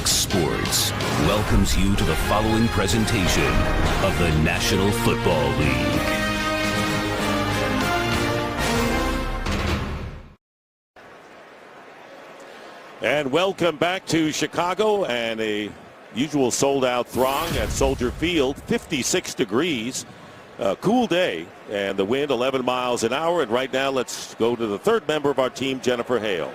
Fox Sports welcomes you to the following presentation of the National Football League. And welcome back to Chicago and a usual sold-out throng at Soldier Field. 56 degrees, cool day, and the wind 11 miles an hour. And right now, let's go to the third member of our team, Jennifer Hale.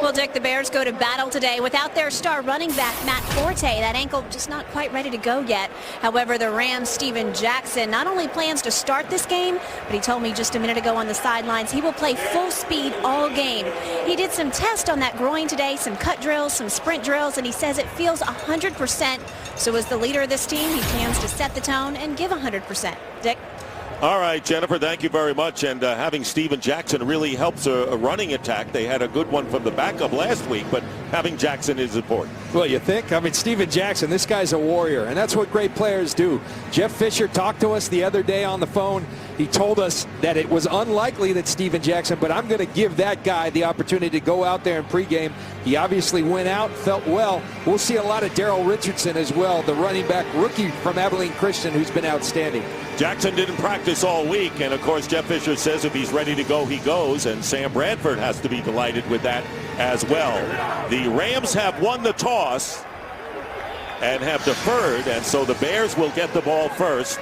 Well, Dick, the Bears go to battle today without their star running back, Matt Forte. That ankle just not quite ready to go yet. However, the Rams' Steven Jackson not only plans to start this game, but he told me just a minute ago on the sidelines he will play full speed all game. He did some tests on that groin today, some cut drills, some sprint drills, and he says it feels 100%. So as the leader of this team, he plans to set the tone and give 100%. Dick? All right, Jennifer, thank you very much. And having Steven Jackson really helps a running attack. They had a good one from the backup last week, but having Jackson is important. Well, you think? I mean, Steven Jackson, this guy's a warrior, and that's what great players do. Jeff Fisher talked to us the other day on the phone. He told us that it was unlikely that Steven Jackson, but I'm going to give that guy the opportunity to go out there in pregame. He obviously went out, felt well. We'll see a lot of Daryl Richardson as well, the running back rookie from Abilene Christian, who's been outstanding. Jackson didn't practice all week, and of course Jeff Fisher says if he's ready to go, he goes, and Sam Bradford has to be delighted with that as well. The Rams have won the toss and have deferred, and so the Bears will get the ball first.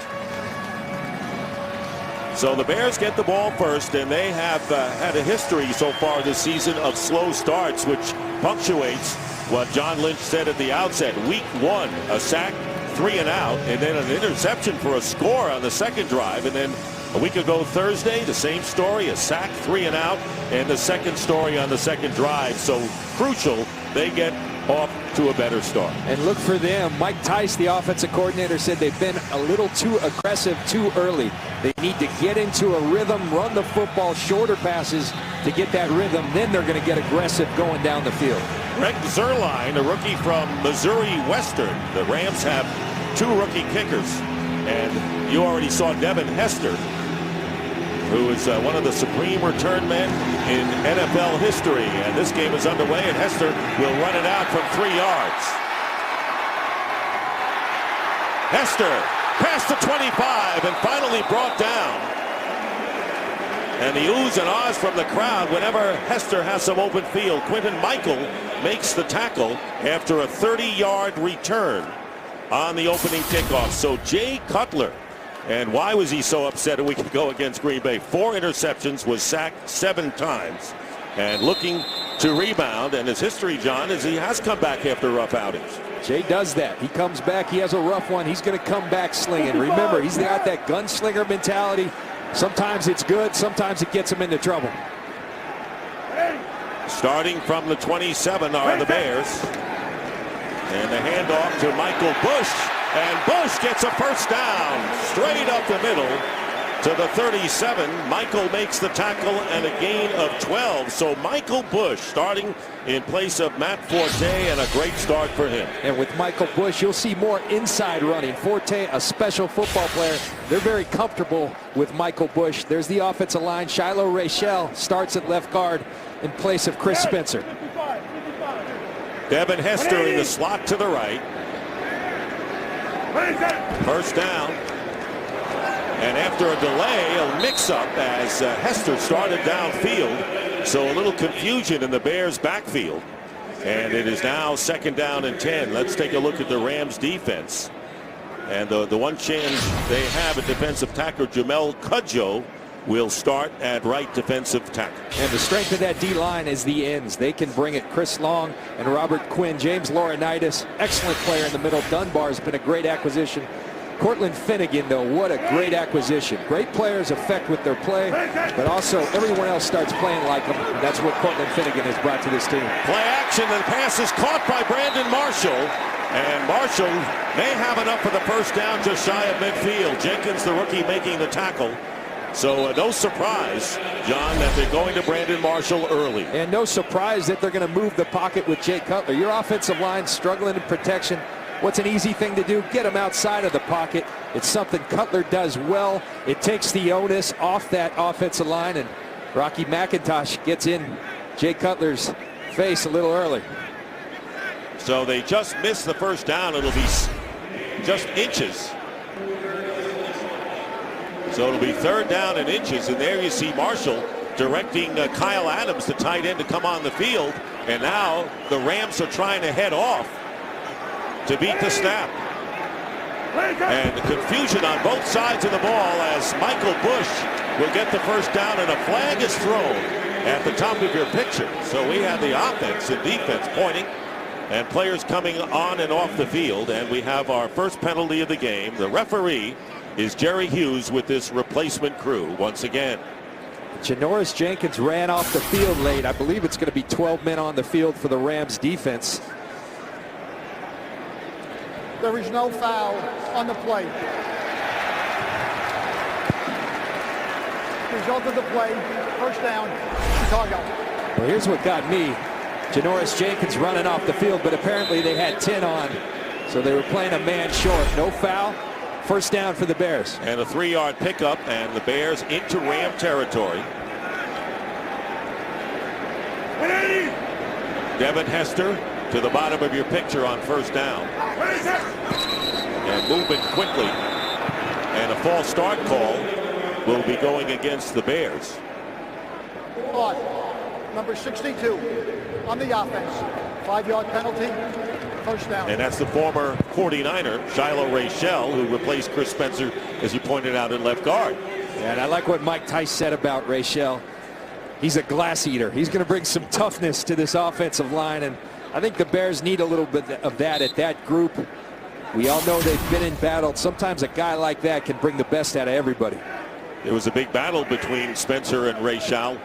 So the Bears get the ball first, and they have had a history so far this season of slow starts, which punctuates what John Lynch said at the outset. Week 1, a sack, 3 and out, and then an interception for a score on the second drive. And then a week ago Thursday, the same story, a sack, 3 and out, and the second story on the second drive. So crucial they get off to a better start. And look for them. Mike Tice, the offensive coordinator, said they've been a little too aggressive too early. They need to get into a rhythm, run the football, shorter passes to get that rhythm. Then they're going to get aggressive going down the field. Greg Zuerlein, a rookie from Missouri Western. The Rams have 2 rookie kickers. And you already saw Devin Hester, who is one of the supreme return men in NFL history. And this game is underway, and Hester will run it out from 3 yards. Hester past the 25 and finally brought down. And the oohs and ahs from the crowd whenever Hester has some open field. Quinton Michael makes the tackle after a 30-yard return on the opening kickoff. So Jay Cutler, and why was he so upset a week ago against Green Bay? 4 interceptions, was sacked 7 times, and looking to rebound. And his history, John, is he has come back after rough outings. Jay does that. He comes back. He has a rough one. He's going to come back slinging. Remember, he's got that gunslinger mentality. Sometimes it's good. Sometimes it gets him into trouble. Starting from the 27 are the Bears. And the handoff to Michael Bush. And Bush gets a first down straight up the middle to the 37. Michael makes the tackle and a gain of 12. So Michael Bush starting in place of Matt Forte, and a great start for him. And with Michael Bush, you'll see more inside running. Forte, a special football player. They're very comfortable with Michael Bush. There's the offensive line. Shiloh Rachel starts at left guard in place of Chris Spencer. Devin Hester in the slot to the right. First down. And after a delay, a mix-up as Hester started downfield. So a little confusion in the Bears' backfield. And it is now 2nd down and 10. Let's take a look at the Rams' defense. And the one change they have at defensive tackle, Jamel Cudjoe, will start at right defensive tackle. And the strength of that D-line is the ends. They can bring it. Chris Long and Robert Quinn. James Laurinaitis, excellent player in the middle. Dunbar has been a great acquisition. Cortland Finnegan, though, what a great acquisition. Great players affect with their play, but also everyone else starts playing like them. That's what Cortland Finnegan has brought to this team. Play action, and the pass is caught by Brandon Marshall. And Marshall may have enough for the first down just shy of midfield. Jenkins, the rookie, making the tackle. So no surprise, John, that they're going to Brandon Marshall early. And no surprise that they're going to move the pocket with Jay Cutler. Your offensive line struggling in protection. What's an easy thing to do? Get him outside of the pocket. It's something Cutler does well. It takes the onus off that offensive line, and Rocky McIntosh gets in Jay Cutler's face a little early. So they just missed the first down. It'll be just inches. So it'll be 3rd down and inches. And there you see Marshall directing Kyle Adams, the tight end, to come on the field. And now the Rams are trying to head off to beat the snap. And confusion on both sides of the ball as Michael Bush will get the first down, and a flag is thrown at the top of your picture. So we have the offense and defense pointing and players coming on and off the field, and we have our first penalty of the game. The referee is Jerry Hughes with this replacement crew once again. Janoris Jenkins ran off the field late. I believe it's going to be 12 men on the field for the Rams defense. There is no foul on the play. Result of the play, first down, Chicago. Well, here's what got me. Janoris Jenkins running off the field, but apparently they had 10 on. So they were playing a man short. No foul. First down for the Bears. And a 3-yard pickup, and the Bears into Ram territory. Devin Hester to the bottom of your picture on first down. And moving quickly. And a false start call will be going against the Bears. Number 62 on the offense. 5-yard penalty. First down. And that's the former 49er, Shiloh Rachel, who replaced Chris Spencer, as you pointed out, in left guard. And I like what Mike Tice said about Rachel. He's a glass eater. He's going to bring some toughness to this offensive line, and I think the Bears need a little bit of that at that group. We all know they've been in battle. Sometimes a guy like that can bring the best out of everybody. It was a big battle between Spencer and Rachel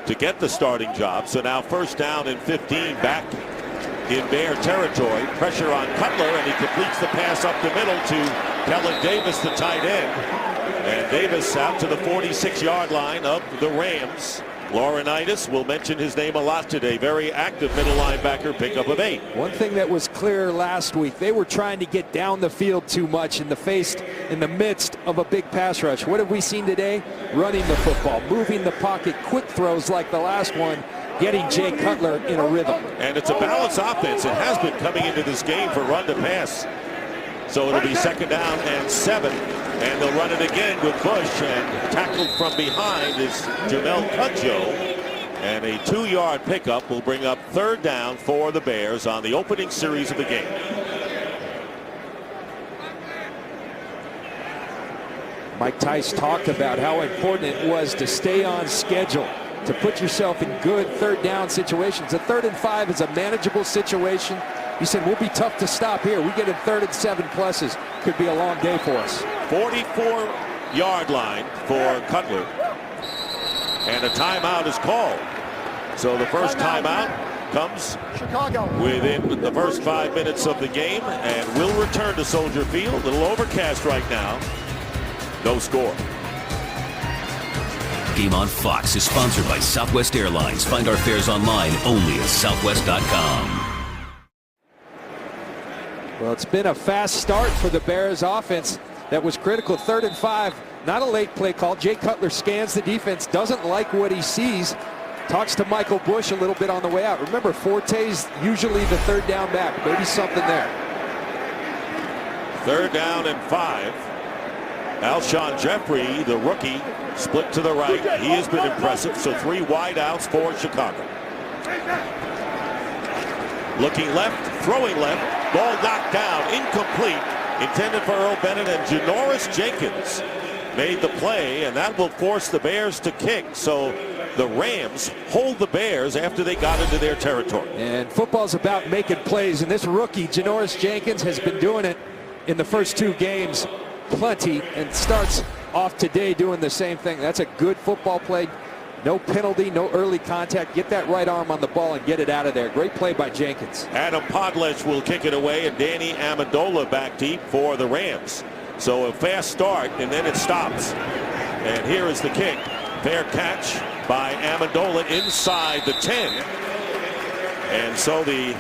to get the starting job. So now first down and 15 back in Bear territory. Pressure on Cutler, and he completes the pass up the middle to Kellen Davis, the tight end. And Davis out to the 46-yard line of the Rams. Laurinaitis, will mention his name a lot today. Very active middle linebacker, pickup of 8. One thing that was clear last week, they were trying to get down the field too much in the midst of a big pass rush. What have we seen today? Running the football, moving the pocket, quick throws like the last one, getting Jay Cutler in a rhythm. And it's a balanced offense. It has been coming into this game for run to pass. So it'll be 2nd down and 7. And they'll run it again with Bush, and tackled from behind is Jamel Cudjoe. And a 2-yard pickup will bring up 3rd down for the Bears on the opening series of the game. Mike Tice talked about how important it was to stay on schedule, to put yourself in good 3rd down situations. A 3rd and 5 is a manageable situation. He said, we'll be tough to stop here. We get in 3rd and 7 pluses. Could be a long day for us. 44-yard line for Cutler. And a timeout is called. So the first timeout comes Chicago within the first 5 minutes of the game, and we'll return to Soldier Field. A little overcast right now. No score. Game on Fox is sponsored by Southwest Airlines. Find our fares online only at southwest.com. Well, it's been a fast start for the Bears offense. That was critical. 3rd and 5. Not a late play call. Jay Cutler scans the defense, doesn't like what he sees. Talks to Michael Bush a little bit on the way out. Remember, Forte's usually the 3rd down back. Maybe something there. 3rd down and 5. Alshon Jeffrey, the rookie, split to the right. He has been impressive. So 3 wideouts for Chicago. Looking left, throwing left. Ball knocked down, incomplete. Intended for Earl Bennett, and Janoris Jenkins made the play, and that will force the Bears to kick. So the Rams hold the Bears after they got into their territory. And football's about making plays, and this rookie, Janoris Jenkins, has been doing it in the first 2 games plenty, and starts off today doing the same thing. That's a good football play. No penalty, no early contact. Get that right arm on the ball and get it out of there. Great play by Jenkins. Adam Podlesh will kick it away, and Danny Amendola back deep for the Rams. So a fast start, and then it stops. And here is the kick. Fair catch by Amendola inside the 10. And so the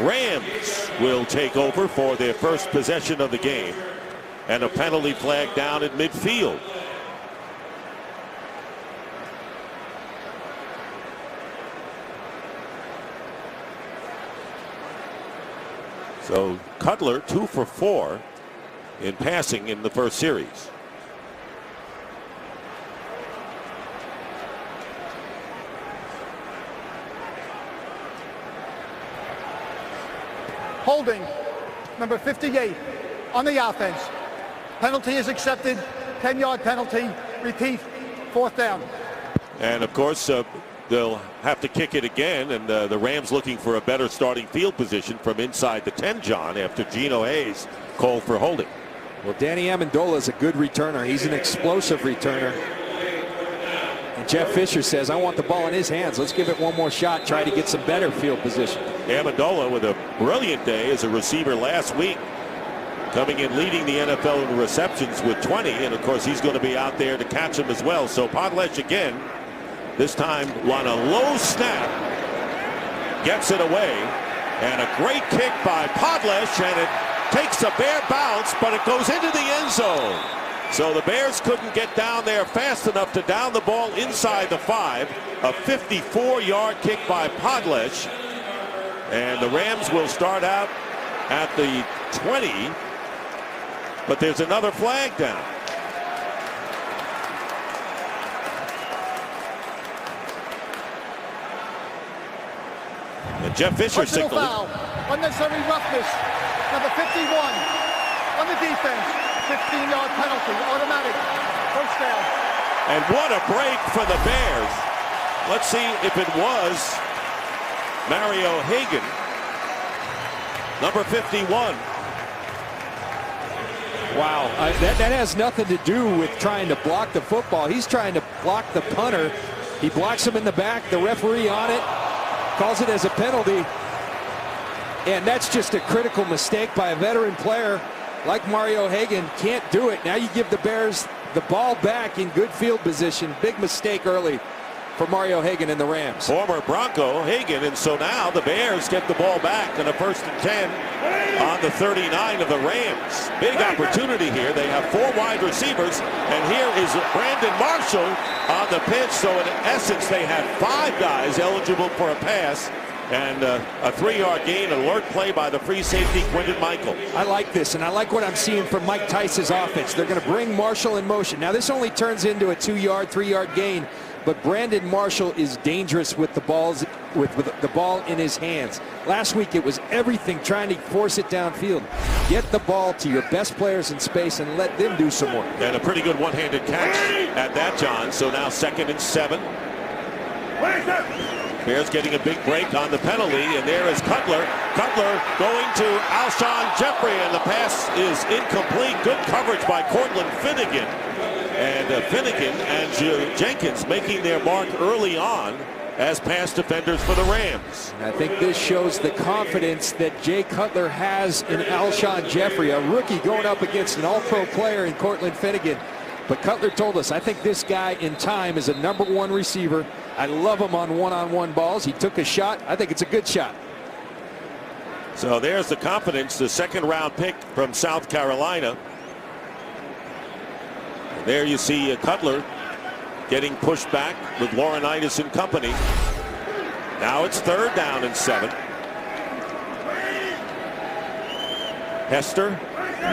Rams will take over for their first possession of the game. And a penalty flag down at midfield. So Cutler 2 for 4 in passing in the first series. Holding, number 58, on the offense. Penalty is accepted, 10-yard penalty. Repeat, 4th down. And of course, they'll have to kick it again, and the Rams looking for a better starting field position from inside the 10, John, after Geno Hayes called for holding. Well, Danny Amendola is a good returner. He's an explosive returner. And Jeff Fisher says, I want the ball in his hands. Let's give it one more shot, try to get some better field position. Amendola with a brilliant day as a receiver last week, coming in leading the NFL in receptions with 20, and of course he's going to be out there to catch him as well. So Podlesh again, this time on a low snap, gets it away, and a great kick by Podlesh, and it takes a Bear bounce, but it goes into the end zone. So the Bears couldn't get down there fast enough to down the ball inside the 5. A 54-yard kick by Podlesh, and the Rams will start out at the 20, but there's another flag down. And Jeff Fisher Personal signaling. foul, unnecessary roughness, number 51, on the defense, 15-yard penalty, automatic, 1st down. And what a break for the Bears. Let's see if it was Mario Hagan, number 51. Wow, that has nothing to do with trying to block the football. He's trying to block the punter. He blocks him in the back. The referee on it calls it as a penalty. And that's just a critical mistake by a veteran player like Mario Hagan. Can't do it. Now you give the Bears the ball back in good field position. Big mistake early for Mario Hagan and the Rams. Former Bronco Hagan, and so now the Bears get the ball back in a 1st and 10 on the 39 of the Rams. Big opportunity here. They have 4 wide receivers, and here is Brandon Marshall on the pitch. So in essence, they had 5 guys eligible for a pass, and a 3-yard gain, an alert play by the free safety, Quinton Michael. I like this, and I like what I'm seeing from Mike Tice's offense. They're going to bring Marshall in motion. Now, this only turns into a 2-yard, 3-yard gain, but Brandon Marshall is dangerous with the balls, with the ball in his hands. Last week, it was everything trying to force it downfield. Get the ball to your best players in space and let them do some work. And a pretty good one-handed catch at that, John. So now 2nd and 7. Bears getting a big break on the penalty, and there is Cutler. Cutler going to Alshon Jeffrey, and the pass is incomplete. Good coverage by Cortland Finnegan. And Finnegan and Jenkins making their mark early on as pass defenders for the Rams. And I think this shows the confidence that Jay Cutler has in Alshon Jeffrey, a rookie going up against an all-pro player in Cortland Finnegan. But Cutler told us, I think this guy in time is a #1 receiver. I love him on one-on-one balls. He took a shot. I think it's a good shot. So there's the confidence, the 2nd-round pick from South Carolina. And there you see Cutler getting pushed back with Laurinaitis and company. Now it's 3rd down and 7. Hester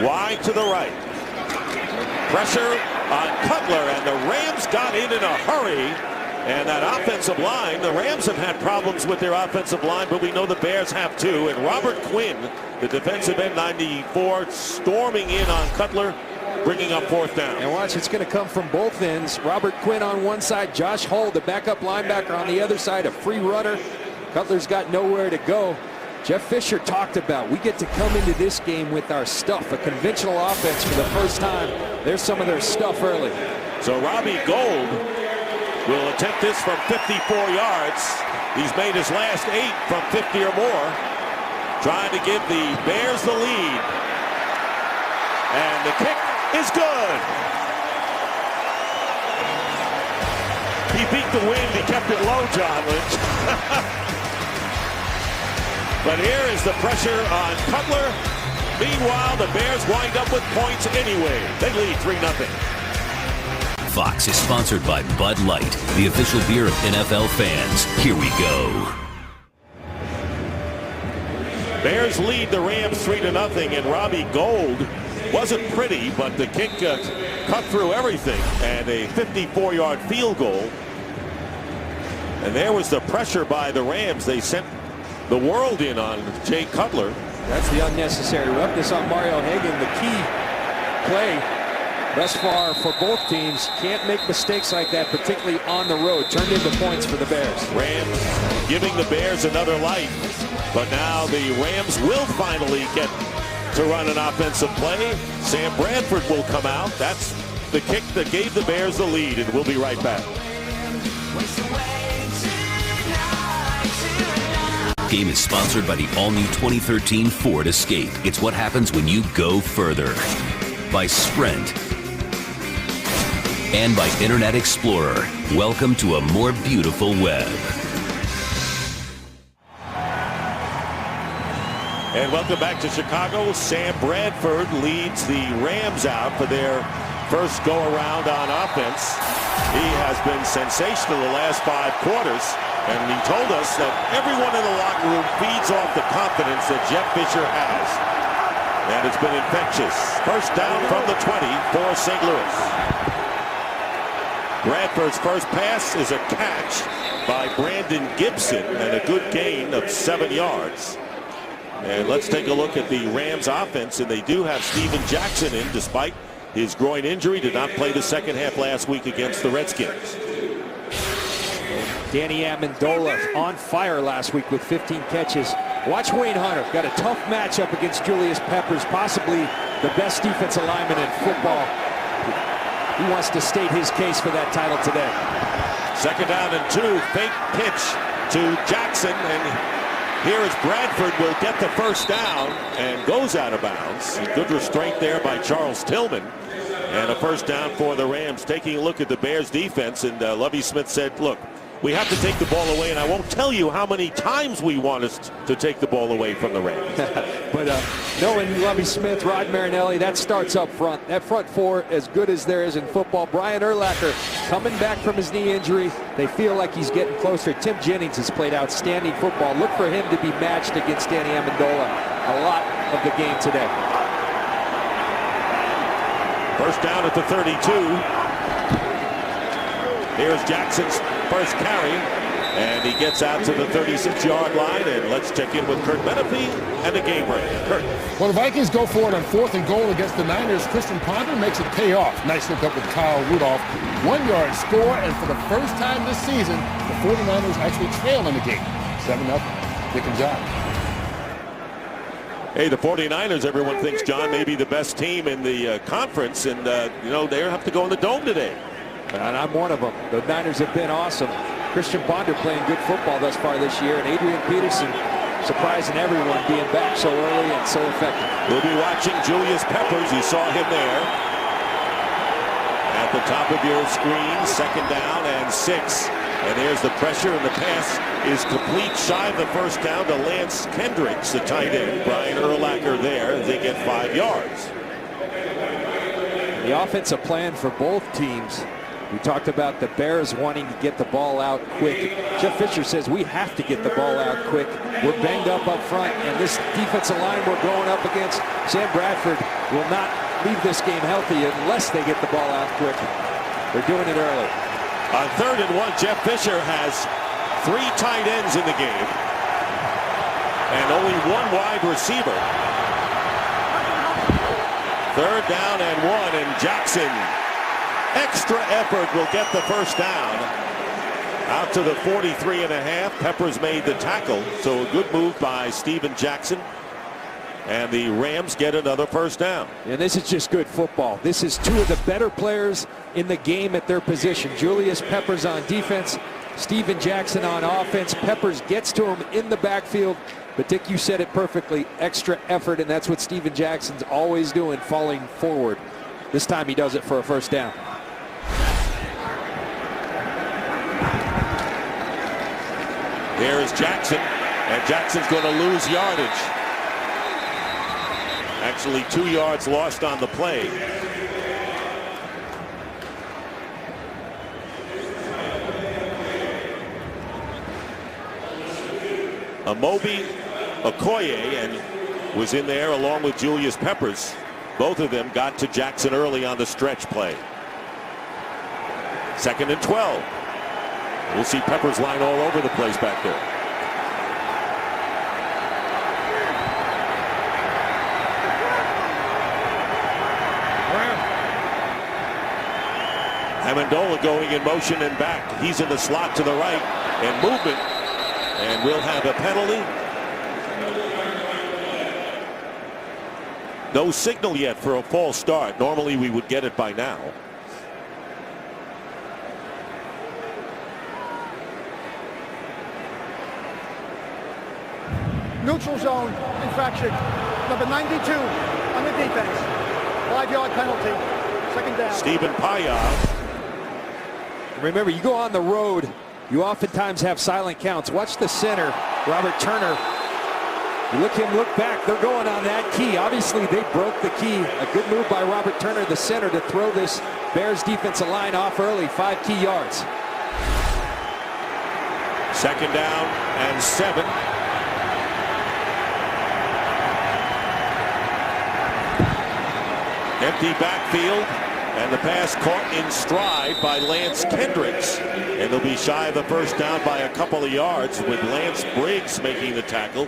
wide to the right. Pressure on Cutler, and the Rams got in a hurry. And that offensive line, the Rams have had problems with their offensive line, but we know the Bears have too. And Robert Quinn, the defensive end 94, storming in on Cutler, bringing up 4th down. And watch, it's going to come from both ends. Robert Quinn on one side, Josh Hull, the backup linebacker, on the other side, a free runner. Cutler's got nowhere to go. Jeff Fisher talked about, we get to come into this game with our stuff, a conventional offense for the first time. There's some of their stuff early. So Robbie Gould will attempt this from 54 yards. He's made his last 8 from 50 or more, trying to give the Bears the lead. And the kick is good. He beat the wind. He kept it low, John Lynch. But here is the pressure on Cutler. Meanwhile, the Bears wind up with points anyway. They lead 3-0. Fox is sponsored by Bud Light, the official beer of NFL fans. Here we go. Bears lead the Rams 3-0, and Robbie Gould wasn't pretty, but the kick cut through everything, and a 54-yard field goal. And there was the pressure by the Rams. They sent the world in on Jay Cutler. That's the unnecessary roughness on Mario Hagan. The key play thus far for both teams. Can't make mistakes like that, particularly on the road. Turned into points for the Bears. Rams giving the Bears another life, but now the Rams will finally get to run an offensive play. Sam Bradford will come out. That's the kick that gave the Bears the lead, and we'll be right back. Game is sponsored by the all-new 2013 Ford Escape. It's what happens when you go further. By Sprint. And by Internet Explorer. Welcome to a more beautiful web. And welcome back to Chicago. Sam Bradford leads the Rams out for their first go-around on offense. He has been sensational the last 5 quarters, and he told us that everyone in the locker room feeds off the confidence that Jeff Fisher has. And it's been infectious. First down from the 20 for St. Louis. Bradford's first pass is a catch by Brandon Gibson, and a good gain of 7 yards. And let's take a look at the Rams offense, and they do have Steven Jackson in despite his groin injury. Did not play the second half last week against the Redskins. Danny Amendola on fire last week with 15 catches. Watch Wayne Hunter. Got a tough matchup against Julius Peppers, possibly the best defensive lineman in football. He wants to state his case for that title today. Second down and 2. Fake pitch to Jackson, and here is Bradford will get the first down and goes out of bounds. Good restraint there by Charles Tillman. And a first down for the Rams. Taking a look at the Bears defense, and Lovie Smith said, look, we have to take the ball away, and I won't tell you how many times we want us to take the ball away from the Rams. But knowing Lovie Smith, Rod Marinelli, that starts up front. That front four, as good as there is in football. Brian Urlacher coming back from his knee injury. They feel like he's getting closer. Tim Jennings has played outstanding football. Look for him to be matched against Danny Amendola a lot of the game today. First down at the 32. Here's Jackson's first carry, and he gets out to the 36-yard line. And let's check in with Kurt Menefee and the game break. Kurt. Well, the Vikings go for it on 4th and goal against the Niners. Christian Ponder makes it pay off. Nice look up with Kyle Rudolph. 1-yard score, and for the first time this season, the 49ers actually trail in the game. 7-0. Dick and John. Hey, the 49ers, everyone thinks, John, may be the best team in the conference, and, you know, they have to go in the Dome today. And I'm one of them. The Niners have been awesome. Christian Ponder playing good football thus far this year, and Adrian Peterson surprising everyone being back so early and so effective. We'll be watching Julius Peppers. You saw him there at the top of your screen. Second down and 6. And there's the pressure, and the pass is complete, shy of the first down to Lance Kendricks, the tight end. Brian Urlacher there as they get 5 yards. The offensive plan for both teams. We talked about the Bears wanting to get the ball out quick. Jeff Fisher says we have to get the ball out quick. We're banged up front, and this defensive line we're going up against, Sam Bradford will not leave this game healthy unless they get the ball out quick. They're doing it early. On 3rd and 1, Jeff Fisher has 3 tight ends in the game and only 1 wide receiver. 3rd down and 1, and Jackson, extra effort, will get the first down. Out to the 43.5. Peppers made the tackle, so a good move by Steven Jackson. And the Rams get another first down. And this is just good football. This is 2 of the better players in the game at their position. Julius Peppers on defense, Steven Jackson on offense. Peppers gets to him in the backfield. But Dick, you said it perfectly, extra effort, and that's what Steven Jackson's always doing, falling forward. This time he does it for a first down. There is Jackson, and Jackson's going to lose yardage. Actually, 2 yards lost on the play. Amobi Okoye and was in there along with Julius Peppers. Both of them got to Jackson early on the stretch play. 2nd and 12. We'll see Peppers line all over the place back there. Amendola going in motion and back. He's in the slot to the right and movement, and we'll have a penalty. No signal yet for a false start. Normally we would get it by now. Neutral zone infraction. Number 92 on the defense. 5-yard penalty. 2nd down. Stephen Paya. Remember, you go on the road, you oftentimes have silent counts. Watch the center, Robert Turner. You look back, they're going on that key. Obviously, they broke the key. A good move by Robert Turner, the center, to throw this Bears defensive line off early. 5 key yards. 2nd down and 7. Empty backfield, and the pass caught in stride by Lance Kendricks. And they'll be shy of the first down by a couple of yards with Lance Briggs making the tackle.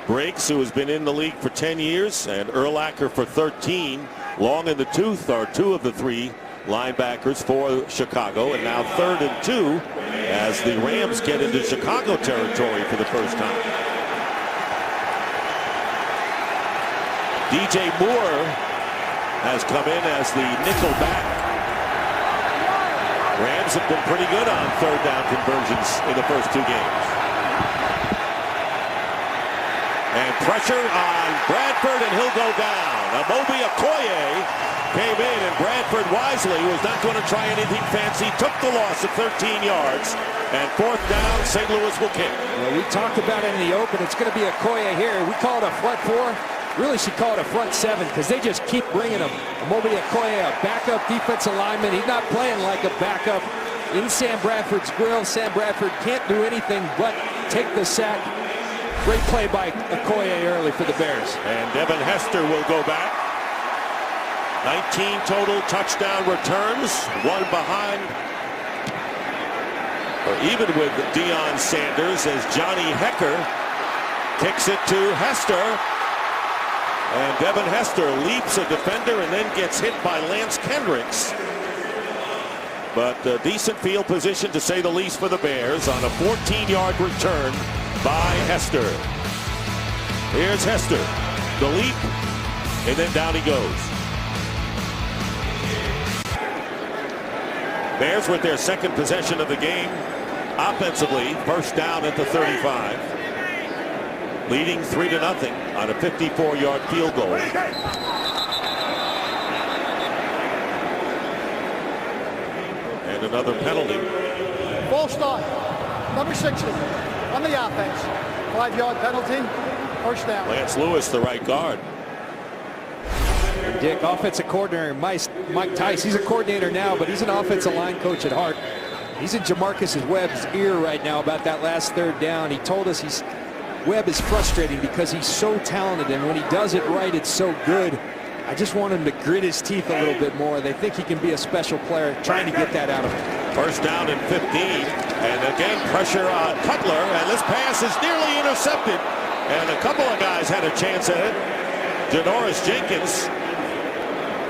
Briggs, who has been in the league for 10 years, and Urlacher for 13. Long in the tooth are 2 of the 3 linebackers for Chicago. And now 3rd and 2 as the Rams get into Chicago territory for the first time. DJ Moore has come in as the nickel back. Rams have been pretty good on 3rd down conversions in the first 2 games. And pressure on Bradford, and he'll go down. Amobi Okoye came in, and Bradford wisely was not going to try anything fancy. Took the loss of 13 yards. And 4th down, St. Louis will kick. Well, we talked about it in the open. It's going to be Okoye here. We call it a front 4. Really should call it a front 7 because they just keep bringing him. Amobi Okoye, a backup defensive lineman. He's not playing like a backup in Sam Bradford's grill. Sam Bradford can't do anything but take the sack. Great play by Okoye early for the Bears. And Devin Hester will go back. 19 total touchdown returns. 1 behind, or even with Deion Sanders, as Johnny Hecker kicks it to Hester. And Devin Hester leaps a defender and then gets hit by Lance Kendricks. But a decent field position, to say the least, for the Bears on a 14-yard return by Hester. Here's Hester. The leap, and then down he goes. Bears with their 2nd possession of the game. Offensively, 1st down at the 35. Leading 3-0 on a 54-yard field goal. And another penalty. False start. Number 60 on the offense. 5-yard penalty. 1st down. Lance Lewis, the right guard. And Dick, offensive coordinator Mike Tice. He's a coordinator now, but he's an offensive line coach at heart. He's in Jamarcus Webb's ear right now about that last 3rd down. He told us Webb is frustrating because he's so talented, and when he does it right, it's so good. I just want him to grit his teeth a little bit more. They think he can be a special player, trying to get that out of him. 1st down and 15, and again pressure on Cutler, and this pass is nearly intercepted, and a couple of guys had a chance at it. Janoris Jenkins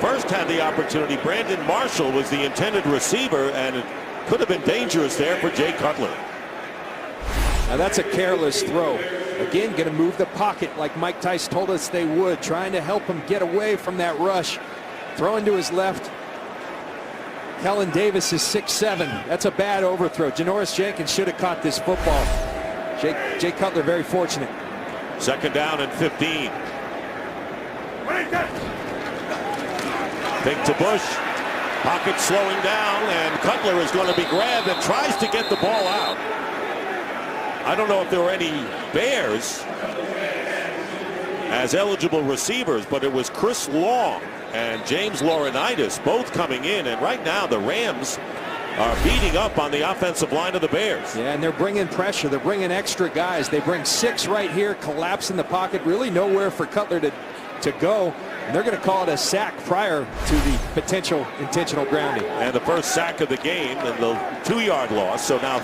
first had the opportunity. Brandon Marshall was the intended receiver, and it could have been dangerous there for Jay Cutler. Now that's a careless throw. Again, going to move the pocket like Mike Tice told us they would, trying to help him get away from that rush. Throwing to his left. Kellen Davis is 6'7". That's a bad overthrow. Janoris Jenkins should have caught this football. Jay Cutler very fortunate. 2nd down and 15. Fake to Bush. Pocket slowing down, and Cutler is going to be grabbed and tries to get the ball out. I don't know if there were any Bears as eligible receivers, but it was Chris Long and James Laurinaitis both coming in, and right now the Rams are beating up on the offensive line of the Bears. Yeah, and they're bringing pressure. They're bringing extra guys. They bring 6 right here, collapse in the pocket, really nowhere for Cutler to go. And they're going to call it a sack prior to the potential intentional grounding. And the first sack of the game and the 2-yard loss. So now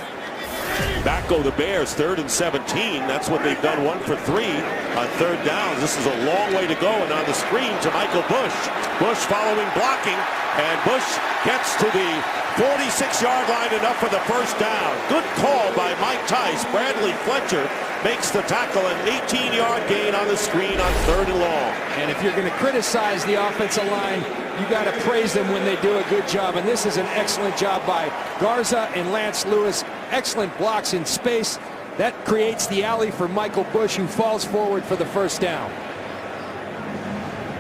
back go the Bears, 3rd and 17. That's what they've done, 1 for 3 on 3rd downs. This is a long way to go, and on the screen to Michael Bush. Bush following blocking, and Bush gets to the 46-yard line, enough for the first down. Good call by Mike Tice. Bradley Fletcher makes the tackle, an 18-yard gain on the screen on 3rd and long. And if you're going to criticize the offensive line, you got to praise them when they do a good job. And this is an excellent job by Garza and Lance Lewis. Excellent blocks in space. That creates the alley for Michael Bush, who falls forward for the first down.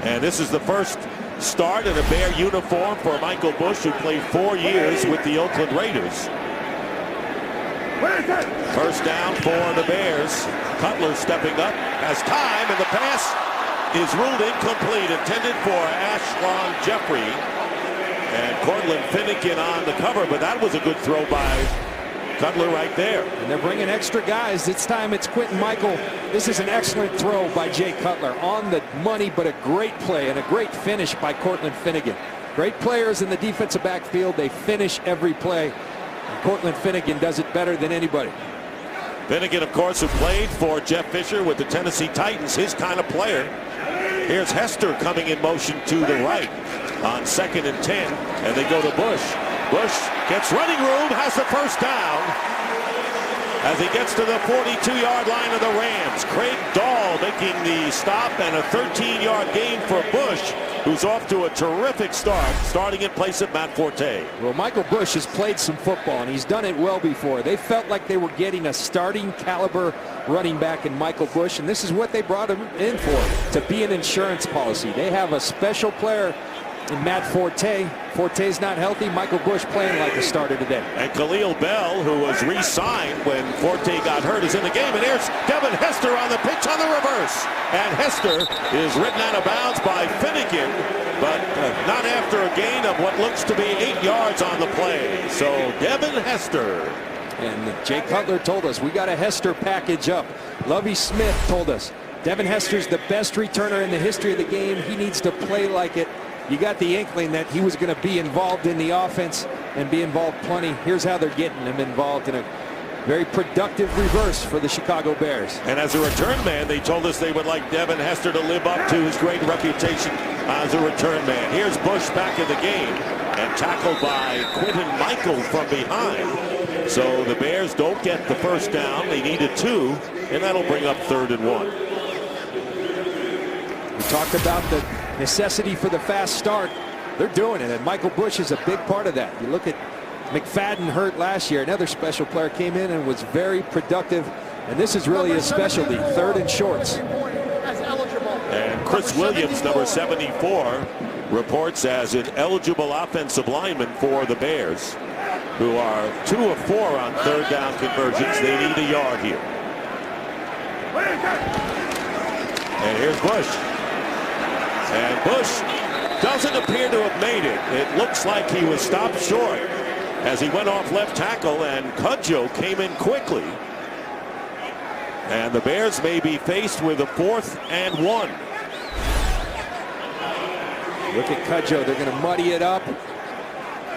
And this is the first start in a Bear uniform for Michael Bush, who played 4 years with the Oakland Raiders. First down for the Bears. Cutler stepping up, has time, and the pass is ruled incomplete, intended for Ashlon Jeffrey. And Cortland Finnegan on the cover, but that was a good throw by Cutler right there. And they're bringing extra guys. This time it's Quentin Michael. This is an excellent throw by Jay Cutler. On the money, but a great play and a great finish by Cortland Finnegan. Great players in the defensive backfield. They finish every play. And Cortland Finnegan does it better than anybody. Finnegan, of course, who played for Jeff Fisher with the Tennessee Titans, his kind of player. Here's Hester coming in motion to the right on 2nd and 10, and they go to Bush. Bush gets running room, has the first down as he gets to the 42-yard line of the Rams. Craig Dahl making the stop, and a 13-yard gain for Bush, who's off to a terrific start, starting in place of Matt Forte. Well, Michael Bush has played some football, and he's done it well before. They felt like they were getting a starting caliber running back in Michael Bush, and this is what they brought him in for, to be an insurance policy. They have a special player in Matt Forte. Forte's not healthy. Michael Bush playing like a starter today. And Khalil Bell, who was re-signed when Forte got hurt, is in the game. And here's Devin Hester on the pitch on the reverse. And Hester is ridden out of bounds by Finnegan, but not after a gain of what looks to be 8 yards on the play. So Devin Hester. And Jay Cutler told us we got a Hester package up. Lovie Smith told us Devin Hester's the best returner in the history of the game. He needs to play like it. You got the inkling that he was going to be involved in the offense and be involved plenty. Here's how they're getting him involved in a very productive reverse for the Chicago Bears. And as a return man, they told us they would like Devin Hester to live up to his great reputation as a return man. Here's Bush back in the game and tackled by Quentin Michael from behind. So the Bears don't get the first down. They needed 2, and that'll bring up 3rd and 1. We talked about the necessity for the fast start. They're doing it, and Michael Bush is a big part of that. You look at McFadden, hurt last year. Another special player came in and was very productive, and this is really his specialty, 3rd and shorts. And Chris Williams, number 74, reports as an eligible offensive lineman for the Bears, who are 2 of 4 on 3rd down conversions. They need a yard here. And here's Bush. And Bush doesn't appear to have made it. It looks like he was stopped short as he went off left tackle, and Cudjoe came in quickly. And the Bears may be faced with a 4th and 1. Look at Cudjoe. They're going to muddy it up.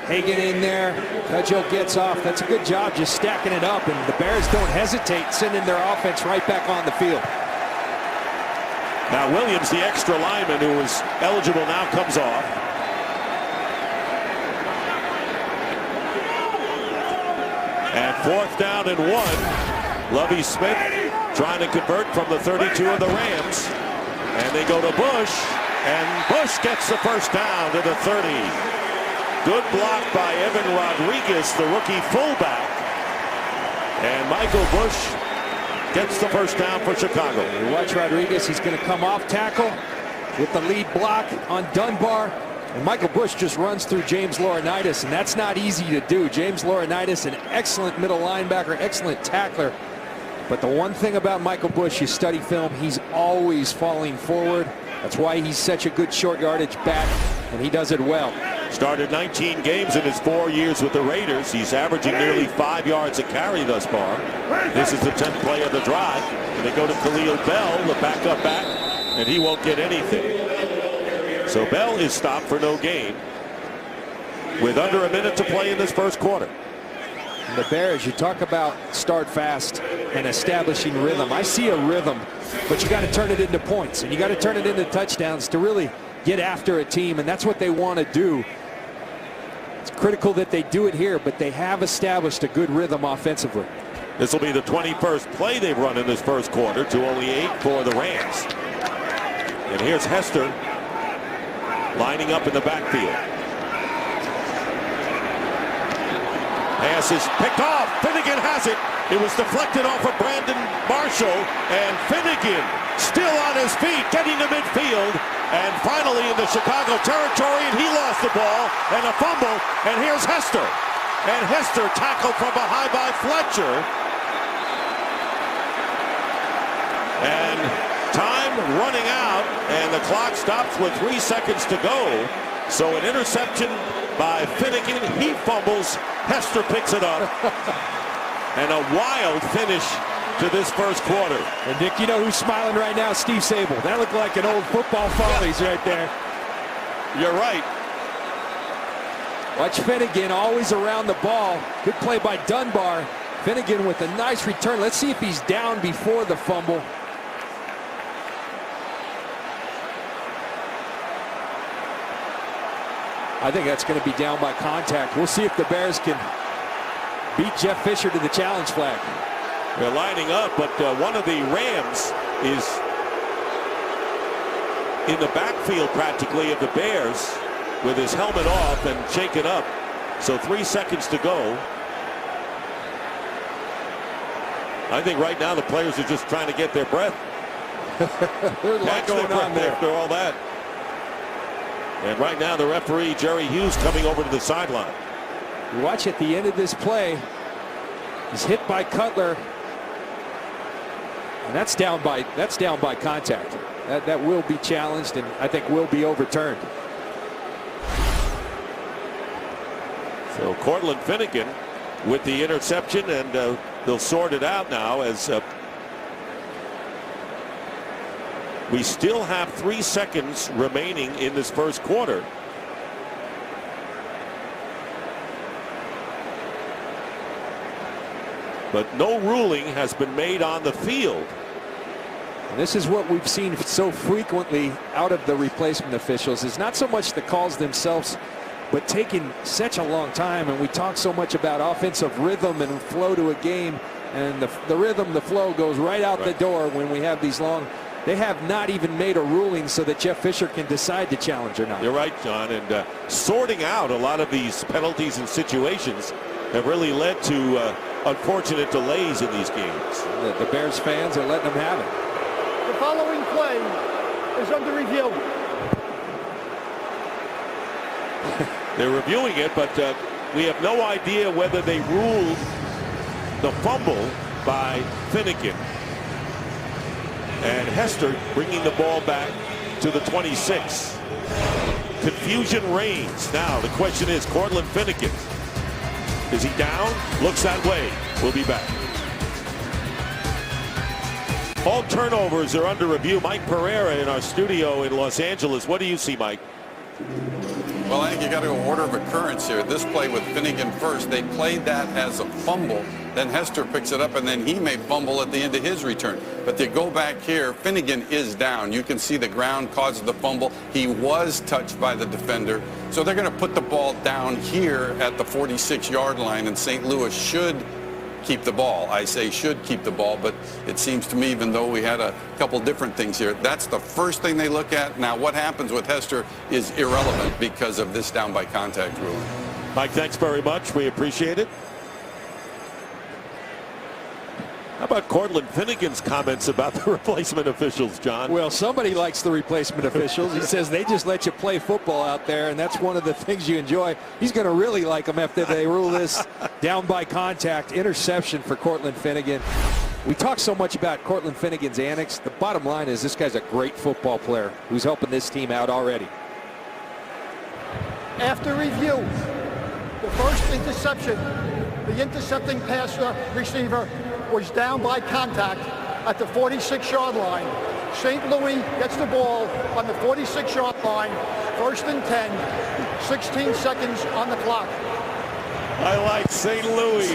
Hagan in there. Cudjoe gets off. That's a good job just stacking it up, and the Bears don't hesitate sending their offense right back on the field. Now Williams, the extra lineman who was eligible, now comes off. And 4th down and 1. Lovie Smith trying to convert from the 32 of the Rams. And they go to Bush. And Bush gets the first down to the 30. Good block by Evan Rodriguez, the rookie fullback. And Michael Bush gets the first down for Chicago. You watch Rodriguez. He's going to come off tackle with the lead block on Dunbar. And Michael Bush just runs through James Laurinaitis, and that's not easy to do. James Laurinaitis, an excellent middle linebacker, excellent tackler. But the one thing about Michael Bush, you study film, he's always falling forward. That's why he's such a good short yardage back, and he does it well. Started 19 games in his 4 years with the Raiders. He's averaging nearly 5 yards a carry thus far. This is the 10th play of the drive. And they go to Khalil Bell, the backup back, and he won't get anything. So Bell is stopped for no gain with under a minute to play in this first quarter. The Bears, you talk about start fast and establishing rhythm. I see a rhythm, but you got to turn it into points, and you got to turn it into touchdowns to really get after a team, and that's what they want to do. It's critical that they do it here, but they have established a good rhythm offensively. This will be the 21st play they've run in this first quarter to only 8 for the Rams. And here's Hester lining up in the backfield. Pass is picked off. Finnegan has it. It was deflected off of Brandon Marshall, and Finnegan still on his feet, getting to midfield, and finally in the Chicago territory, and he lost the ball, and a fumble, and here's Hester. And Hester tackled from behind by Fletcher. And time running out, and the clock stops with 3 seconds to go. So an interception by Finnegan. He fumbles. Hester picks it up. And a wild finish to this first quarter. And Nick, you know who's smiling right now? Steve Sable. That looked like an old football Follies right there. You're right. Watch Finnegan always around the ball. Good play by Dunbar. Finnegan with a nice return. Let's see if he's down before the fumble. I think that's going to be down by contact. We'll see if the Bears can beat Jeff Fisher to the challenge flag. They're lining up, but one of the Rams is in the backfield practically of the Bears with his helmet off and shaken up. So 3 seconds to go. I think right now the players are just trying to get their breath. There's a lot going on there after all that. And right now the referee, Jerry Hughes, coming over to the sideline. You watch at the end of this play, he's hit by Cutler, and that's down by contact. That will be challenged, and I think will be overturned. So Cortland Finnegan with the interception, and they'll sort it out now as we still have 3 seconds remaining in this first quarter. But no ruling has been made on the field. And this is what we've seen so frequently out of the replacement officials, is not so much the calls themselves, but taking such a long time. And we talk so much about offensive rhythm and flow to a game, and the rhythm, the flow goes right out the door when we have these long. They have not even made a ruling so that Jeff Fisher can decide to challenge or not. You're right, John. And sorting out a lot of these penalties and situations have really led to unfortunate delays in these games. The Bears fans are letting them have it. The following play is under review. They're reviewing it, but we have no idea whether they ruled the fumble by Finnegan. And Hester bringing the ball back to the 26. Confusion reigns. Now the question is, Cortland Finnegan, is he down? Looks that way. We'll be back. All turnovers are under review. Mike Pereira in our studio in Los Angeles. What do you see, Mike? Well, I think you got to go order of occurrence here. This play with Finnegan first, they played that as a fumble. Then Hester picks it up, and then he may fumble at the end of his return. But they go back here, Finnegan is down. You can see the ground causes the fumble. He was touched by the defender. So they're going to put the ball down here at the 46-yard line, and St. Louis should keep the ball. I say should keep the ball, but it seems to me, even though we had a couple different things here, that's the first thing they look at. Now, what happens with Hester is irrelevant because of this down by contact ruling. Mike, thanks very much. We appreciate it. How about Cortland Finnegan's comments about the replacement officials, John? Well, somebody likes the replacement officials. He says they just let you play football out there, and that's one of the things you enjoy. He's going to really like them after they rule this down by contact. Interception for Cortland Finnegan. We talk so much about Cortland Finnegan's antics. The bottom line is this guy's a great football player who's helping this team out already. After review, the first interception, the intercepting passer receiver was down by contact at the 46-yard line. St. Louis gets the ball on the 46-yard line, 1st and 10, 16 seconds on the clock. I like St. Louis.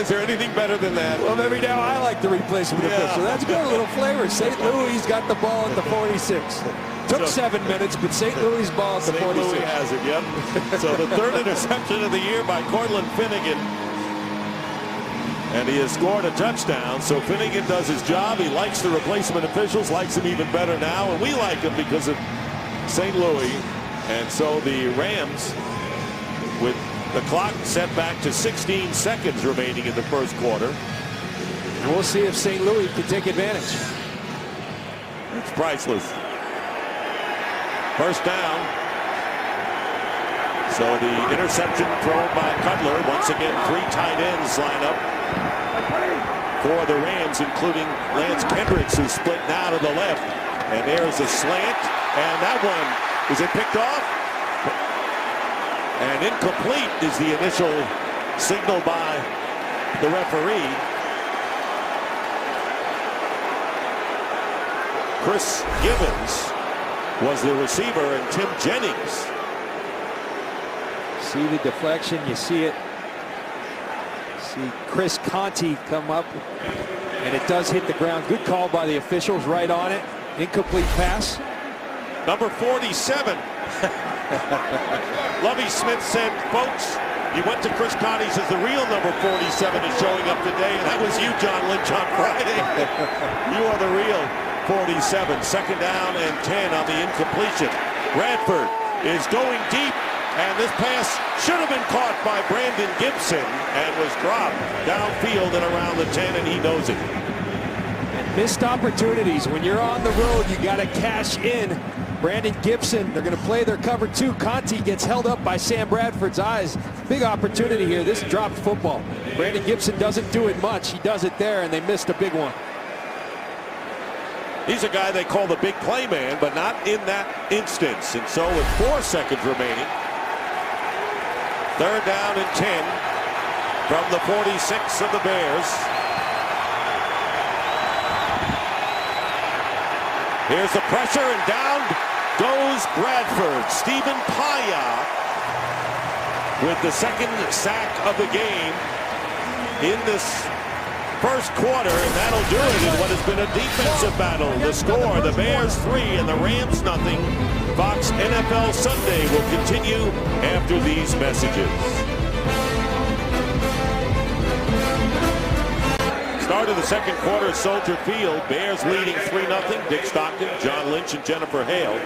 Is there anything better than that? Well, maybe now I like the replacement official. That's good, a little flavor. St. Louis got the ball at the 46. Took 7 minutes, but St. Louis ball at the 46. St. Louis has it, yep. So the 3rd interception of the year by Cortland Finnegan. And he has scored a touchdown, so Finnegan does his job. He likes the replacement officials, likes him even better now, and we like him because of St. Louis. And so the Rams, with the clock set back to 16 seconds remaining in the first quarter. And we'll see if St. Louis can take advantage. It's priceless. First down. So the interception thrown by Cutler. Once again, 3 tight ends line up for the Rams, including Lance Kendricks, who's split now to the left. And there's a slant. And that one, is it picked off? And incomplete is the initial signal by the referee. Chris Gibbons was the receiver, and Tim Jennings. See the deflection, you see it. See Chris Conti come up, and it does hit the ground. Good call by the officials, right on it. Incomplete pass. Number 47. Lovie Smith said, folks, he went to Chris Conti, says the real number 47 is showing up today, and that was you, John Lynch, on Friday. You are the real 47. 2nd down and 10 on the incompletion. Bradford is going deep, and this pass should have been caught by Brandon Gibson and was dropped downfield and around the 10, and he knows it. And missed opportunities. When you're on the road, you got to cash in. Brandon Gibson, they're going to play their cover 2. Conti gets held up by Sam Bradford's eyes. Big opportunity here. This dropped football. Brandon Gibson doesn't do it much. He does it there, and they missed a big one. He's a guy they call the big play man, but not in that instance. And so with 4 seconds remaining, 3rd down and 10 from the 46 of the Bears. Here's the pressure, and down goes Bradford. Stephen Paya with the 2nd sack of the game in this first quarter, and that'll do it in what has been a defensive battle. The score, the Bears 3 and the Rams nothing. Fox NFL Sunday will continue after these messages. Start of the second quarter at Soldier Field. Bears leading 3-0. Dick Stockton, John Lynch, and Jennifer Hale.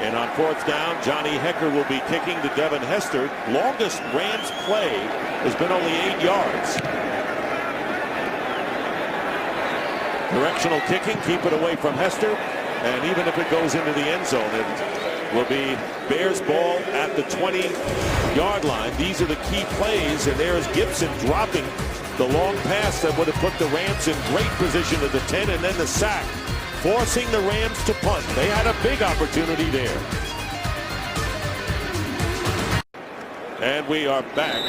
And on 4th down, Johnny Hecker will be kicking to Devin Hester. Longest Rams play has been only 8 yards. Directional kicking, keep it away from Hester. And even if it goes into the end zone, it will be Bears ball at the 20-yard line. These are the key plays, and there's Gibson dropping the long pass that would have put the Rams in great position at the 10, and then the sack, forcing the Rams to punt. They had a big opportunity there. And we are back.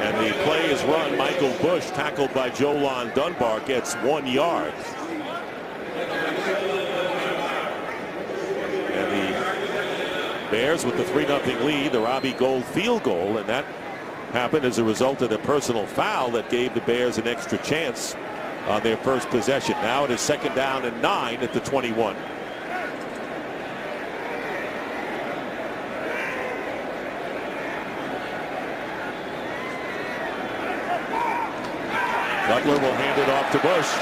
And the play is run. Michael Bush, tackled by Jolon Dunbar, gets 1 yard. And the Bears with the 3-0 lead, the Robbie Gould field goal, and that happened as a result of the personal foul that gave the Bears an extra chance on their first possession. Now it is 2nd down and 9 at the 21. Cutler will hand it off to Bush.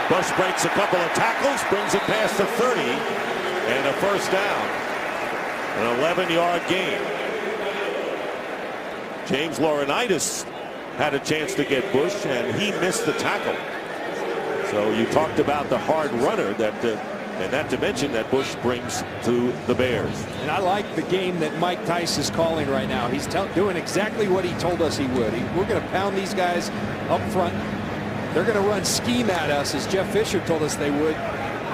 Bush breaks a couple of tackles, brings it past the 30, and a first down. An 11-yard gain. James Laurinaitis had a chance to get Bush, and he missed the tackle. So you talked about the hard runner that and that dimension that Bush brings to the Bears. And I like the game that Mike Tice is calling right now. He's doing exactly what he told us he would. We're going to pound these guys up front. They're going to run scheme at us, as Jeff Fisher told us they would.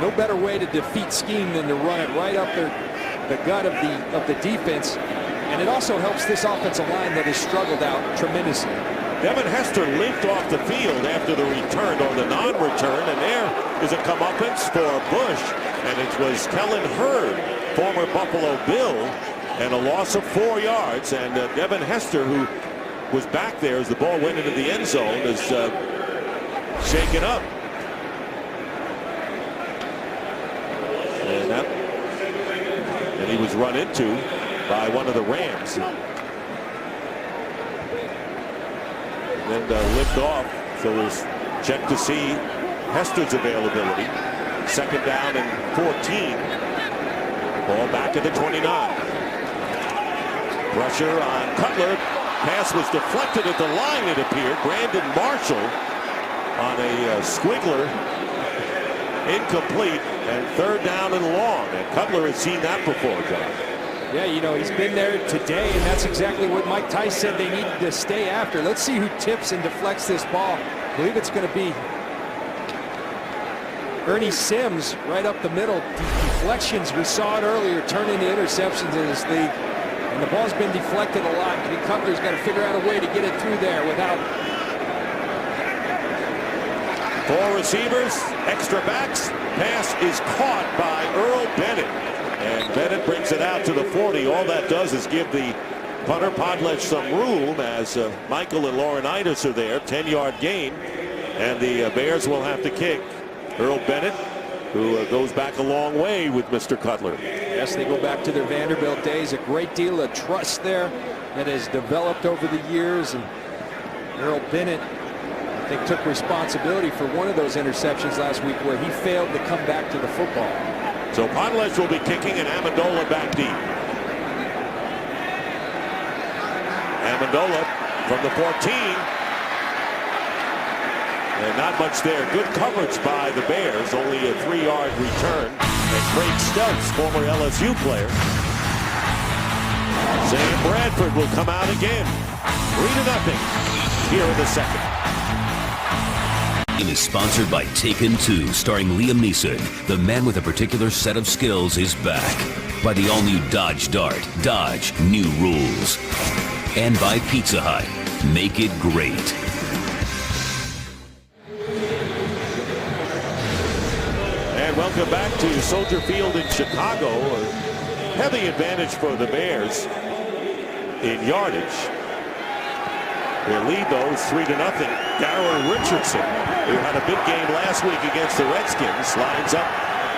No better way to defeat scheme than to run it right up their the gut of the defense, and it also helps this offensive line that has struggled out tremendously. Devin Hester limped off the field after the return or the non-return, and there is a comeuppance for Bush, and it was Kellen Hurd, former Buffalo Bill, and a loss of 4 yards. And Devin Hester, who was back there as the ball went into the end zone, is shaken up. And he was run into by one of the Rams. And then limped off, so we'll check to see Hester's availability. Second down and 14. Ball back at the 29. Pressure on Cutler. Pass was deflected at the line, it appeared. Brandon Marshall on a squiggler. Incomplete, and third down and long. And Cutler has seen that before, John. Yeah, you know, he's been there today, and that's exactly what Mike Tice said they needed to stay after. Let's see who tips and deflects this ball. I believe it's going to be Ernie Sims right up the middle. Deflections, we saw it earlier, turn into interceptions in this league. And the ball's been deflected a lot. Cutler's got to figure out a way to get it through there without. 4 receivers, extra backs. Pass is caught by Earl Bennett. And Bennett brings it out to the 40. All that does is give the punter Podlech some room as Michael and Laurinaitis are there. 10-yard gain. And the Bears will have to kick. Earl Bennett, who goes back a long way with Mr. Cutler. Yes, they go back to their Vanderbilt days. A great deal of trust there that has developed over the years. And Earl Bennett, I think, took responsibility for one of those interceptions last week where he failed to come back to the football. So Podlech will be kicking, and Amendola back deep. Amendola from the 14. And not much there. Good coverage by the Bears. Only a 3-yard return. And Craig Stelz, former LSU player. Sam Bradford will come out again. 3-0 here in the second. It is sponsored by Taken 2, starring Liam Neeson. The man with a particular set of skills is back. By the all-new Dodge Dart. Dodge, new rules. And by Pizza Hut. Make it great. And welcome back to Soldier Field in Chicago. A heavy advantage for the Bears in yardage. Their lead, though, is 3-0. Darrell Richardson, who had a big game last week against the Redskins, lines up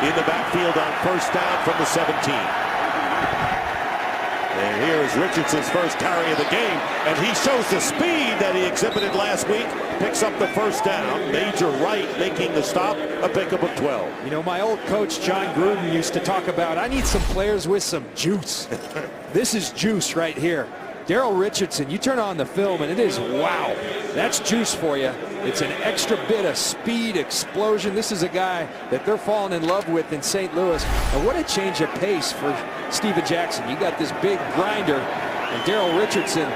in the backfield on first down from the 17. And here is Richardson's first carry of the game, and he shows the speed that he exhibited last week. Picks up the first down. Major Wright making the stop, a pickup of 12. You know, my old coach John Gruden used to talk about, I need some players with some juice. This is juice right here. Darrell Richardson, you turn on the film and it is, wow, that's juice for you. It's an extra bit of speed, explosion. This is a guy that they're falling in love with in St. Louis. And what a change of pace for Steven Jackson. You got this big grinder, and Darrell Richardson,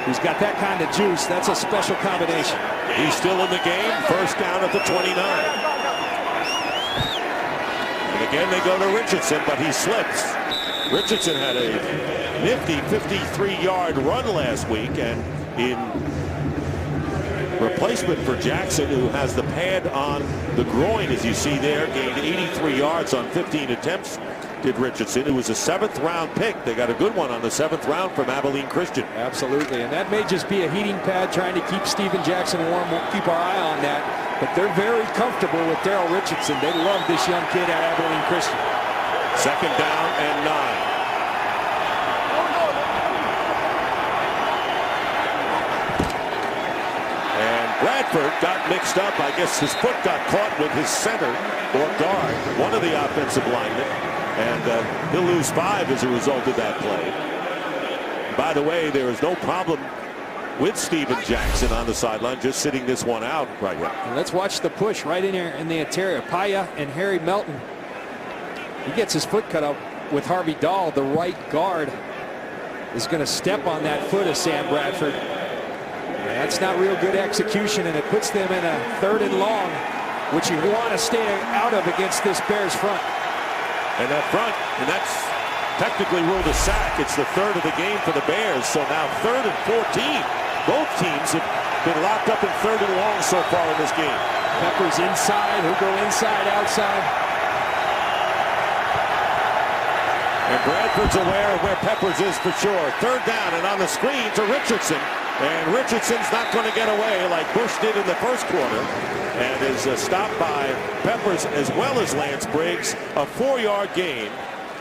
who's got that kind of juice. That's a special combination. He's still in the game. First down at the 29. And again, they go to Richardson, but he slips. Richardson had a nifty 53-yard run last week, and in replacement for Jackson, who has the pad on the groin, as you see there, gained 83 yards on 15 attempts, did Richardson, who was a 7th-round pick. They got a good one on the 7th round from Abilene Christian. Absolutely, and that may just be a heating pad trying to keep Steven Jackson warm. We'll keep our eye on that, but they're very comfortable with Darrell Richardson. They love this young kid at Abilene Christian. Second down and 9. Bradford got mixed up. I guess his foot got caught with his center or guard, one of the offensive linemen, and he'll lose 5 as a result of that play. By the way, there is no problem with Steven Jackson on the sideline, just sitting this one out right now. And let's watch the push right in here in the interior. Paya and Harry Melton. He gets his foot cut up with Harvey Dahl. The right guard is going to step on that foot of Sam Bradford. That's not real good execution, and it puts them in a 3rd and long, which you want to stay out of against this Bears front. And that front, and that's technically ruled a sack. It's the third of the game for the Bears. So now 3rd and 14. Both teams have been locked up in 3rd and long so far in this game. Peppers inside. He'll go inside, outside. And Bradford's aware of where Peppers is for sure. 3rd down and on the screen to Richardson. And Richardson's not going to get away like Bush did in the first quarter. And is stopped by Peppers as well as Lance Briggs. A 4-yard gain.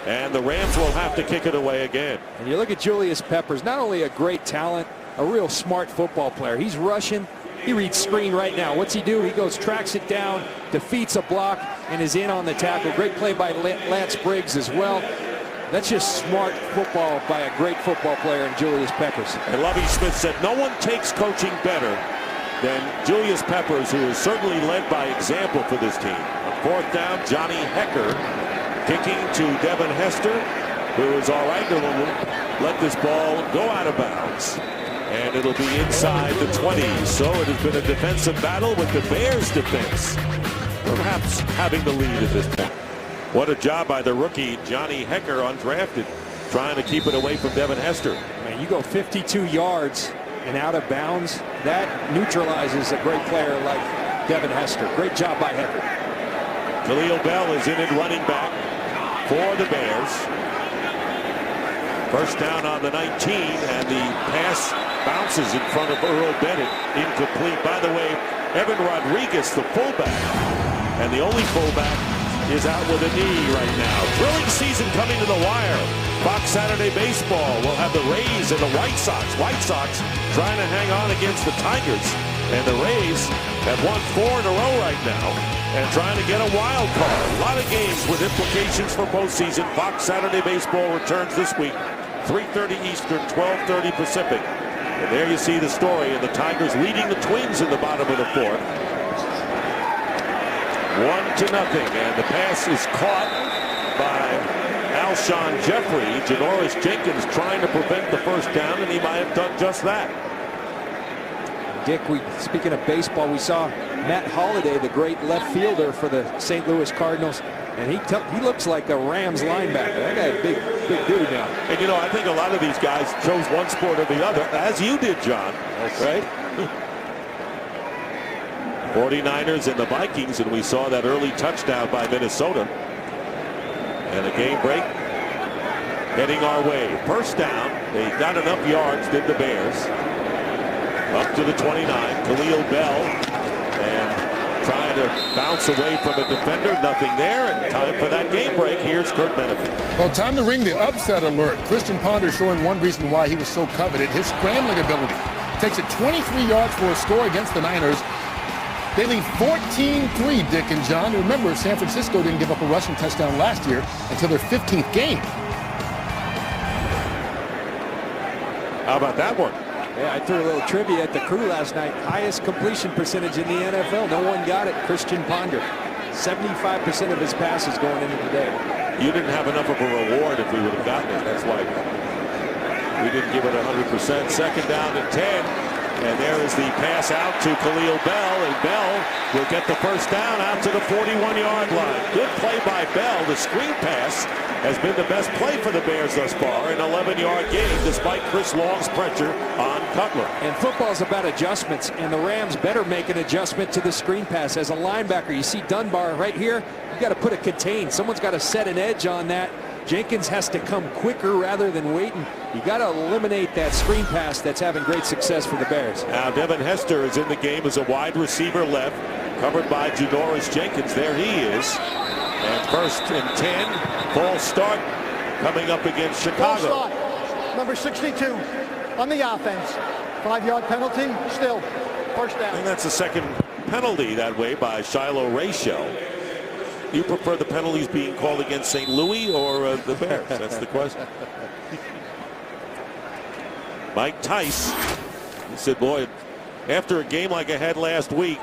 And the Rams will have to kick it away again. And you look at Julius Peppers, not only a great talent, a real smart football player. He's rushing. He reads screen right now. What's he do? He goes, tracks it down, defeats a block, and is in on the tackle. Great play by Lance Briggs as well. That's just smart football by a great football player in Julius Peppers. And Lovie Smith said no one takes coaching better than Julius Peppers, who is certainly led by example for this team. On 4th down, Johnny Hecker kicking to Devin Hester, who is all right. Will let this ball go out of bounds. And it'll be inside the 20. So it has been a defensive battle with the Bears defense perhaps having the lead at this point. What a job by the rookie Johnny Hecker, undrafted, trying to keep it away from Devin Hester. Man, you go 52 yards and out of bounds, that neutralizes a great player like Devin Hester. Great job by Hecker. Khalil Bell is in it, running back for the Bears. 1st down on the 19, and the pass bounces in front of Earl Bennett. Incomplete. By the way, Evan Rodriguez, the fullback, and the only fullback, is out with a knee right now. Thrilling season coming to the wire. Fox Saturday Baseball will have the Rays and the White Sox. White Sox trying to hang on against the Tigers. And the Rays have won 4 in a row right now and trying to get a wild card. A lot of games with implications for postseason. Fox Saturday Baseball returns this week. 3:30 Eastern, 12:30 Pacific. And there you see the story. And the Tigers leading the Twins in the bottom of the 4th. 1-0, and the pass is caught by Alshon Jeffrey. Janoris Jenkins trying to prevent the 1st down, and he might have done just that. Dick, speaking of baseball, we saw Matt Holliday, the great left fielder for the St. Louis Cardinals, and he looks like a Rams linebacker. That guy, big dude now. And you know, I think a lot of these guys chose one sport or the other, as you did, John. Right? 49ers and the Vikings, and we saw that early touchdown by Minnesota. And a game break heading our way. 1st down. They got enough yards, did the Bears. Up to the 29. Khalil Bell, and trying to bounce away from a defender. Nothing there, and time for that game break. Here's Kurt Menefee. Well, time to ring the upset alert. Christian Ponder showing one reason why he was so coveted, his scrambling ability. Takes it 23 yards for a score against the Niners. They lead 14-3, Dick and John. Remember, San Francisco didn't give up a rushing touchdown last year until their 15th game. How about that one? Yeah, I threw a little trivia at the crew last night. Highest completion percentage in the NFL. No one got it. Christian Ponder. 75% of his passes going into the day. You didn't have enough of a reward if we would have gotten it. That's why we didn't give it 100%. 2nd down and 10. And there is the pass out to Khalil Bell, and Bell will get the 1st down out to the 41-yard line. Good play by Bell. The screen pass has been the best play for the Bears thus far. An 11-yard gain despite Chris Long's pressure on Cutler. And football's about adjustments, and the Rams better make an adjustment to the screen pass. As a linebacker, you see Dunbar right here. You got to put a contain. Someone's got to set an edge on that. Jenkins has to come quicker rather than waiting. You got to eliminate that screen pass that's having great success for the Bears. Now Devin Hester is in the game as a wide receiver left, covered by Janoris Jenkins. There he is. And 1st and 10. False start coming up against Chicago. False start. Number 62 on the offense. 5-yard penalty. Still 1st down. And that's the 2nd penalty that way by Shiloh Rayshell. Do you prefer the penalties being called against St. Louis or the Bears? That's the question. Mike Tice, he said, boy, after a game like I had last week,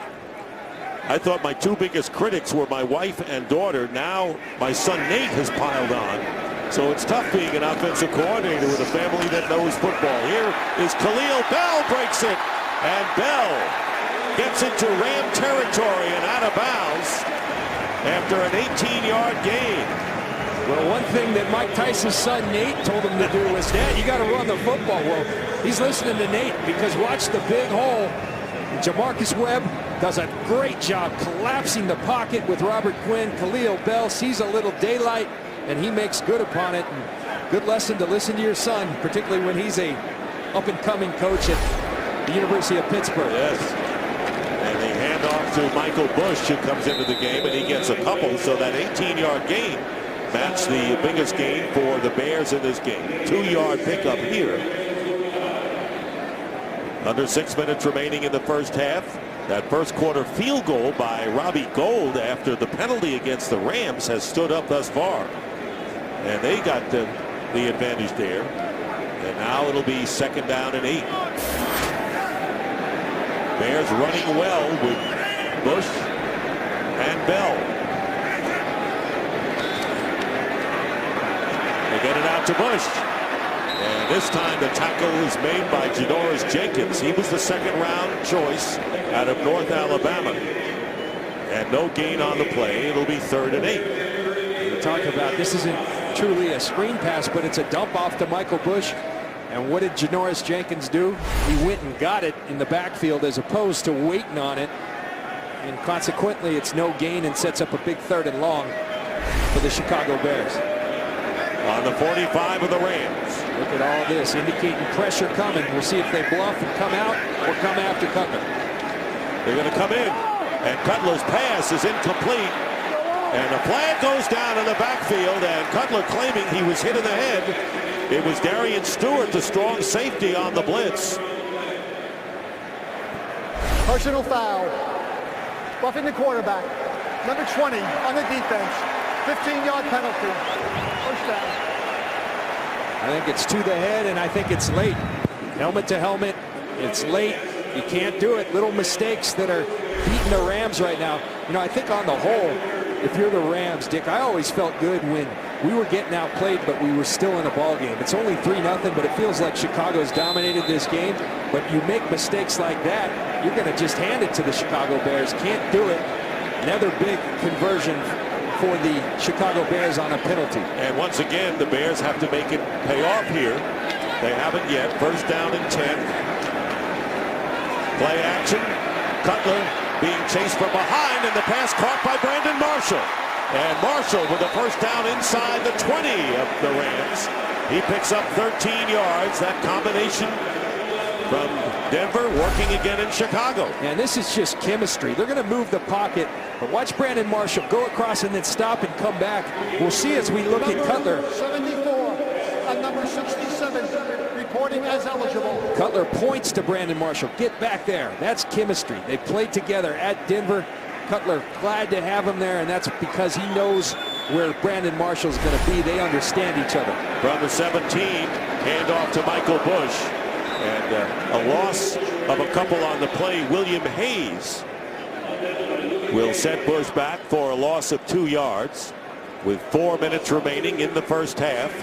I thought my 2 biggest critics were my wife and daughter. Now my son Nate has piled on. So it's tough being an offensive coordinator with a family that knows football. Here is Khalil Bell, breaks it. And Bell gets into Ram territory and out of bounds after an 18-yard gain. Well, one thing that Mike Tyson's son Nate told him to do was, Dad, you got to run the football. Well, he's listening to Nate because watch the big hole. Jamarcus Webb does a great job collapsing the pocket with Robert Quinn. Khalil Bell sees a little daylight, and he makes good upon it. And good lesson to listen to your son, particularly when he's a up-and-coming coach at the University of Pittsburgh. Yes. And they hand off to Michael Bush, who comes into the game, and he gets a couple. So that 18-yard gain matched the biggest gain for the Bears in this game. 2-yard pickup here. Under 6 minutes remaining in the first half. That first quarter field goal by Robbie Gould after the penalty against the Rams has stood up thus far. And they got the advantage there. And now it'll be 2nd down and 8. Bears running well with Bush and Bell. They get it out to Bush. And this time the tackle is made by Janoris Jenkins. He was the 2nd-round choice out of North Alabama. And no gain on the play. It'll be 3rd and 8. We talk about this isn't truly a screen pass, but it's a dump off to Michael Bush. And what did Janoris Jenkins do? He went and got it in the backfield as opposed to waiting on it. And consequently, it's no gain and sets up a big 3rd and long for the Chicago Bears. On the 45 of the Rams. Look at all this, indicating pressure coming. We'll see if they bluff and come out or come after Cutler. They're going to come in. And Cutler's pass is incomplete. And the flag goes down in the backfield, and Cutler claiming he was hit in the head. It was Darian Stewart, the strong safety, on the blitz. Personal foul. Roughing the quarterback. Number 20 on the defense. 15-yard penalty. First down. I think it's to the head, and I think it's late. Helmet to helmet. It's late. You can't do it. Little mistakes that are beating the Rams right now. You know, I think on the whole, if you're the Rams, Dick, I always felt good when we were getting outplayed, but we were still in a ball game. It's only 3-0, but it feels like Chicago's dominated this game. But you make mistakes like that, you're going to just hand it to the Chicago Bears. Can't do it. Another big conversion for the Chicago Bears on a penalty. And once again, the Bears have to make it pay off here. They haven't yet. 1st down and 10. Play action. Cutler being chased from behind, and the pass caught by Brandon Marshall. And Marshall with the 1st down inside the 20 of the Rams. He picks up 13 yards. That combination from Denver working again in Chicago. And this is just chemistry. They're going to move the pocket, but watch Brandon Marshall go across and then stop and come back. We'll see as we look at Cutler. 74 and number 67 reporting as eligible. Cutler points to Brandon Marshall. Get back there. That's chemistry. They played together at Denver. Cutler glad to have him there, and that's because he knows where Brandon Marshall's going to be. They understand each other. From the 17, handoff to Michael Bush. And a loss of a couple on the play. William Hayes will set Bush back for a loss of 2 yards with 4 minutes remaining in the first half.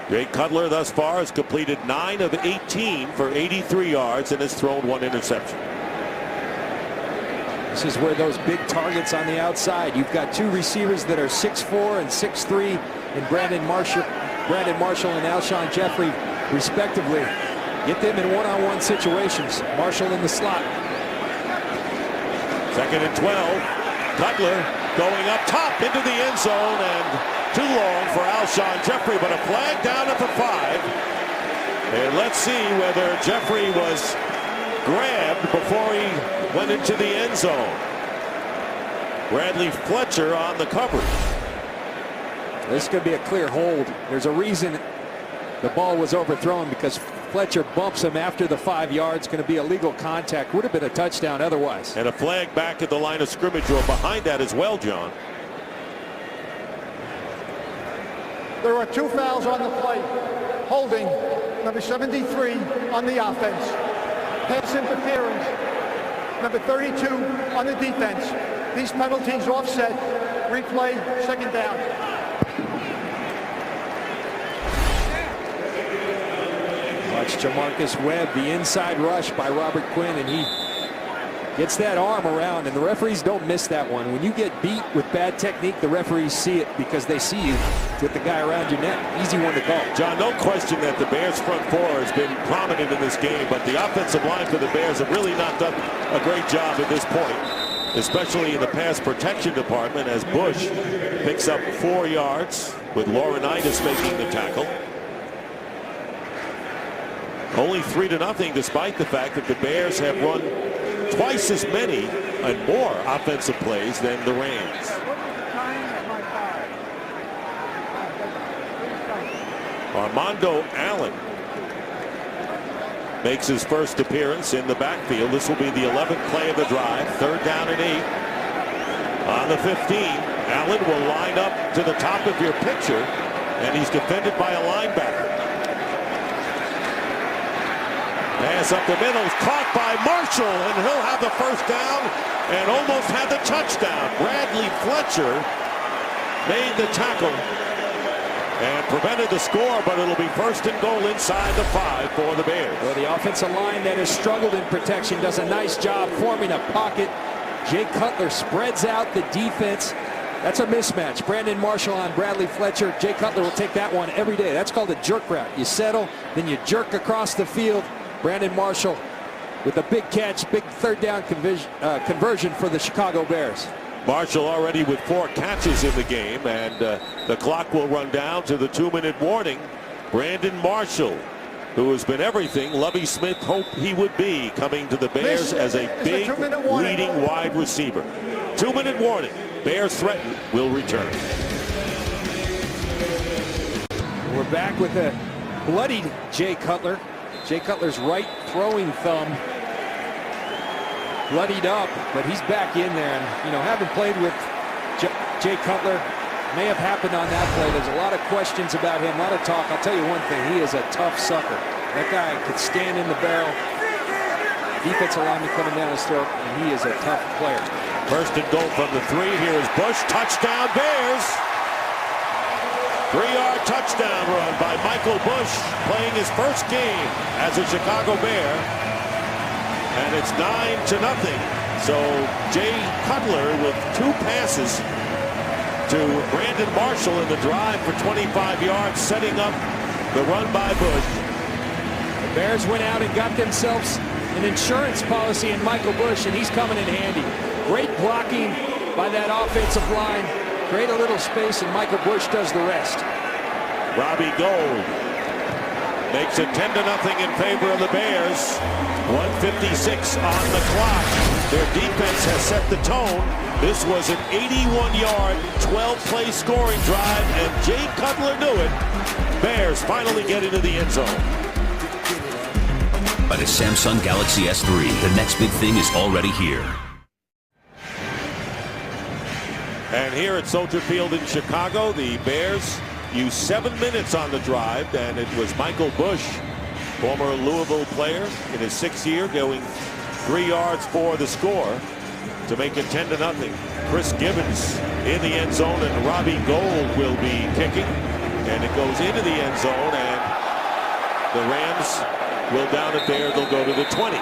Jay Cutler thus far has completed 9 of 18 for 83 yards and has thrown 1 interception. This is where those big targets on the outside. You've got 2 receivers that are 6'4" and 6'3" in Brandon Marshall and Alshon Jeffrey, respectively. Get them in one-on-one situations. Marshall in the slot. 2nd and 12. Cutler going up top into the end zone, and too long for Alshon Jeffrey, but a flag down at the 5. And let's see whether Jeffrey was grabbed before he went into the end zone. Bradley Fletcher on the coverage. This could be a clear hold. There's a reason the ball was overthrown, because Fletcher bumps him after the 5 yards. Going to be illegal contact. Would have been a touchdown otherwise. And a flag back at the line of scrimmage or behind that as well, John. There are 2 fouls on the play. Holding number 73 on the offense. Pass interference. Number 32 on the defense. These penalties offset. Replay, 2nd down. Watch Jamarcus Webb, the inside rush by Robert Quinn, and he Gets that arm around, and the referees don't miss that one. When you get beat with bad technique, the referees see it because they see you with the guy around your neck. Easy one to call. John, no question that the Bears front four has been prominent in this game, but the offensive line for the Bears have really not done a great job at this point, especially in the pass protection department, as Bush picks up 4 yards with Laurinaitis making the tackle. Only 3-0, despite the fact that the Bears have run twice as many and more offensive plays than the Rams. Armando Allen makes his first appearance in the backfield. This will be the 11th play of the drive. 3rd down and 8. On the 15, Allen will line up to the top of your picture, and he's defended by a linebacker. Pass up the middle is caught by Marshall, and he'll have the first down and almost had the touchdown. Bradley Fletcher made the tackle and prevented the score, but it'll be 1st and goal inside the 5 for the Bears. Well, the offensive line that has struggled in protection does a nice job forming a pocket. Jay Cutler spreads out the defense. That's a mismatch. Brandon Marshall on Bradley Fletcher. Jay Cutler will take that one every day. That's called a jerk route. You settle, then you jerk across the field. Brandon Marshall with a big catch, big 3rd down conversion for the Chicago Bears. Marshall already with 4 catches in the game, and the clock will run down to the 2-minute warning. Brandon Marshall, who has been everything Lovie Smith hoped he would be, coming to the Bears as a big leading wide receiver. 2-minute warning. Bears threaten, will return. We're back with a bloodied Jay Cutler. Jay Cutler's right throwing thumb bloodied up, but he's back in there. And, you know, having played with Jay Cutler, may have happened on that play. There's a lot of questions about him, a lot of talk. I'll tell you one thing, he is a tough sucker. That guy could stand in the barrel. Defensive lineman coming down his throat, and he is a tough player. 1st and goal from the 3. Here is Bush. Touchdown, Bears. 3-yard touchdown run by Michael Bush, playing his first game as a Chicago Bear. And it's 9-0. So Jay Cutler with 2 passes to Brandon Marshall in the drive for 25 yards, setting up the run by Bush. The Bears went out and got themselves an insurance policy in Michael Bush, and he's coming in handy. Great blocking by that offensive line. Create a little space, and Michael Bush does the rest. Robbie Gould makes it 10-0 in favor of the Bears. 1:56 on the clock. Their defense has set the tone. This was an 81-yard, 12-play scoring drive, and Jay Cutler knew it. Bears finally get into the end zone. By the Samsung Galaxy S3, the next big thing is already here. And here at Soldier Field in Chicago, the Bears used 7 minutes on the drive, and it was Michael Bush, former Louisville player in his 6th year, going 3 yards for the score to make it 10-0. Chris Gibbons in the end zone, and Robbie Gould will be kicking, and it goes into the end zone, and the Rams will down it there. They'll go to the 20.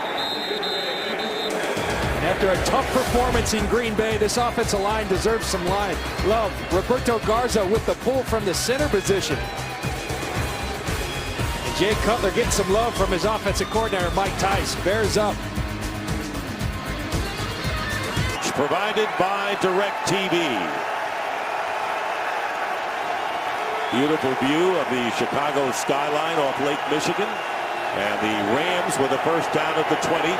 After a tough performance in Green Bay, this offensive line deserves some love. Roberto Garza with the pull from the center position. And Jay Cutler getting some love from his offensive coordinator, Mike Tice. Bears up. Provided by DirecTV. Beautiful view of the Chicago skyline off Lake Michigan. And the Rams with a first down at the 20.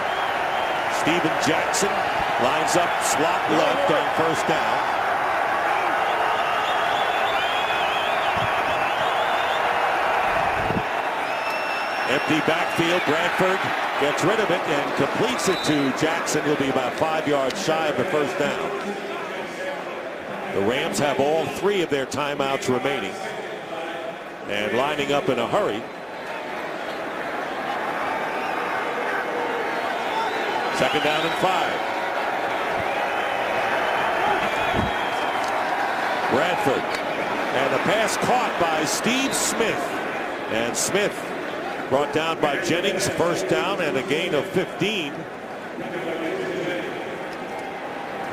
Steven Jackson lines up slot left on first down. Empty backfield. Bradford gets rid of it and completes it to Jackson. He'll be about 5 yards shy of the first down. The Rams have all 3 of their timeouts remaining and lining up in a hurry. Second down and 5. Bradford. And a pass caught by Steve Smith. And Smith brought down by Jennings. First down and a gain of 15.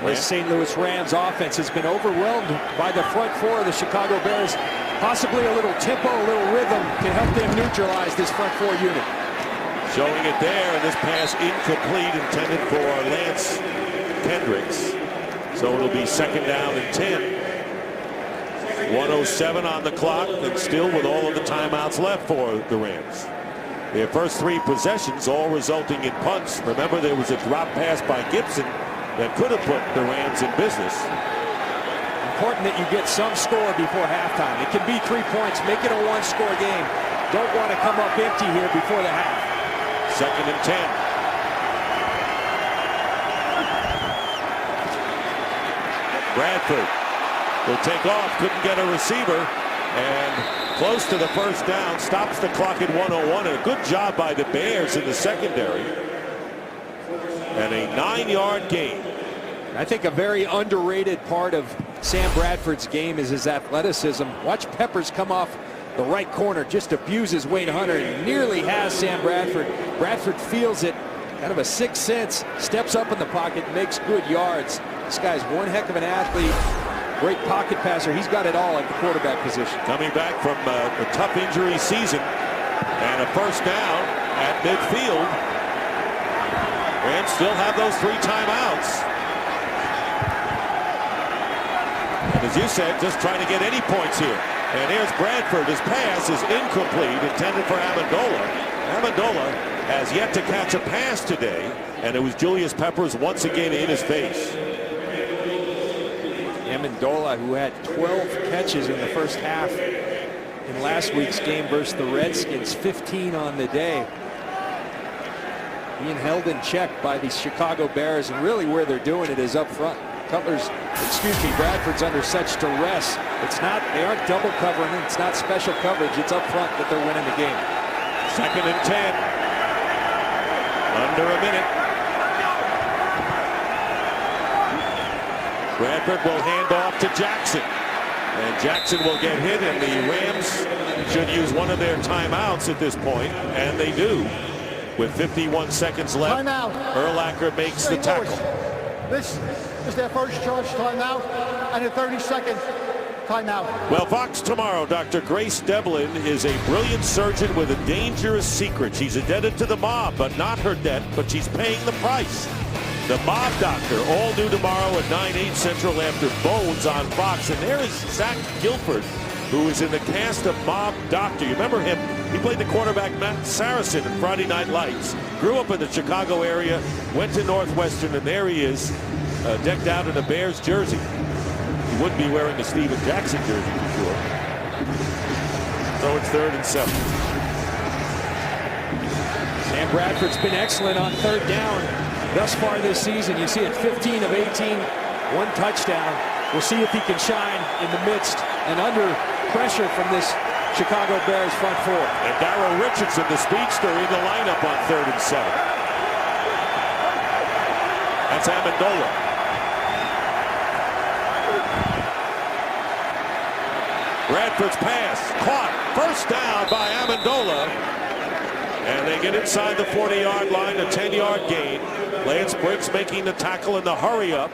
This St. Louis Rams offense has been overwhelmed by the front four of the Chicago Bears. Possibly a little tempo, a little rhythm can help them neutralize this front four unit. Showing it there, and this pass incomplete, intended for Lance Kendricks. So it'll be second down and 10. 1:07 on the clock, and still with all of the timeouts left for the Rams. Their first three possessions all resulting in punts. Remember, there was a drop pass by Gibson that could have put the Rams in business. Important that you get some score before halftime. It can be 3 points. Make it a one-score game. Don't want to come up empty here before the half. Second and 10. Bradford will take off. Couldn't get a receiver. And close to the first down. Stops the clock at 1:01. And a good job by the Bears in the secondary. And a 9-yard gain. I think a very underrated part of Sam Bradford's game is his athleticism. Watch Peppers come off the right corner, just abuses Wayne Hunter, and nearly has Sam Bradford. Bradford feels it, kind of a sixth sense, steps up in the pocket, makes good yards. This guy's one heck of an athlete, great pocket passer. He's got it all at the quarterback position. Coming back from a tough injury season, and a first down at midfield. Rams still have those 3 timeouts. And as you said, just trying to get any points here. And here's Bradford. His pass is incomplete, intended for Amendola. Amendola has yet to catch a pass today, and it was Julius Peppers once again in his face. Amendola, who had 12 catches in the first half in last week's game versus the Redskins, 15 on the day. Being held in check by the Chicago Bears, and really where they're doing it is up front. Bradford's under such duress. They aren't double covering, it's not special coverage, it's up front that they're winning the game. Second and 10. Under a minute. Bradford will hand off to Jackson. And Jackson will get hit, and the Rams should use one of their timeouts at this point, and they do. With 51 seconds left, Timeout. Urlacher makes the tackle. This is their first charge timeout and a 30-second timeout. Well, Fox tomorrow, Dr. Grace Devlin is a brilliant surgeon with a dangerous secret. She's indebted to the mob, but not her debt, but she's paying the price. The Mob Doctor, all new tomorrow at 9/8 Central after Bones on Fox. And there is Zach Gilford, who is in the cast of Mob Doctor. You remember him? He played the quarterback Matt Saracen in Friday Night Lights. Grew up in the Chicago area, went to Northwestern, and there he is, decked out in a Bears jersey. He wouldn't be wearing a Steven Jackson jersey for sure. So it's 3rd and 7. Sam Bradford's been excellent on 3rd down thus far this season. You see it, 15 of 18, 1 touchdown. We'll see if he can shine in the midst and under pressure from this Chicago Bears front four. And Darrell Richardson, the speedster, in the lineup on 3rd and 7. That's Amendola. Bradford's pass caught. First down by Amendola. And they get inside the 40-yard line, a 10-yard gain. Lance Briggs making the tackle in the hurry-up.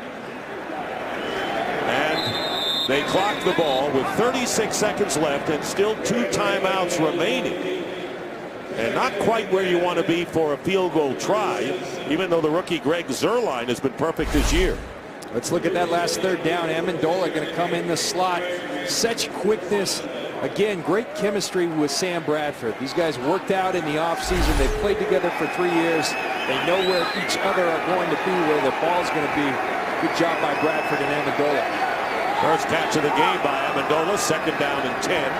And they clock the ball with 36 seconds left and still 2 timeouts remaining. And not quite where you want to be for a field goal try, even though the rookie Greg Zuerlein has been perfect this year. Let's look at that last 3rd down. Amendola going to come in the slot. Such quickness. Again, great chemistry with Sam Bradford. These guys worked out in the offseason. They've played together for 3 years. They know where each other are going to be, where the ball's going to be. Good job by Bradford and Amendola. First catch of the game by Amendola. 2nd down and 10.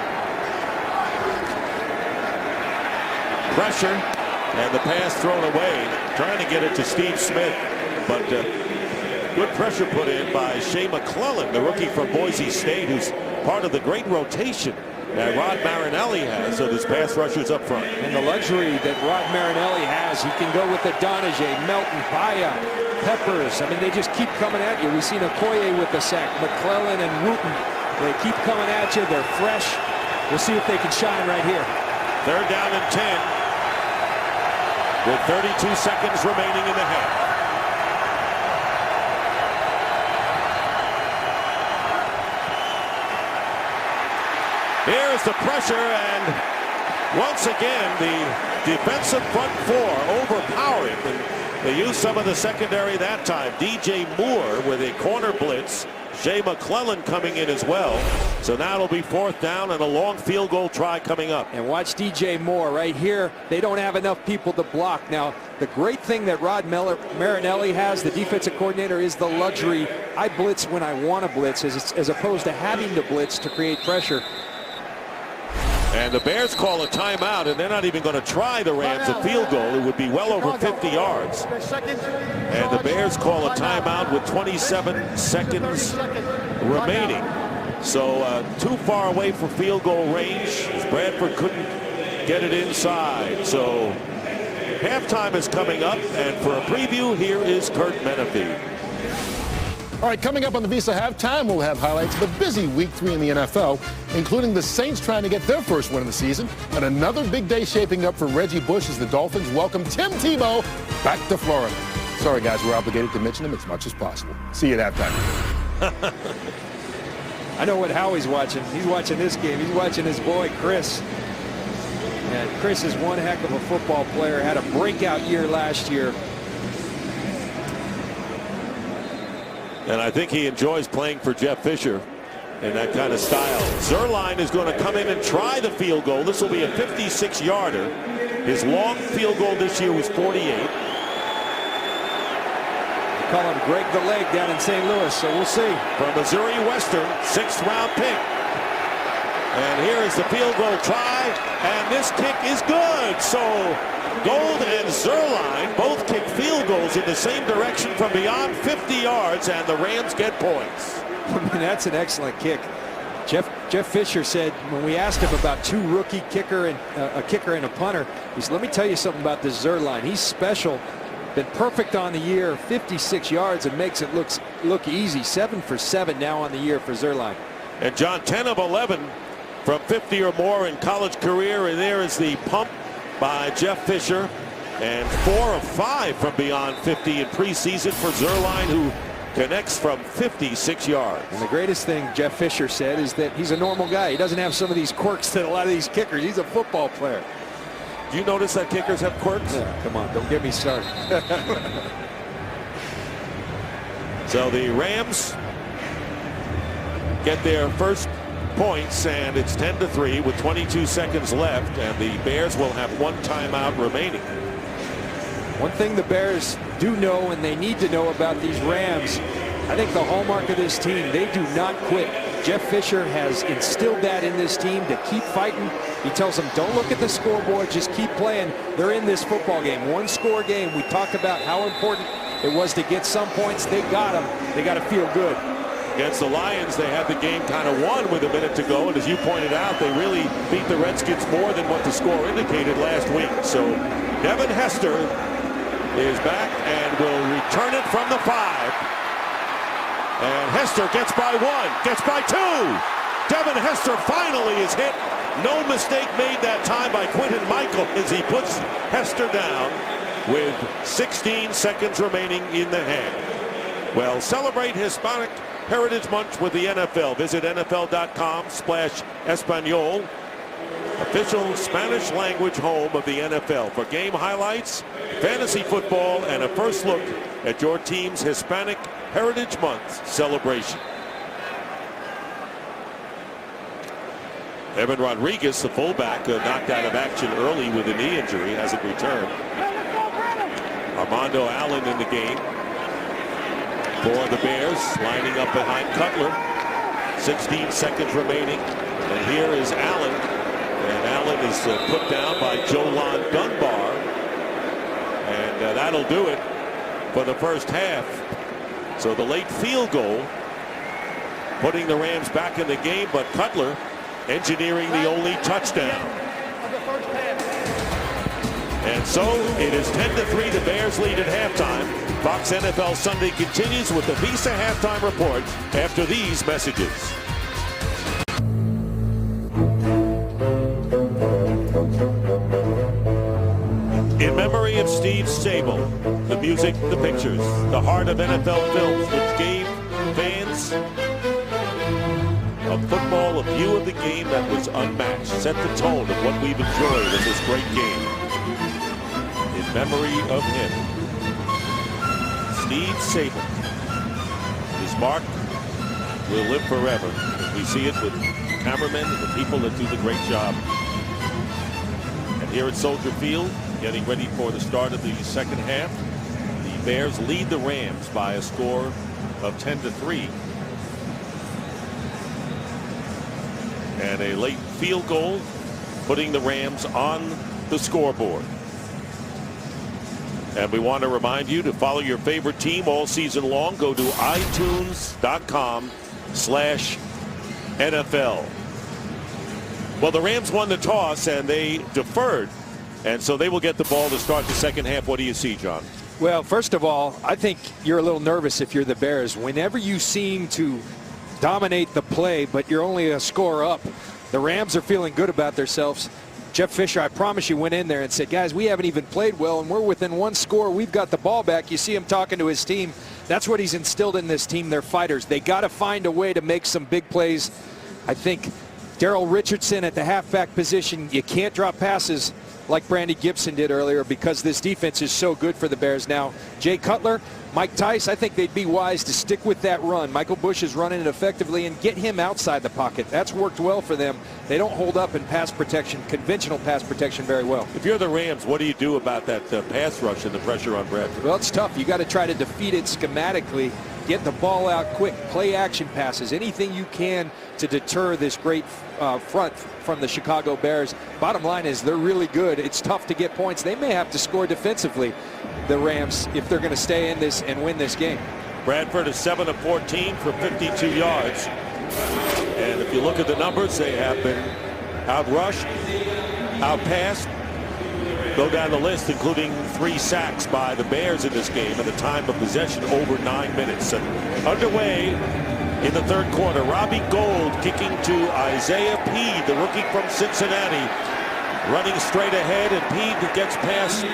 Pressure, and the pass thrown away. Trying to get it to Steve Smith, but good pressure put in by Shea McClellan, the rookie from Boise State, who's part of the great rotation that Rod Marinelli has, so this pass rusher's up front. And the luxury that Rod Marinelli has, he can go with the Donahue, Melton, Paya, Peppers. I mean, they just keep coming at you. We've seen Okoye with the sack, McClellan and Wooten. They keep coming at you. They're fresh. We'll see if they can shine right here. 3rd down and 10 with 32 seconds remaining in the half. Here's the pressure, and once again, the defensive front four overpowering. And they used some of the secondary that time. DJ Moore with a corner blitz. Jay McClellan coming in as well. So now it'll be 4th down and a long field goal try coming up. And watch DJ Moore right here. They don't have enough people to block. Now, the great thing that Rod Marinelli has, the defensive coordinator, is the luxury. I blitz when I want to blitz as opposed to having to blitz to create pressure. And the Bears call a timeout, and they're not even going to try the Rams a field goal. It would be well over 50 yards. And the Bears call a timeout with 27 seconds remaining. So too far away for field goal range. Bradford couldn't get it inside. So halftime is coming up, and for a preview, here is Kurt Menefee. All right, coming up on the Visa Halftime, we'll have highlights of a busy Week 3 in the NFL, including the Saints trying to get their first win of the season, and another big day shaping up for Reggie Bush as the Dolphins welcome Tim Tebow back to Florida. Sorry, guys, we're obligated to mention him as much as possible. See you at halftime. I know what Howie's watching. He's watching this game. He's watching his boy, Chris. And Chris is one heck of a football player. Had a breakout year last year. And I think he enjoys playing for Jeff Fisher in that kind of style. Zuerlein is going to come in and try the field goal. This will be a 56-yarder. His long field goal this year was 48. They call him Greg the Leg down in St. Louis, so we'll see. From Missouri Western, 6th-round pick. And here is the field goal try, and this kick is good. So Gold and Zuerlein both kick field goals in the same direction from beyond 50 yards, and the Rams get points. I mean, that's an excellent kick. Jeff Fisher said when we asked him about two rookie kicker and a kicker and a punter, he said, let me tell you something about this Zuerlein. He's special. Been perfect on the year, 56 yards, and makes it look easy. 7 for 7 now on the year for Zuerlein. And John, 10 of 11 from 50 or more in college career, and there is the pump by Jeff Fisher, and 4 of 5 from beyond 50 in preseason for Zuerlein, who connects from 56 yards. And the greatest thing Jeff Fisher said is that he's a normal guy. He doesn't have some of these quirks that a lot of these kickers. He's a football player. Do you notice that kickers have quirks? Yeah, come on, don't get me started. So the Rams get their first points, and it's 10-3 with 22 seconds left, and the Bears will have one timeout remaining. One thing the Bears do know, and they need to know about these Rams, I think the hallmark of this team, they do not quit. Jeff Fisher has instilled that in this team to keep fighting. He tells them, don't look at the scoreboard, just keep playing. They're in this football game, one-score game. We talked about how important it was to get some points. They got them. They got to feel good. Against the Lions, they had the game kind of won with a minute to go, and as you pointed out, they really beat the Redskins more than what the score indicated last week. So Devin Hester is back and will return it from the 5. And Hester gets by 1, gets by 2. Devin Hester finally is hit. No mistake made that time by Quinton Michael as he puts Hester down with 16 seconds remaining in the half. Well, celebrate Hispanic Heritage Month with the NFL. Visit NFL.com/Espanol, official Spanish language home of the NFL, for game highlights, fantasy football, and a first look at your team's Hispanic Heritage Month celebration. Evan Rodriguez, the fullback, knocked out of action early with a knee injury, hasn't returned. Armando Allen in the game for the Bears, lining up behind Cutler. 16 seconds remaining, and here is Allen, and Allen is put down by Jolon Dunbar, and that'll do it for the first half. So the late field goal putting the Rams back in the game, but Cutler engineering the only touchdown. And so it is 10-3. The Bears lead at halftime. Fox NFL Sunday continues with the Visa Halftime Report after these messages. In memory of Steve Sable, the music, the pictures, the heart of NFL films, which gave fans of football, a view of the game that was unmatched. Set the tone of what we've enjoyed in this great game. In memory of him, Steve Saban. His mark will live forever. We see it with cameramen and the people that do the great job. And here at Soldier Field, getting ready for the start of the second half, the Bears lead the Rams by a score of 10-3. And a late field goal putting the Rams on the scoreboard. And we want to remind you to follow your favorite team all season long. Go to itunes.com/NFL. Well, the Rams won the toss and they deferred. And so they will get the ball to start the second half. What do you see, John? Well, first of all, I think you're a little nervous if you're the Bears. Whenever you seem to dominate the play, but you're only a score up, the Rams are feeling good about themselves. Jeff Fisher, I promise you, went in there and said, guys, we haven't even played well, and we're within one score. We've got the ball back. You see him talking to his team. That's what he's instilled in this team. They're fighters. They got to find a way to make some big plays. I think Daryl Richardson at the halfback position, you can't drop passes like Brandy Gibson did earlier because this defense is so good for the Bears now. Jay Cutler, Mike Tice, I think they'd be wise to stick with that run. Michael Bush is running it effectively and get him outside the pocket. That's worked well for them. They don't hold up in pass protection, conventional pass protection, very well. If you're the Rams, what do you do about that pass rush and the pressure on Bradford? Well, it's tough. You got to try to defeat it schematically. Get the ball out quick. Play action passes. Anything you can to deter this great front from the Chicago Bears. Bottom line is they're really good. It's tough to get points. They may have to score defensively, the Rams, if they're going to stay in this and win this game. Bradford is 7 of 14 for 52 yards. And if you look at the numbers, they have been outrushed, outpassed. Go down the list, including 3 sacks by the Bears in this game at a time of possession over 9 minutes. And underway in the third quarter, Robbie Gould kicking to Isaiah Pead, the rookie from Cincinnati, running straight ahead, and Pead gets past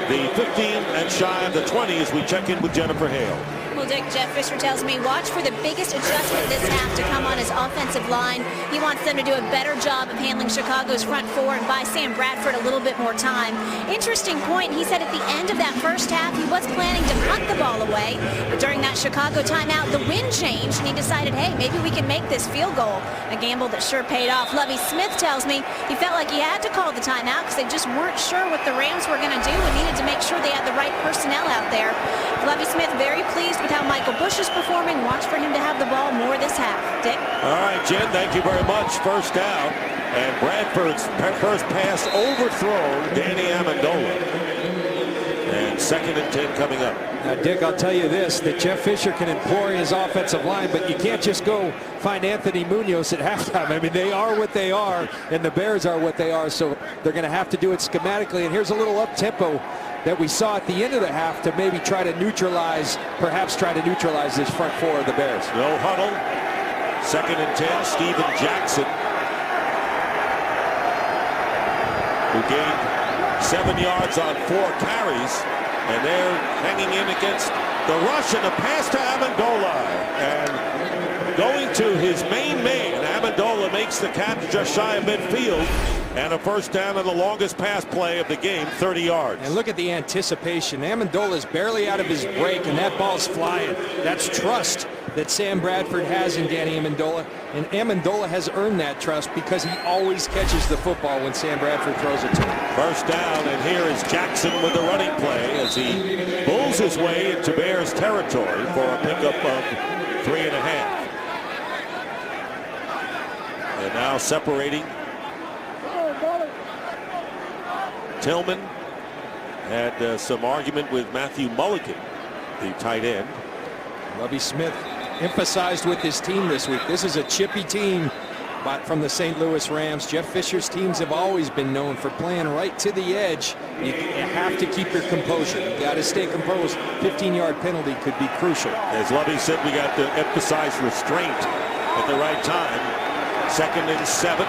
the 15 and shy of the 20 as we check in with Jennifer Hale. Well, Dick, Jeff Fisher tells me watch for the biggest adjustment this half to come on his offensive line. He wants them to do a better job of handling Chicago's front four and buy Sam Bradford a little bit more time. Interesting point, he said at the end of that first half he was planning to punt the ball away, but during that Chicago timeout the wind changed and he decided, hey, maybe we can make this field goal. A gamble that sure paid off. Lovie Smith tells me he felt like he had to call the timeout because they just weren't sure what the Rams were going to do and needed to make sure they had the right personnel out there. Lovie Smith very pleased with how Michael Bush is performing. Watch for him to have the ball more this half. Dick? All right, Jen, thank you very much. First down, and Bradford's first pass overthrown, Danny Amendola. And 2nd and 10 coming up. Now, Dick, I'll tell you this, that Jeff Fisher can employ his offensive line, but you can't just go find Anthony Munoz at halftime. I mean, they are what they are, and the Bears are what they are, so they're going to have to do it schematically. And here's a little up-tempo that we saw at the end of the half to maybe try to neutralize, perhaps try to neutralize this front four of the Bears. No huddle. 2nd and 10, Steven Jackson, who gained 7 yards on 4 carries, and they're hanging in against the rush and the pass to Amendola. And going to his main man, Amendola makes the catch just shy of midfield. And a first down on the longest pass play of the game, 30 yards. And look at the anticipation. Amendola is barely out of his break, and that ball's flying. That's trust that Sam Bradford has in Danny Amendola. And Amendola has earned that trust because he always catches the football when Sam Bradford throws it to him. First down, and here is Jackson with the running play as he pulls his way into Bears territory for a pickup of 3.5. And now separating. Tillman had some argument with Matthew Mulligan, the tight end. Lovie Smith emphasized with his team this week. This is a chippy team from the St. Louis Rams. Jeff Fisher's teams have always been known for playing right to the edge. You have to keep your composure. You got to stay composed. 15-yard penalty could be crucial. As Lovie said, we got to emphasize restraint at the right time. 2nd and 7.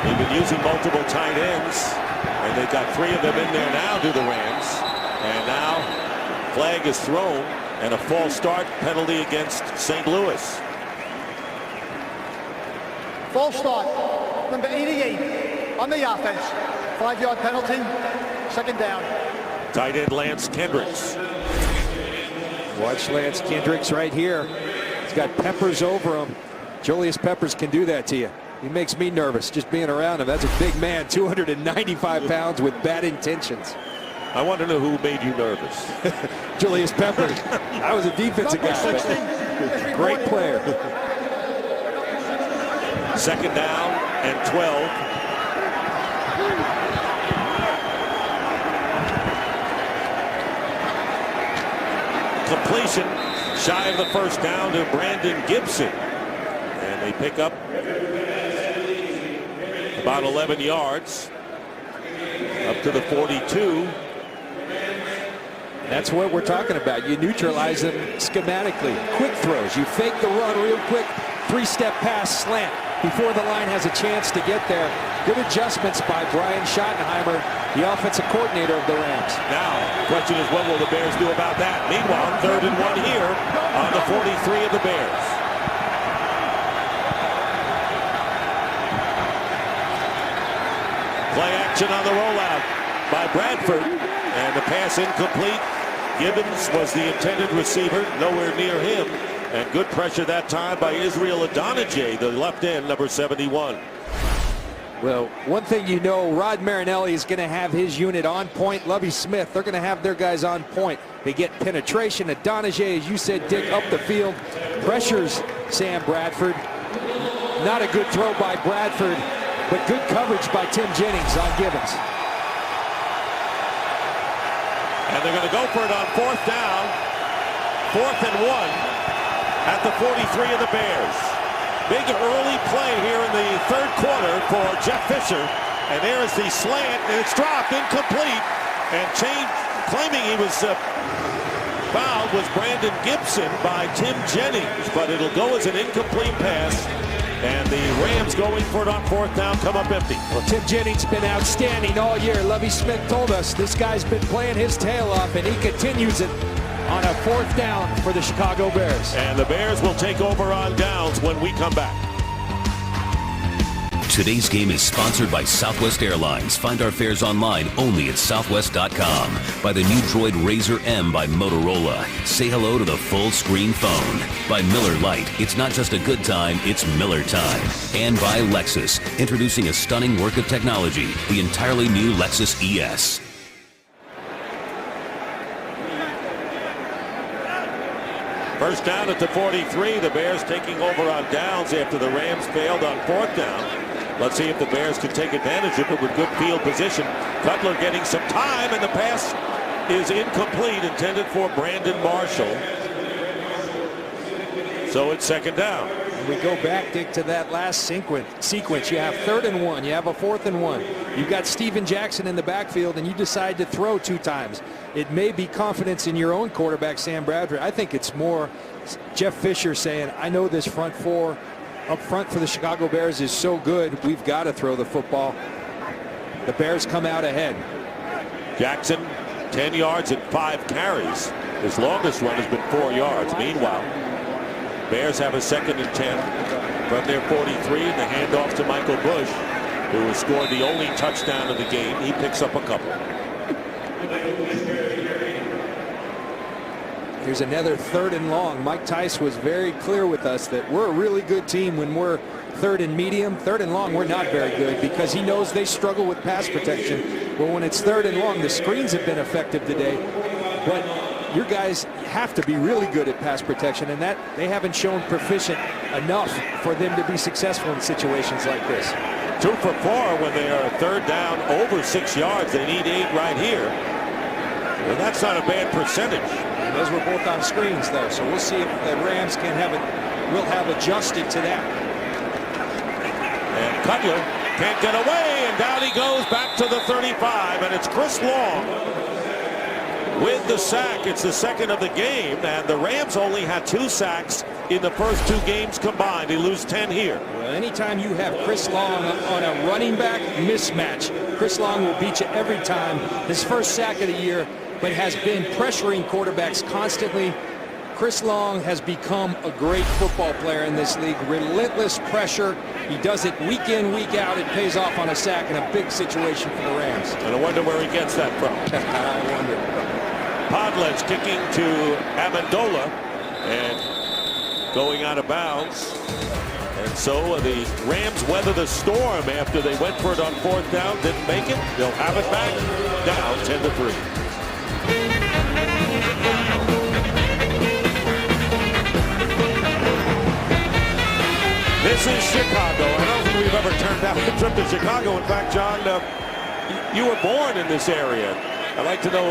They've been using multiple tight ends, and they've got 3 of them in there now, do the Rams. And now flag is thrown and a false start penalty against St. Louis. False start. Number 88 on the offense. 5-yard penalty. Second down. Tight end Lance Kendricks. Watch Lance Kendricks right here. He's got Peppers over him. Julius Peppers can do that to you. He makes me nervous just being around him. That's a big man, 295 pounds with bad intentions. I want to know who made you nervous. Julius Peppers. I was a defensive guy. Great player. Second down and 12. Completion shy of the first down to Brandon Gibson. And they pick up about 11 yards up to the 42. That's what we're talking about. You neutralize them schematically. Quick throws. You fake the run real quick. 3-step pass slant before the line has a chance to get there. Good adjustments by Brian Schottenheimer, the offensive coordinator of the Rams. Now, the question is, what will the Bears do about that? Meanwhile, 3rd and 1 here on the 43 of the Bears. Play action on the rollout by Bradford, and the pass incomplete. Gibbons was the intended receiver, nowhere near him. And good pressure that time by Israel Adonijah, the left end, number 71. Well, one thing you know, Rod Marinelli is going to have his unit on point. Lovie Smith, they're going to have their guys on point. They get penetration. Adonijah, as you said, Dick, up the field. Pressures Sam Bradford. Not a good throw by Bradford, but good coverage by Tim Jennings on Gibbons. And they're going to go for it on 4th down. 4th and 1 at the 43 of the Bears. Big early play here in the 3rd quarter for Jeff Fisher. And there is the slant, and it's dropped, incomplete. And claiming he was fouled was Brandon Gibson by Tim Jennings. But it'll go as an incomplete pass. And the Rams going for it on 4th down, come up empty. Well, Tim Jennings been outstanding all year. Lovie Smith told us this guy's been playing his tail off, and he continues it on a 4th down for the Chicago Bears. And the Bears will take over on downs when we come back. Today's game is sponsored by Southwest Airlines. Find our fares online only at southwest.com. By the new Droid Razr M by Motorola. Say hello to the full screen phone. By Miller Lite. It's not just a good time, it's Miller time. And by Lexus. Introducing a stunning work of technology. The entirely new Lexus ES. First down at the 43. The Bears taking over on downs after the Rams failed on 4th down. Let's see if the Bears can take advantage of it with good field position. Cutler getting some time, and the pass is incomplete, intended for Brandon Marshall. So it's 2nd down. We go back, Dick, to that last sequence. You have 3rd and 1. You have a 4th and 1. You've got Steven Jackson in the backfield, and you decide to throw 2 times. It may be confidence in your own quarterback, Sam Bradford. I think it's more Jeff Fisher saying, I know this front 4 up front for the Chicago Bears is so good, we've got to throw the football. The Bears come out ahead. Jackson, 10 yards and 5 carries. His longest run has been 4 yards. Meanwhile, Bears have a 2nd and 10 from their 43, and the handoff to Michael Bush, who has scored the only touchdown of the game. He picks up a couple. Here's another 3rd and long. Mike Tice was very clear with us that we're a really good team when we're 3rd and medium. 3rd and long, we're not very good because he knows they struggle with pass protection. But when it's 3rd and long, the screens have been effective today. But your guys have to be really good at pass protection, and that they haven't shown proficient enough for them to be successful in situations like this. 2 for 4 when they are 3rd down over 6 yards. They need 8 right here. Well, that's not a bad percentage. Those were both on screens, though, so we'll see if the Rams will have adjusted to that. And Cutler can't get away, and down he goes back to the 35, and it's Chris Long with the sack. It's the 2nd of the game, and the Rams only had 2 sacks in the first 2 games combined. They lose 10 here. Well, anytime you have Chris Long on a running back mismatch, Chris Long will beat you every time. His first sack of the year, but has been pressuring quarterbacks constantly Chris Long has become a great football player in this league. Relentless pressure. He does it week in, week out. It pays off on a sack in a big situation for the Rams. And I wonder where he gets that from. I wonder. Podledge kicking to Amendola and going out of bounds. And so the Rams weather the storm after they went for it on 4th down, didn't make it. They'll have it back, down 10-3. This is Chicago. I don't think we've ever turned down a trip to Chicago. In fact, John, you were born in this area. I'd like to know,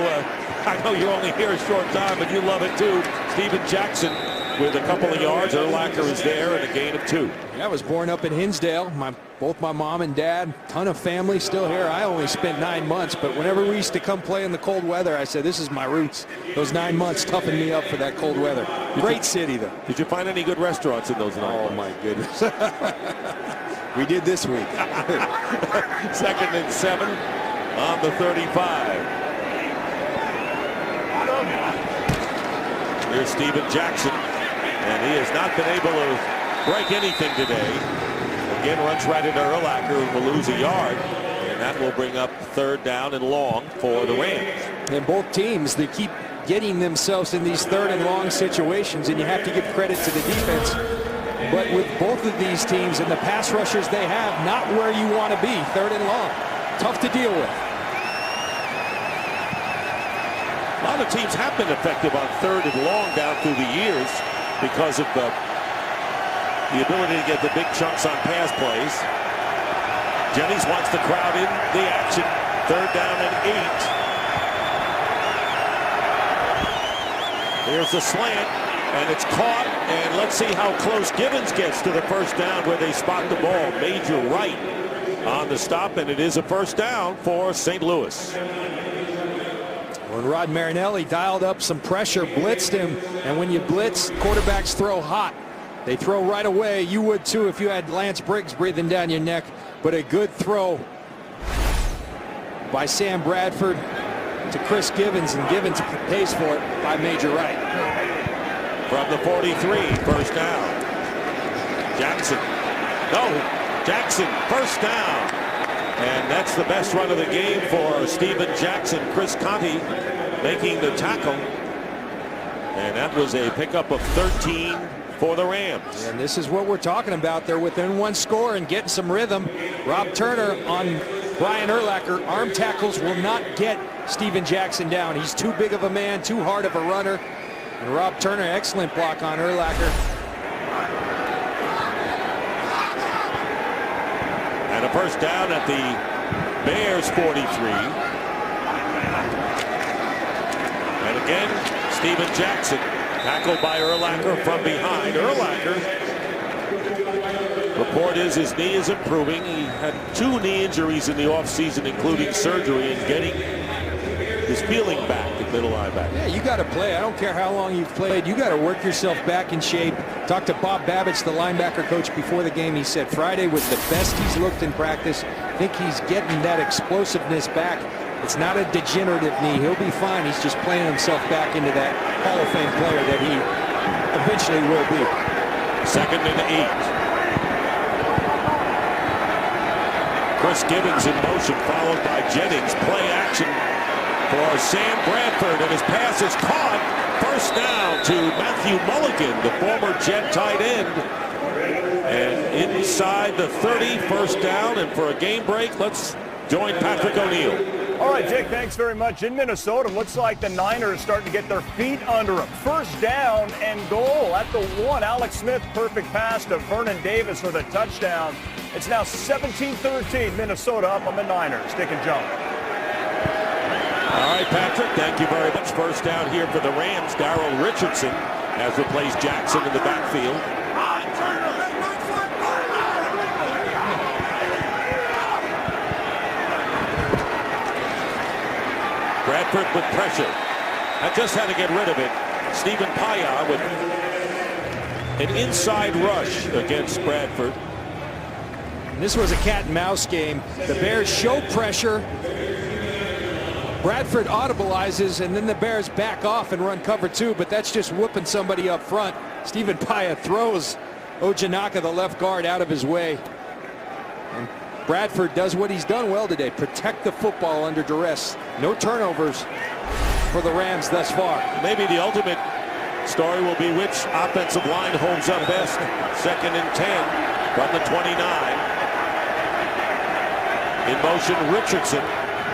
I know you're only here a short time, but you love it too. Steven Jackson with a couple of yards. Urlacher is there and a gain of 2. Yeah, I was born up in Hinsdale. Both my mom and dad, ton of family still here. I only spent 9 months, but whenever we used to come play in the cold weather, I said, this is my roots. Those 9 months toughened me up for that cold weather. Great city, though. Did you find any good restaurants in those 9 months? Oh, my goodness. We did this week. 2nd and 7 on the 35. Here's Steven Jackson, and he has not been able to break anything today. Again, runs right into Urlacher, who will lose a yard, and that will bring up 3rd down and long for the Rams. And both teams, they keep getting themselves in these 3rd and long situations, and you have to give credit to the defense. But with both of these teams and the pass rushers they have, not where you want to be, 3rd and long. Tough to deal with. A lot of teams have been effective on 3rd and long down through the years because of the ability to get the big chunks on pass plays. Jennings wants the crowd in the action. 3rd down and 8. Here's the slant, and it's caught. And let's see how close Givens gets to the 1st down where they spot the ball. Major Wright on the stop, and it is a 1st down for St. Louis. When Rod Marinelli dialed up some pressure, blitzed him, and when you blitz, quarterbacks throw hot. They throw right away. You would too if you had Lance Briggs breathing down your neck. But a good throw by Sam Bradford to Chris Givens, and Givens pays for it by Major Wright. From the 43, 1st down. Jackson. Jackson, 1st down. And that's the best run of the game for Steven Jackson. Chris Conti making the tackle. And that was a pickup of 13 for the Rams. And this is what we're talking about. They're within 1 score and getting some rhythm. Rob Turner on Brian Urlacher. Arm tackles will not get Steven Jackson down. He's too big of a man, too hard of a runner. And Rob Turner, excellent block on Urlacher. And a 1st down at the Bears 43. And again, Steven Jackson tackled by Urlacher from behind. Urlacher, report is his knee is improving. He had 2 knee injuries in the offseason, including surgery, and getting his feeling back at middle linebacker. Yeah, you got to play. I don't care how long you've played. You got to work yourself back in shape. Talked to Bob Babbage, the linebacker coach, before the game. He said Friday was the best he's looked in practice. I think he's getting that explosiveness back. It's not a degenerative knee. He'll be fine. He's just playing himself back into that Hall of Fame player that he eventually will be. 2nd and 8. Chris Givens in motion, followed by Jennings. Play action for Sam Bradford, and his pass is caught. 1st down to Matthew Mulligan, the former Jet tight end. And inside the 30, 1st down, and for a game break, let's join Patrick O'Neill. All right, Jake, thanks very much. In Minnesota, looks like the Niners starting to get their feet under them. 1st down and goal at the 1. Alex Smith, perfect pass to Vernon Davis for the touchdown. It's now 17-13, Minnesota up on the Niners. Dick and John. All right, Patrick, thank you very much. 1st down here for the Rams. Darrell Richardson has replaced Jackson in the backfield. Bradford with pressure. I just had to get rid of it. Stephen Paya with an inside rush against Bradford. And this was a cat and mouse game. The Bears show pressure, Bradford audibilizes, and then the Bears back off and run cover 2, but that's just whooping somebody up front. Stephen Paea throws Ojanaka, the left guard, out of his way. And Bradford does what he's done well today, protect the football under duress. No turnovers for the Rams thus far. Maybe the ultimate story will be which offensive line holds up best. 2nd and 10 from the 29. In motion, Richardson,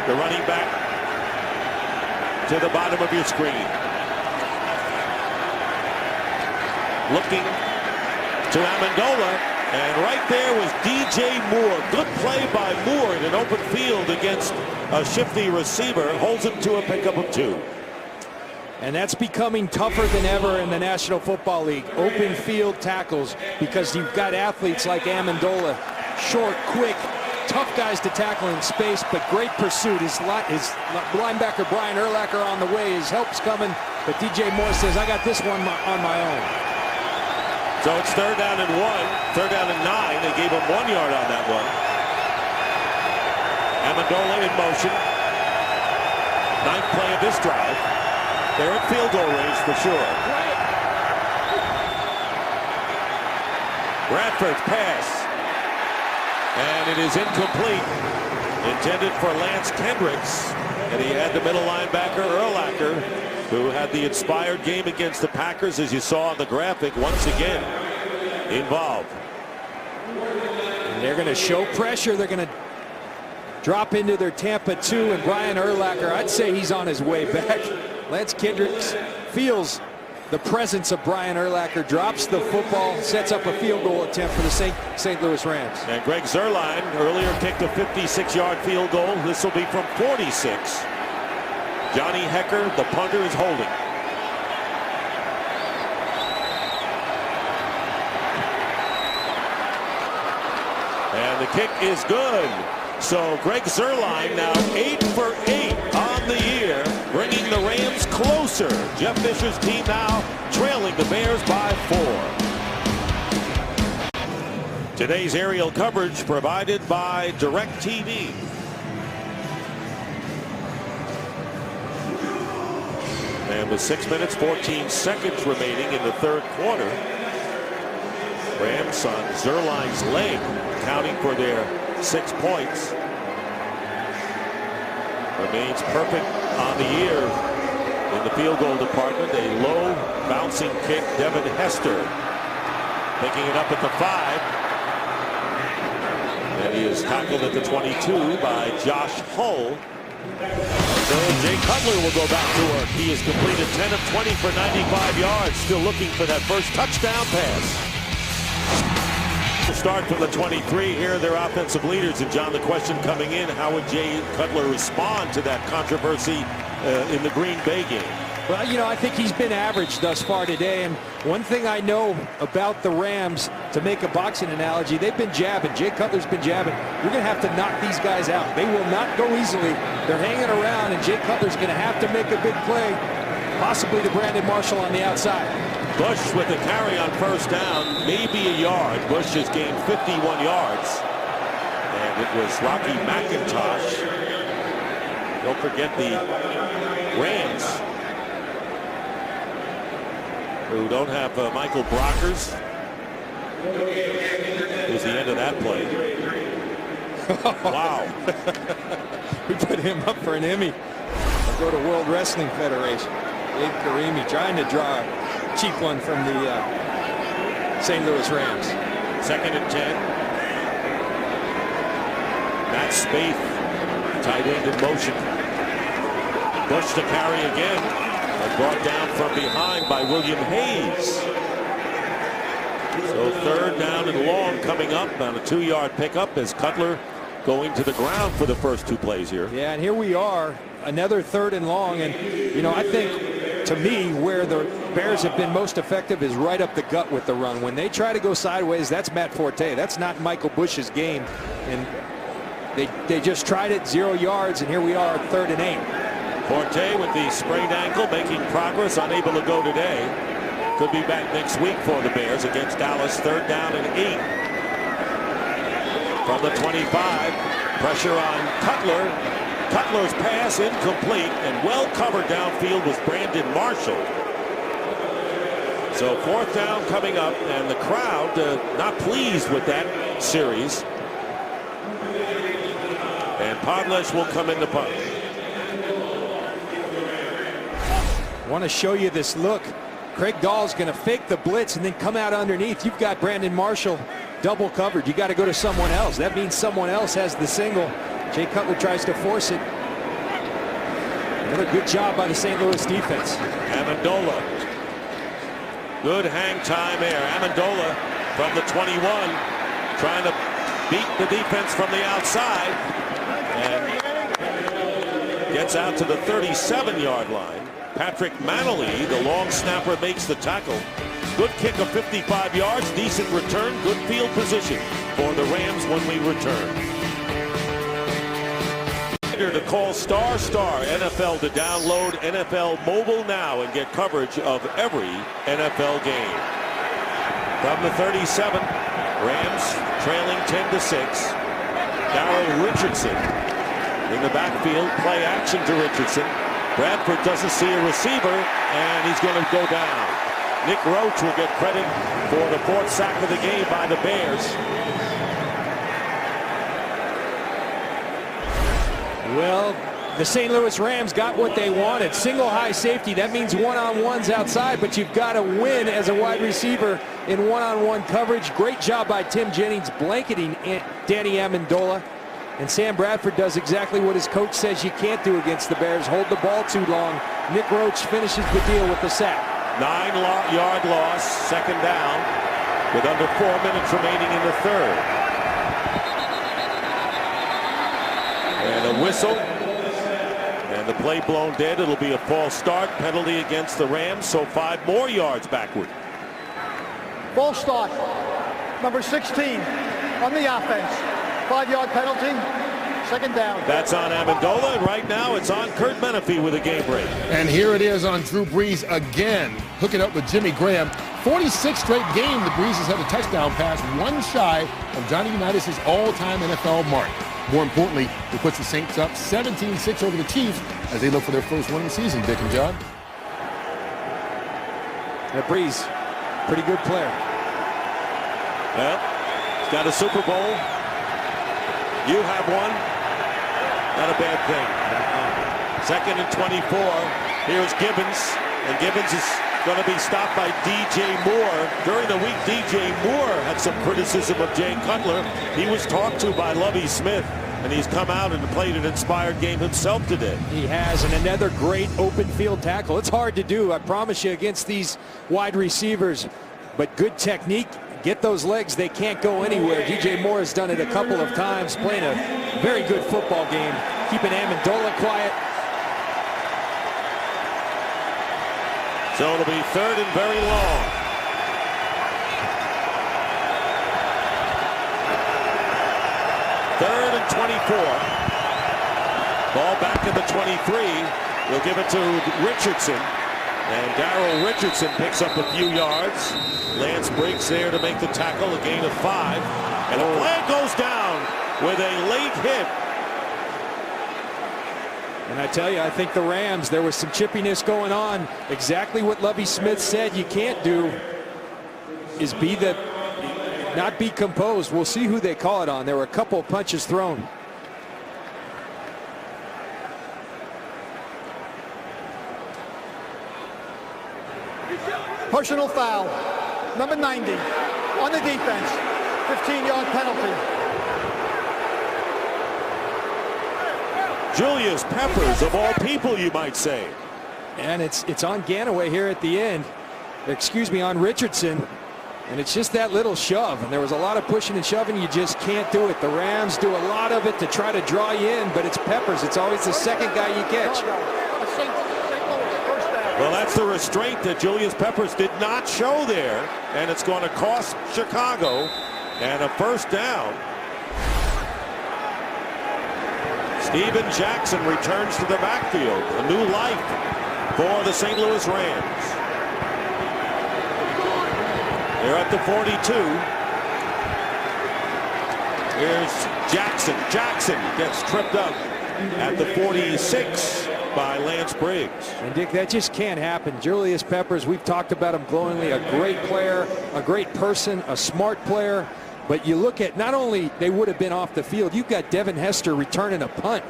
the running back, to the bottom of your screen. Looking to Amendola, and right there was DJ Moore. Good play by Moore in an open field against a shifty receiver. Holds him to a pickup of 2. And that's becoming tougher than ever in the National Football League. Open field tackles, because you've got athletes like Amendola, short, quick, tough guys to tackle in space, but great pursuit. His linebacker Brian Urlacher on the way. His help's coming, but DJ Moore says, I got this one on my own. So it's 3rd down and 1, 3rd down and 9. They gave him 1 yard on that one. Amendola in motion. 9th play of this drive. They're in field goal range for sure. Bradford's pass. And it is incomplete. Intended for Lance Kendricks. And he had the middle linebacker, Urlacher, who had the inspired game against the Packers, as you saw on the graphic, once again involved. And they're going to show pressure. They're going to drop into their Tampa 2, and Brian Urlacher, I'd say he's on his way back. Lance Kendricks feels the presence of Brian Urlacher, drops the football, sets up a field goal attempt for the St. Louis Rams. And Greg Zuerlein earlier kicked a 56-yard field goal. This will be from 46. Johnny Hecker, the punter, is holding. And the kick is good. So Greg Zuerlein now 8 for 8 on the year, bringing the Rams closer. Jeff Fisher's team now trailing the Bears by 4. Today's aerial coverage provided by DirecTV. And with 6 minutes, 14 seconds remaining in the 3rd quarter, Rams on Zuerlein's leg, accounting for their 6 points. Remains perfect on the year in the field goal department. A low bouncing kick. Devin Hester picking it up at the 5. And he is tackled at the 22 by Josh Hull. So Jay Cutler will go back to work. He has completed 10 of 20 for 95 yards. Still looking for that first touchdown pass. Start from the 23. Here are their offensive leaders. And John, the question coming in, how would Jay Cutler respond to that controversy in the Green Bay game? Well, you know, I think he's been average thus far today. And one thing I know about the Rams, to make a boxing analogy, they've been jabbing. Jay Cutler's been jabbing. You're going to have to knock these guys out. They will not go easily. They're hanging around, and Jay Cutler's going to have to make a big play, possibly to Brandon Marshall on the outside. Bush with the carry on first down, maybe a yard. Bush has gained 51 yards. And it was Rocky McIntosh. Don't forget the Rams, who don't have Michael Brockers. It was the end of that play. Wow. We put him up for an Emmy. I'll go to World Wrestling Federation. Dave Karimi trying to draw a cheap one from the St. Louis Rams. 2nd and 10. Matt Spaeth, tight end in motion. Bush to carry again, and brought down from behind by William Hayes. So 3rd down and long coming up on a 2-yard pickup as Cutler going to the ground for the first 2 plays here. Yeah, and here we are, another 3rd and long. And, you know, I think, to me, where the Bears have been most effective is right up the gut with the run. When they try to go sideways, that's Matt Forte. That's not Michael Bush's game. And they just tried it, 0 yards, and here we are, 3rd and 8. Forte with the sprained ankle, making progress, unable to go today. Could be back next week for the Bears against Dallas. 3rd down and 8. From the 25, pressure on Cutler, Cutler's pass incomplete, and well covered downfield was Brandon Marshall. So 4th down coming up, and the crowd not pleased with that series. And Podlesh will come in to punt. Want to show you this look. Craig Dahl's going to fake the blitz and then come out underneath. You've got Brandon Marshall double covered. You got to go to someone else. That means someone else has the single. Jay Cutler tries to force it. Another good job by the St. Louis defense. Amendola. Good hang time there. Amendola from the 21, trying to beat the defense from the outside, and gets out to the 37-yard line. Patrick Manley, the long snapper, makes the tackle. Good kick of 55 yards, decent return, good field position for the Rams when we return. To call Star NFL to download NFL Mobile now and get coverage of every NFL game. From the 37, Rams trailing 10-6. Darrell Richardson in the backfield, play action to Richardson. Bradford doesn't see a receiver, and he's going to go down. Nick Roach will get credit for the 4th sack of the game by the Bears. Well, the St. Louis Rams got what they wanted. Single high safety. That means one-on-ones outside, but you've got to win as a wide receiver in one-on-one coverage. Great job by Tim Jennings blanketing Danny Amendola. And Sam Bradford does exactly what his coach says you can't do against the Bears. Hold the ball too long. Nick Roach finishes the deal with the sack. 9-yard loss, 2nd down, with under 4 minutes remaining in the 3rd. And a whistle, and the play blown dead. It'll be a false start, penalty against the Rams, so 5 more yards backward. False start. Number 16 on the offense. 5-yard penalty. 2nd down. That's on Amendola, and right now it's on Kurt Menefee with a game break. And here it is on Drew Brees again, hooking up with Jimmy Graham. 46th straight game the Brees has had a touchdown pass, one shy of Johnny Unitas' all-time NFL mark. More importantly, it puts the Saints up 17-6 over the Chiefs as they look for their first win of the season, Dick and John. That Brees, pretty good player. Well, he's got a Super Bowl. You have one. Not a bad thing. 2nd and 24. Here's Gibbons, and Gibbons is going to be stopped by DJ Moore. During the week, DJ Moore had some criticism of Jay Cutler. He was talked to by Lovie Smith, and he's come out and played an inspired game himself today. He has, and another great open field tackle. It's hard to do, I promise you, against these wide receivers, but good technique. Get those legs, they can't go anywhere. DJ Moore has done it a couple of times, playing a very good football game, keeping Amendola quiet. So it'll be 3rd and very long. Third and 24. Ball back at the 23. We'll give it to Richardson. And Darrell Richardson picks up a few yards. Lance breaks there to make the tackle, a gain of 5. And a flag goes down with a late hit. And I tell you, I think the Rams, there was some chippiness going on. Exactly what Lovie Smith said you can't do is not be composed. We'll see who they call it on. There were a couple of punches thrown. Personal foul. Number 90 on the defense. 15-yard penalty. Julius Peppers, of all people, you might say. And it's on Ganaway here at the end. Excuse me, on Richardson. And it's just that little shove. And there was a lot of pushing and shoving. You just can't do it. The Rams do a lot of it to try to draw you in, but it's Peppers. It's always the second guy you catch. Well, that's the restraint that Julius Peppers did not show there. And it's going to cost Chicago. And a 1st down. Steven Jackson returns to the backfield. A new life for the St. Louis Rams. They're at the 42. Here's Jackson. Jackson gets tripped up at the 46 by Lance Briggs. And Dick, that just can't happen. Julius Peppers, we've talked about him glowingly, a great player, a great person, a smart player. But you look at, not only they would have been off the field, you've got Devin Hester returning a punt.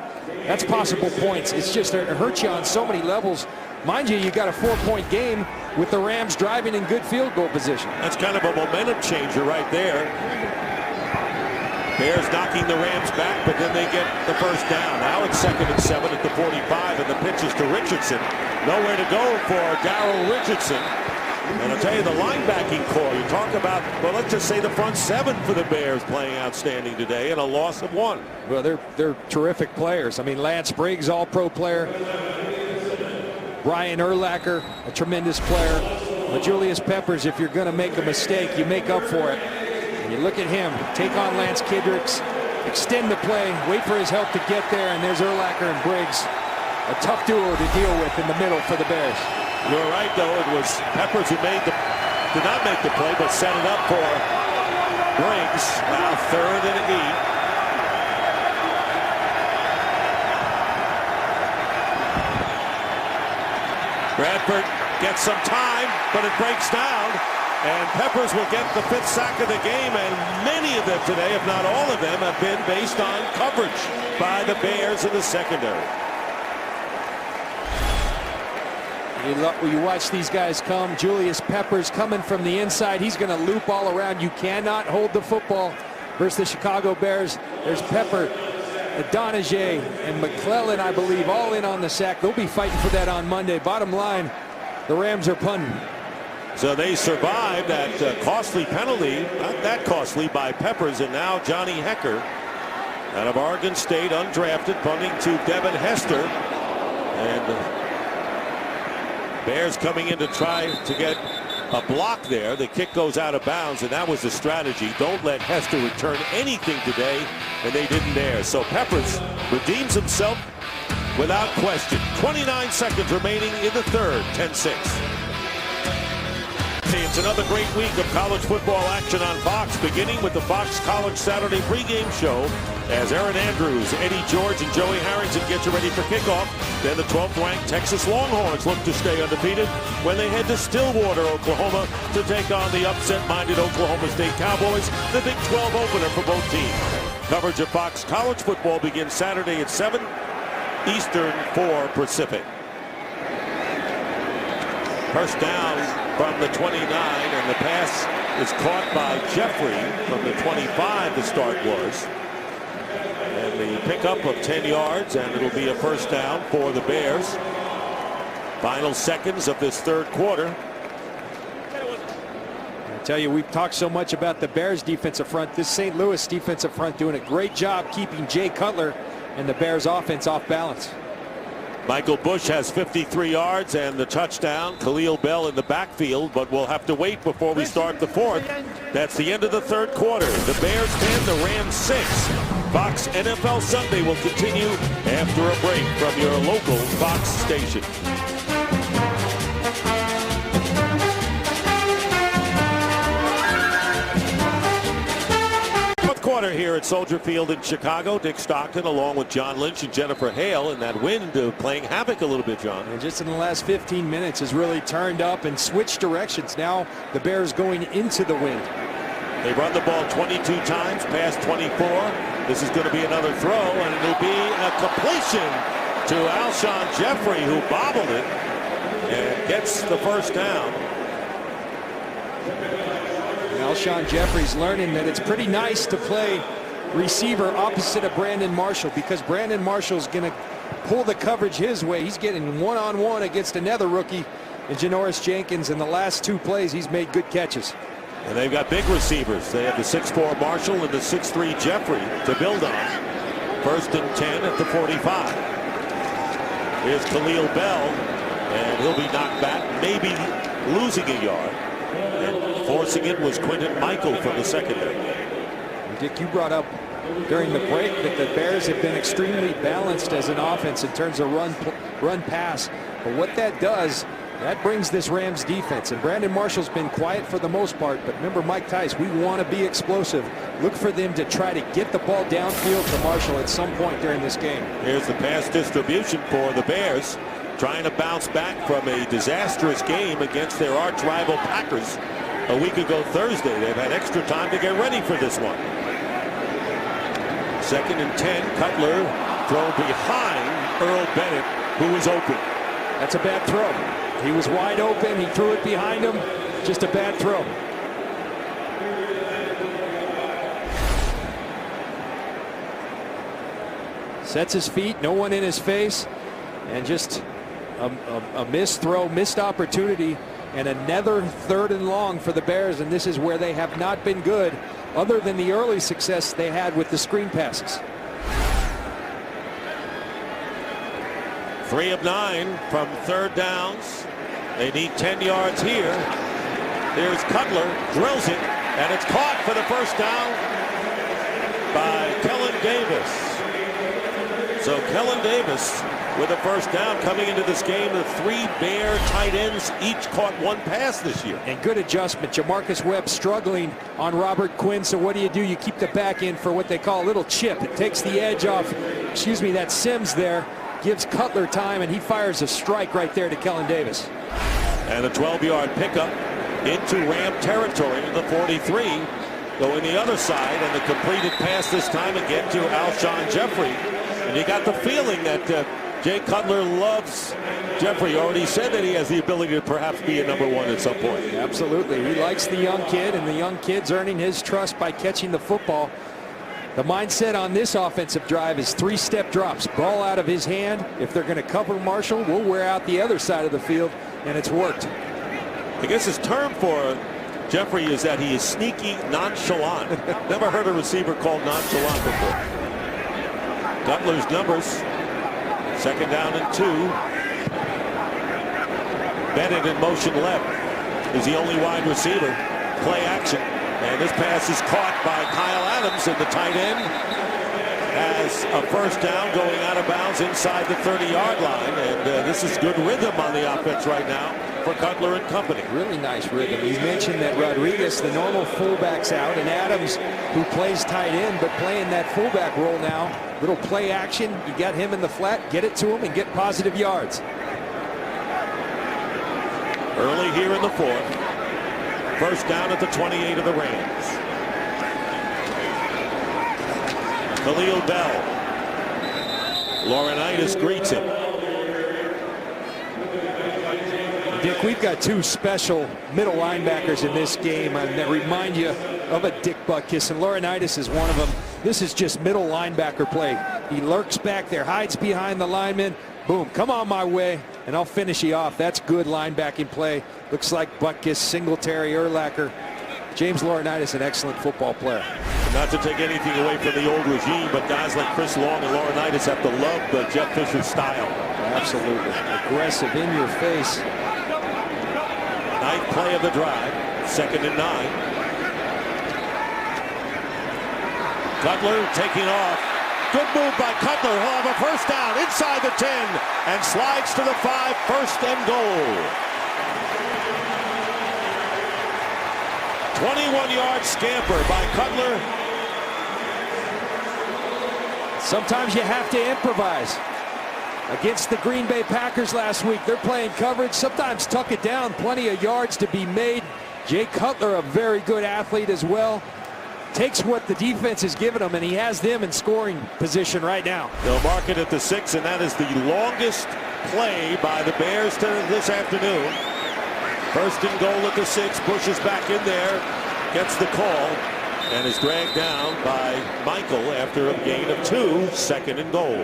That's possible points. It's just, it hurts you on so many levels. Mind you, you got a 4-point game with the Rams driving in good field goal position. That's kind of a momentum changer right there. Bears knocking the Rams back, but then they get the first down. Now it's 2nd and 7 at the 45, and the pitch is to Richardson. Nowhere to go for Daryl Richardson. And I'll tell you, the linebacking core, you talk about, well, let's just say the front 7 for the Bears playing outstanding today, and a loss of 1. Well, they're terrific players. I mean, Lance Briggs, all-pro player. Brian Urlacher, a tremendous player. But Julius Peppers, if you're going to make a mistake, you make up for it. And you look at him, take on Lance Kidricks, extend the play, wait for his help to get there, and there's Urlacher and Briggs. A tough duo to deal with in the middle for the Bears. You're right, though. It was Peppers who did not make the play, but set it up for Briggs. Now 3rd and 8. Bradford gets some time, but it breaks down, and Peppers will get the 5th sack of the game, and many of them today, if not all of them, have been based on coverage by the Bears in the secondary. You watch these guys come. Julius Peppers coming from the inside. He's going to loop all around. You cannot hold the football versus the Chicago Bears. There's Pepper, Donajay, and McClellan, I believe, all in on the sack. They'll be fighting for that on Monday. Bottom line, the Rams are punting. So they survived that costly penalty, not that costly, by Peppers, and now Johnny Hecker out of Oregon State, undrafted, punting to Devin Hester. And Bears coming in to try to get a block there. The kick goes out of bounds, and that was the strategy. Don't let Hester return anything today, and they didn't dare. So Peppers redeems himself without question. 29 seconds remaining in the 3rd, 10-6. It's another great week of college football action on Fox, beginning with the Fox College Saturday pregame show as Erin Andrews, Eddie George, and Joey Harrington get you ready for kickoff. Then the 12th-ranked Texas Longhorns look to stay undefeated when they head to Stillwater, Oklahoma, to take on the upset-minded Oklahoma State Cowboys, the Big 12 opener for both teams. Coverage of Fox College football begins Saturday at 7 Eastern, 4 Pacific. First down from the 29, and the pass is caught by Jeffrey from the 25, the start was. And the pickup of 10 yards, and it'll be a first down for the Bears. Final seconds of this 3rd quarter. I tell you, we've talked so much about the Bears defensive front. This St. Louis defensive front doing a great job keeping Jay Cutler and the Bears offense off balance. Michael Bush has 53 yards and the touchdown. Khalil Bell in the backfield, but we'll have to wait before we start the 4th. That's the end of the 3rd quarter. The Bears 10, the Rams 6. Fox NFL Sunday will continue after a break from your local Fox station. 4th quarter here at Soldier Field in Chicago. Dick Stockton along with John Lynch and Jennifer Hale, and that wind playing havoc a little bit, John. And just in the last 15 minutes has really turned up and switched directions. Now the Bears going into the wind. They run the ball 22 times, past 24. This is going to be another throw, and it'll be a completion to Alshon Jeffrey, who bobbled it and gets the first down. Alshon Jeffrey's learning that it's pretty nice to play receiver opposite of Brandon Marshall, because Brandon Marshall's going to pull the coverage his way. He's getting one-on-one against another rookie, and Janoris Jenkins. In the last 2 plays, he's made good catches. And they've got big receivers. They have the 6'4 Marshall and the 6'3 Jeffrey to build on. 1st and 10 at the 45. Here's Khalil Bell, and he'll be knocked back, maybe losing a yard. And forcing it was Quinton Michael from the secondary. Dick, you brought up during the break that the Bears have been extremely balanced as an offense in terms of run pass. But what that does That brings this Rams defense, and Brandon Marshall's been quiet for the most part, but remember Mike Tice, we want to be explosive. Look for them to try to get the ball downfield to Marshall at some point during this game. Here's the pass distribution for the Bears, trying to bounce back from a disastrous game against their arch rival Packers a week ago Thursday. They've had extra time to get ready for this one. 2nd and 10, Cutler thrown behind Earl Bennett, who was open. That's a bad throw. He was wide open. He threw it behind him. Just a bad throw. Sets his feet. No one in his face. And just a missed throw, missed opportunity. And another 3rd and long for the Bears. And this is where they have not been good, other than the early success they had with the screen passes. 3 of 9 from 3rd downs. They need 10 yards here. Here's Cutler, drills it, and it's caught for the first down by Kellen Davis. So Kellen Davis with a first down coming into this game. The 3 Bear tight ends each caught 1 pass this year. And good adjustment. Jamarcus Webb struggling on Robert Quinn. So what do? You keep the back end for what they call a little chip. It takes the edge off, that Sims there. Gives Cutler time, and he fires a strike right there to Kellen Davis. And a 12-yard pickup into Ram territory in the 43. Going the other side, and the completed pass this time again to Alshon Jeffrey. And you got the feeling that Jay Cutler loves Jeffrey. Already said that he has the ability to perhaps be a number 1 at some point. Absolutely. He likes the young kid, and the young kid's earning his trust by catching the football. The mindset on this offensive drive is 3-step drops. Ball out of his hand. If they're going to cover Marshall, we'll wear out the other side of the field, and it's worked. I guess his term for Jeffrey is that he is sneaky nonchalant. Never heard a receiver called nonchalant before. Cutler's numbers. 2nd down and 2. Bennett in motion left. Is the only wide receiver. Play action. And this pass is caught by Kyle Adams, and the tight end has a first down going out of bounds inside the 30-yard line. And this is good rhythm on the offense right now for Cutler and company. Really nice rhythm. You mentioned that Rodriguez, the normal fullback's out, and Adams, who plays tight end, but playing that fullback role now. Little play action. You got him in the flat, get it to him, and get positive yards. Early here in the 4th. First down at the 28 of the Rams. Khalil Bell. Laurinaitis greets him. Dick, we've got 2 special middle linebackers in this game that remind you of a Dick Butkus, and Laurinaitis is one of them. This is just middle linebacker play. He lurks back there, hides behind the lineman. Boom, come on my way, and I'll finish you off. That's good linebacking play. Looks like Butkus, Singletary, Urlacher. James Laurinaitis, an excellent football player. Not to take anything away from the old regime, but guys like Chris Long and Laurinaitis have to love Jeff Fisher's style. Absolutely. Aggressive, in your face. Ninth play of the drive. 2nd and 9. Cutler taking off. Good move by Cutler. He'll have a first down inside the 10 and slides to the 5. 1st and goal. 21-yard scamper by Cutler. Sometimes you have to improvise. Against the Green Bay Packers last week, they're playing coverage. Sometimes tuck it down. Plenty of yards to be made. Jay Cutler, a very good athlete as well. Takes what the defense has given him, and he has them in scoring position right now. They'll mark it at the 6, and that is the longest play by the Bears this afternoon. 1st and goal at the 6, pushes back in there, gets the call, and is dragged down by Michael after a gain of 2. 2nd and goal.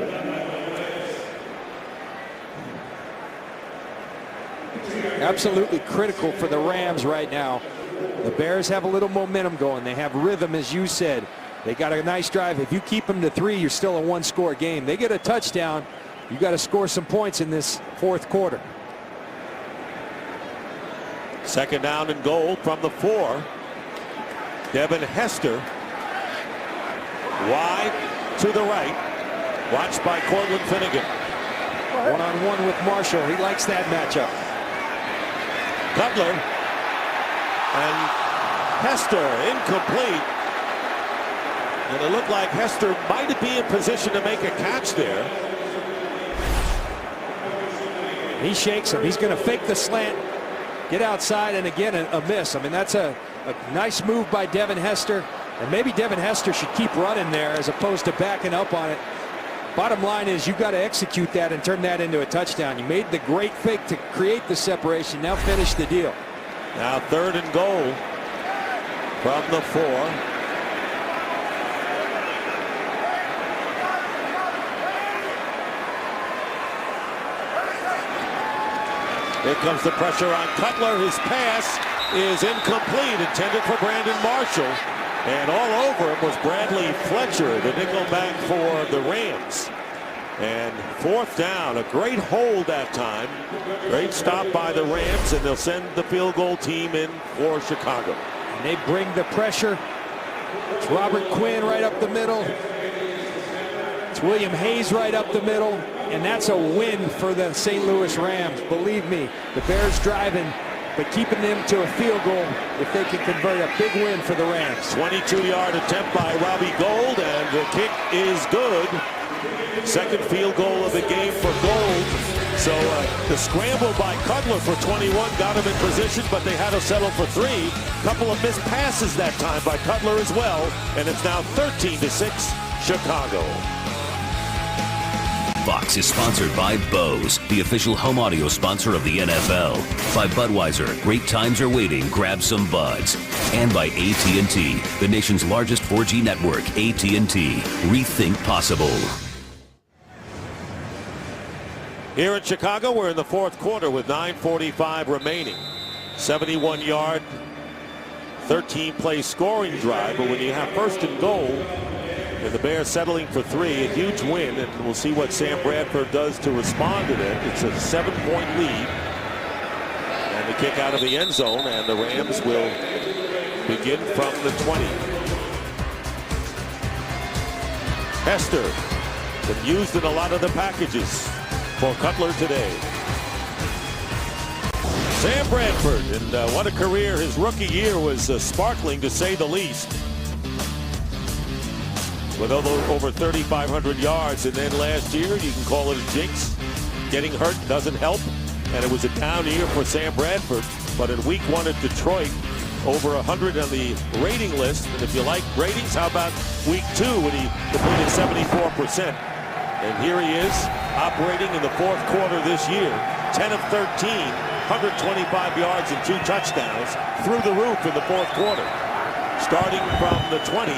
Absolutely critical for the Rams right now. The Bears have a little momentum going. They have rhythm, as you said. They got a nice drive. If you keep them to 3, you're still a 1-score game. They get a touchdown, you got to score some points in this 4th quarter. 2nd down and goal from the 4. Devin Hester wide to the right, watched by Cortland Finnegan. One-on-one with Marshall. He likes that matchup. Cutler. And Hester incomplete. And it looked like Hester might be in position to make a catch there. He shakes him. He's going to fake the slant, get outside, and again a miss. I mean, that's a nice move by Devin Hester. And maybe Devin Hester should keep running there as opposed to backing up on it. Bottom line is you've got to execute that and turn that into a touchdown. You made the great fake to create the separation. Now finish the deal. Now 3rd and goal from the 4. Here comes the pressure on Cutler. His pass is incomplete, intended for Brandon Marshall. And all over him was Bradley Fletcher, the nickelback for the Rams. And 4th down, a great hold that time. Great stop by the Rams, and they'll send the field goal team in for Chicago. And they bring the pressure. It's Robert Quinn right up the middle. It's William Hayes right up the middle. And that's a win for the St. Louis Rams. Believe me, the Bears driving, but keeping them to a field goal if they can convert, a big win for the Rams. 22-yard attempt by Robbie Gould, and the kick is good. 2nd field goal of the game for Gould. So the scramble by Cutler for 21 got him in position, but they had to settle for 3. Couple of missed passes that time by Cutler as well, and it's now 13-6 Chicago. Fox is sponsored by Bose, the official home audio sponsor of the NFL. By Budweiser, great times are waiting, grab some buds. And by AT&T, the nation's largest 4G network. AT&T, rethink possible. Here in Chicago, we're in the 4th quarter with 9:45 remaining. 71-yard, 13-play scoring drive, but when you have 1st and goal, and the Bears settling for 3, a huge win, and we'll see what Sam Bradford does to respond to that. It's a 7-point lead, and the kick out of the end zone, and the Rams will begin from the 20. Hester been used in a lot of the packages for Cutler today. Sam Bradford, and what a career. His rookie year was sparkling, to say the least, with over 3,500 yards. And then last year, you can call it a jinx. Getting hurt doesn't help, and it was a down year for Sam Bradford. But in week 1 at Detroit, over 100 on the rating list. And if you like ratings, how about week 2 when he completed 74%? And here he is operating in the 4th quarter this year. 10 of 13, 125 yards and 2 touchdowns, through the roof in the 4th quarter. Starting from the 20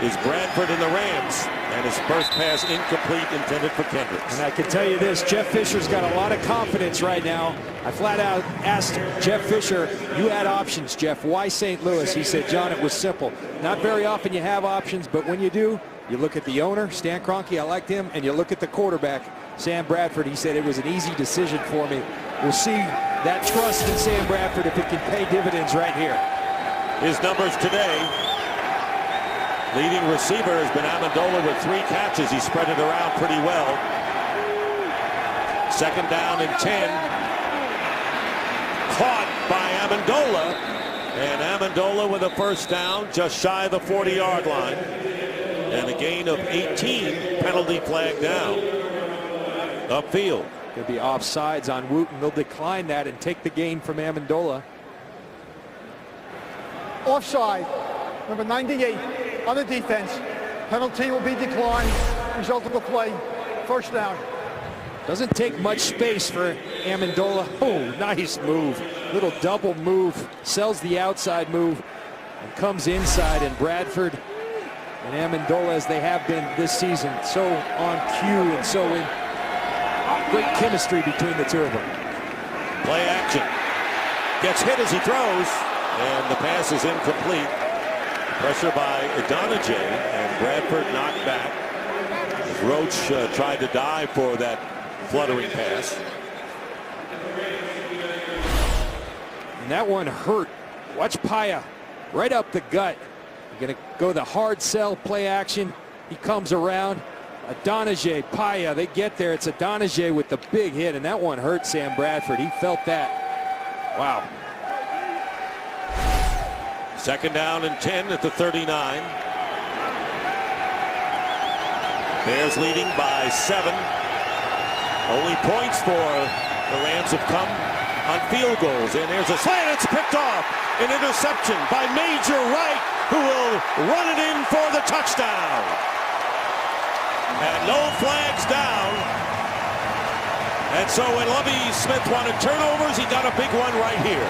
is Bradford and the Rams, and his first pass incomplete, intended for Kendricks. And I can tell you this, Jeff Fisher's got a lot of confidence right now. I flat out asked Jeff Fisher, you had options, Jeff, why St. Louis? He said, John, it was simple. Not very often you have options, but when you do, you look at the owner, Stan Kroenke, I liked him, and you look at the quarterback, Sam Bradford. He said it was an easy decision for me. We'll see that trust in Sam Bradford if it can pay dividends right here. His numbers today. Leading receiver has been Amendola with 3 catches. He spread it around pretty well. 2nd down and 10. Caught by Amendola. And Amendola with a first down, just shy of the 40-yard line. And a gain of 18, penalty flag down. Upfield. Could be offsides on Wooten. They'll decline that and take the gain from Amendola. Offside, number 98 on the defense. Penalty will be declined. Result of the play, 1st down. Doesn't take much space for Amendola. Oh, nice move. Little double move. Sells the outside move and comes inside. And Bradford and Amendola, as they have been this season, so on cue and so in great chemistry between the two of them. Play action. Gets hit as he throws, and the pass is incomplete. Pressure by Idonije, and Bradford knocked back. Roach tried to dive for that fluttering pass. And that one hurt. Watch Paya right up the gut. You're going to go the hard sell, play action. He comes around. Idonije, Paya, they get there. It's Idonije with the big hit, and that one hurt Sam Bradford. He felt that. Wow. Second down and 10 at the 39. Bears leading by 7. Only points for the Rams have come on field goals. And there's a slant. It's picked off. An interception by Major Wright, who will run it in for the touchdown. And no flags down. And so when Lovie Smith wanted turnovers, he got a big one right here.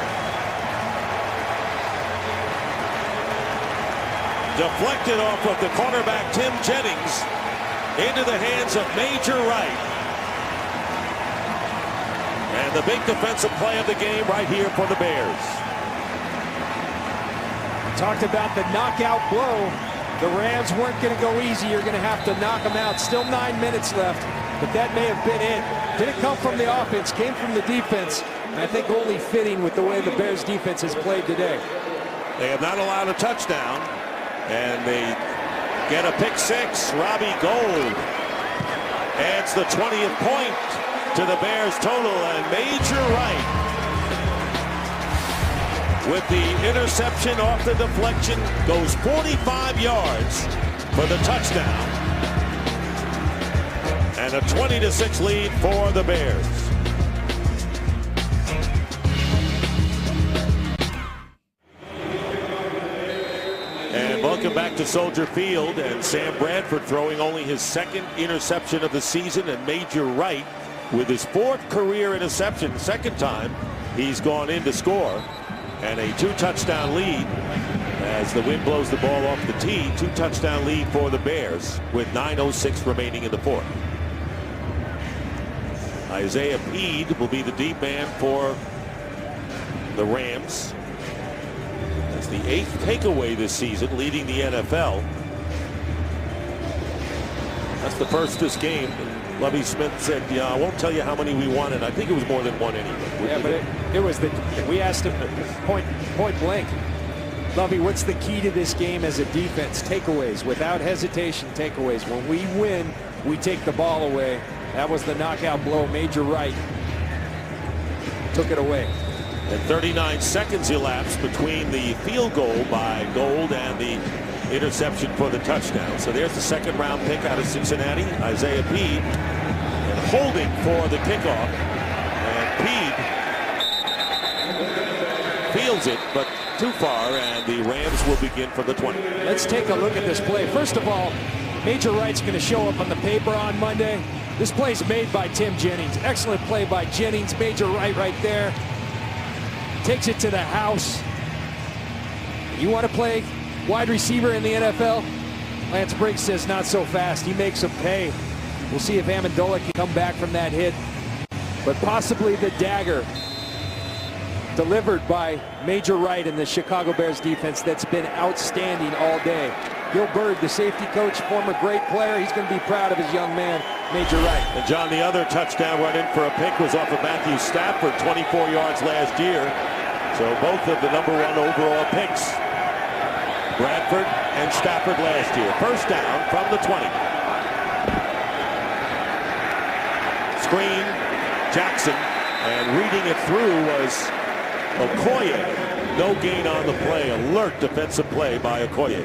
Deflected off of the cornerback Tim Jennings into the hands of Major Wright. And the big defensive play of the game right here for the Bears. Talked about the knockout blow. The Rams weren't going to go easy. You're going to have to knock them out. Still 9 minutes left, but that may have been it. Didn't come from the offense, came from the defense. And I think only fitting with the way the Bears defense has played today. They have not allowed a touchdown, and they get a pick six. Robbie Gould adds the 20th point to the Bears total, and Major Wright with the interception off the deflection goes 45 yards for the touchdown, and a 20-6 lead for the Bears. And welcome back to Soldier Field, and Sam Bradford throwing only his second interception of the season, and Major Wright with his 4th career interception, second time he's gone in to score, and a 2-touchdown lead as the wind blows the ball off the tee. 2-touchdown lead for the Bears with 9:06 remaining in the 4th. Isaiah Peed will be the deep man for the Rams. That's the 8th takeaway this season, leading the NFL. That's the first this game. Lovie Smith said, "Yeah, I won't tell you how many we wanted." I think it was more than one anyway. Yeah, but it was we asked him point blank, Lovie, what's the key to this game as a defense? Takeaways, without hesitation, takeaways. When we win, we take the ball away. That was the knockout blow. Major Wright took it away. And 39 seconds elapsed between the field goal by Gould and the interception for the touchdown. So there's the second-round pick out of Cincinnati, Isaiah Peed, and holding for the kickoff. And Peed fields it, but too far, and the Rams will begin from the 20. Let's take a look at this play. First of all, Major Wright's going to show up on the paper on Monday. This play's made by Tim Jennings. Excellent play by Jennings. Major Wright right there. Takes it to the house. You want to play wide receiver in the NFL? Lance Briggs says not so fast. He makes him pay. We'll see if Amendola can come back from that hit. But possibly the dagger delivered by Major Wright in the Chicago Bears defense that's been outstanding all day. Gil Byrd, the safety coach, former great player. He's going to be proud of his young man, Major Wright. And John, the other touchdown run in for a pick was off of Matthew Stafford, 24 yards last year. So both of the #1 overall picks, Bradford and Stafford last year. First down from the 20. Screen, Jackson, and reading it through was Okoye. No gain on the play. Alert defensive play by Okoye.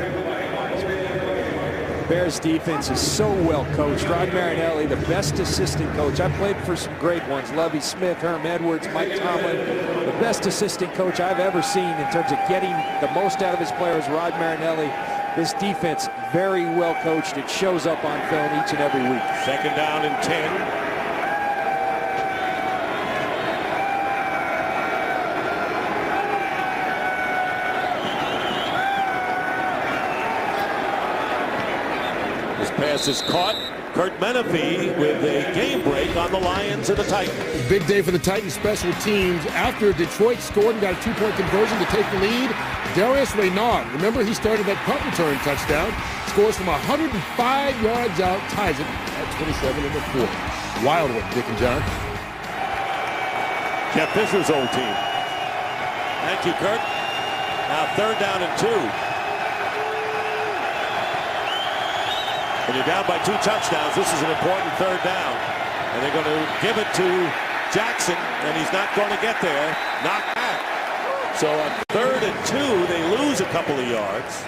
Bears defense is so well coached. Rod Marinelli, the best assistant coach. I've played for some great ones. Lovie Smith, Herm Edwards, Mike Tomlin. The best assistant coach I've ever seen in terms of getting the most out of his players, Rod Marinelli. This defense, very well coached. It shows up on film each and every week. Second down and 10. Pass is caught. Kurt Menefee with a game break on the Lions and the Titans. Big day for the Titans special teams. After Detroit scored and got a 2-point conversion to take the lead, Darius Raynaud, remember he started that punt return touchdown, scores from 105 yards out, ties it at 27 in the 4th. Wild one, Dick and John. Jeff Fisher's old team. Thank you, Kurt. Now 3rd down and 2. When you're down by 2 touchdowns, this is an important 3rd down. And they're going to give it to Jackson, and he's not going to get there. Knocked back. So on 3rd and 2, they lose a couple of yards.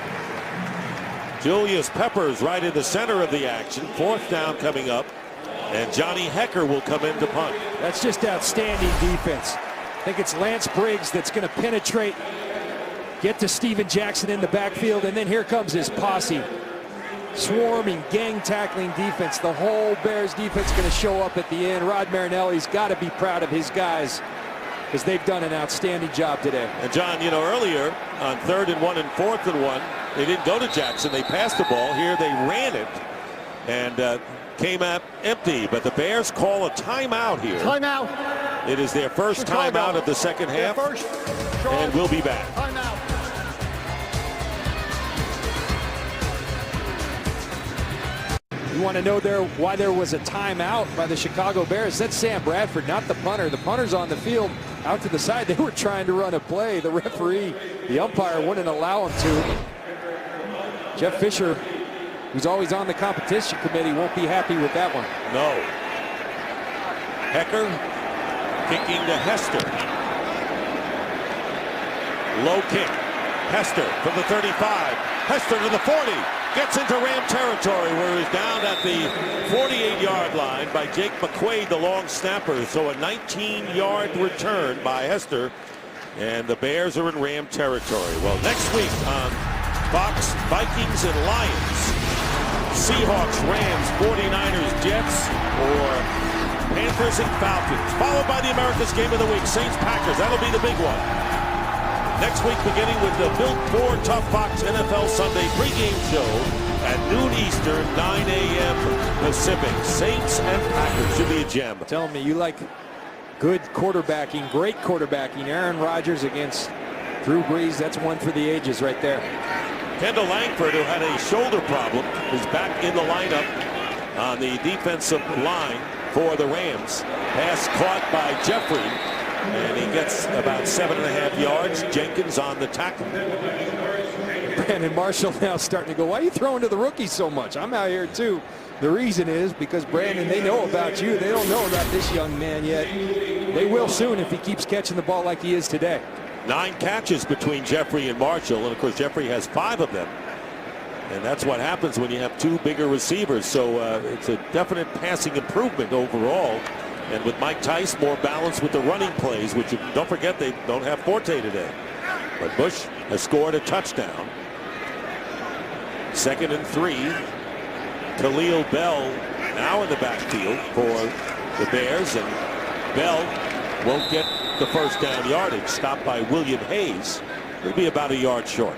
Julius Peppers right in the center of the action. 4th down coming up. And Johnny Hecker will come in to punt. That's just outstanding defense. I think it's Lance Briggs that's going to penetrate, get to Steven Jackson in the backfield, and then here comes his posse. Swarming, gang tackling defense. The whole Bears defense going to show up at the end. Rod Marinelli's got to be proud of his guys because they've done an outstanding job today. And John, you know, earlier on 3rd and 1 and 4th and 1, they didn't go to Jackson. They passed the ball. Here they ran it and came out empty. But the Bears call a timeout here. Timeout. It is their first Chicago. timeout of the second half. And we'll be back. Timeout. You want to know why there was a timeout by the Chicago Bears? That's Sam Bradford, not the punter. The punter's on the field out to the side. They were trying to run a play. The referee, the umpire, wouldn't allow him to. Jeff Fisher, who's always on the competition committee, won't be happy with that one. No. Hecker kicking to Hester. Low kick. Hester from the 35. Hester to the 40. Gets into Ram territory where he's down at the 48-yard line by Jake McQuaid, the long snapper. So a 19-yard return by Hester. And the Bears are in Ram territory. Well, next week on Fox, Vikings and Lions, Seahawks, Rams, 49ers, Jets, or Panthers and Falcons. Followed by the America's Game of the Week, Saints, Packers. That'll be the big one. Next week, beginning with the Built Ford Tough Box NFL Sunday pregame show at noon Eastern, 9 a.m. Pacific. Saints and Packers should be a gem. Tell me, you like good quarterbacking, great quarterbacking. Aaron Rodgers against Drew Brees, that's one for the ages right there. Kendall Langford, who had a shoulder problem, is back in the lineup on the defensive line for the Rams. Pass caught by Jeffrey. And he gets about 7.5 yards. Jenkins on the tackle. Brandon Marshall now starting to go, why are you throwing to the rookies so much? I'm out here too. The reason is because, Brandon, they know about you. They don't know about this young man yet. They will soon if he keeps catching the ball like he is today. 9 catches between Jeffrey and Marshall. And, of course, Jeffrey has 5 of them. And that's what happens when you have 2 bigger receivers. So it's a definite passing improvement overall. And with Mike Tice, more balance with the running plays, which, don't forget, they don't have Forte today. But Bush has scored a touchdown. 2nd and 3. Khalil Bell now in the backfield for the Bears. And Bell won't get the first down yardage. Stopped by William Hayes. He'll be about a yard short.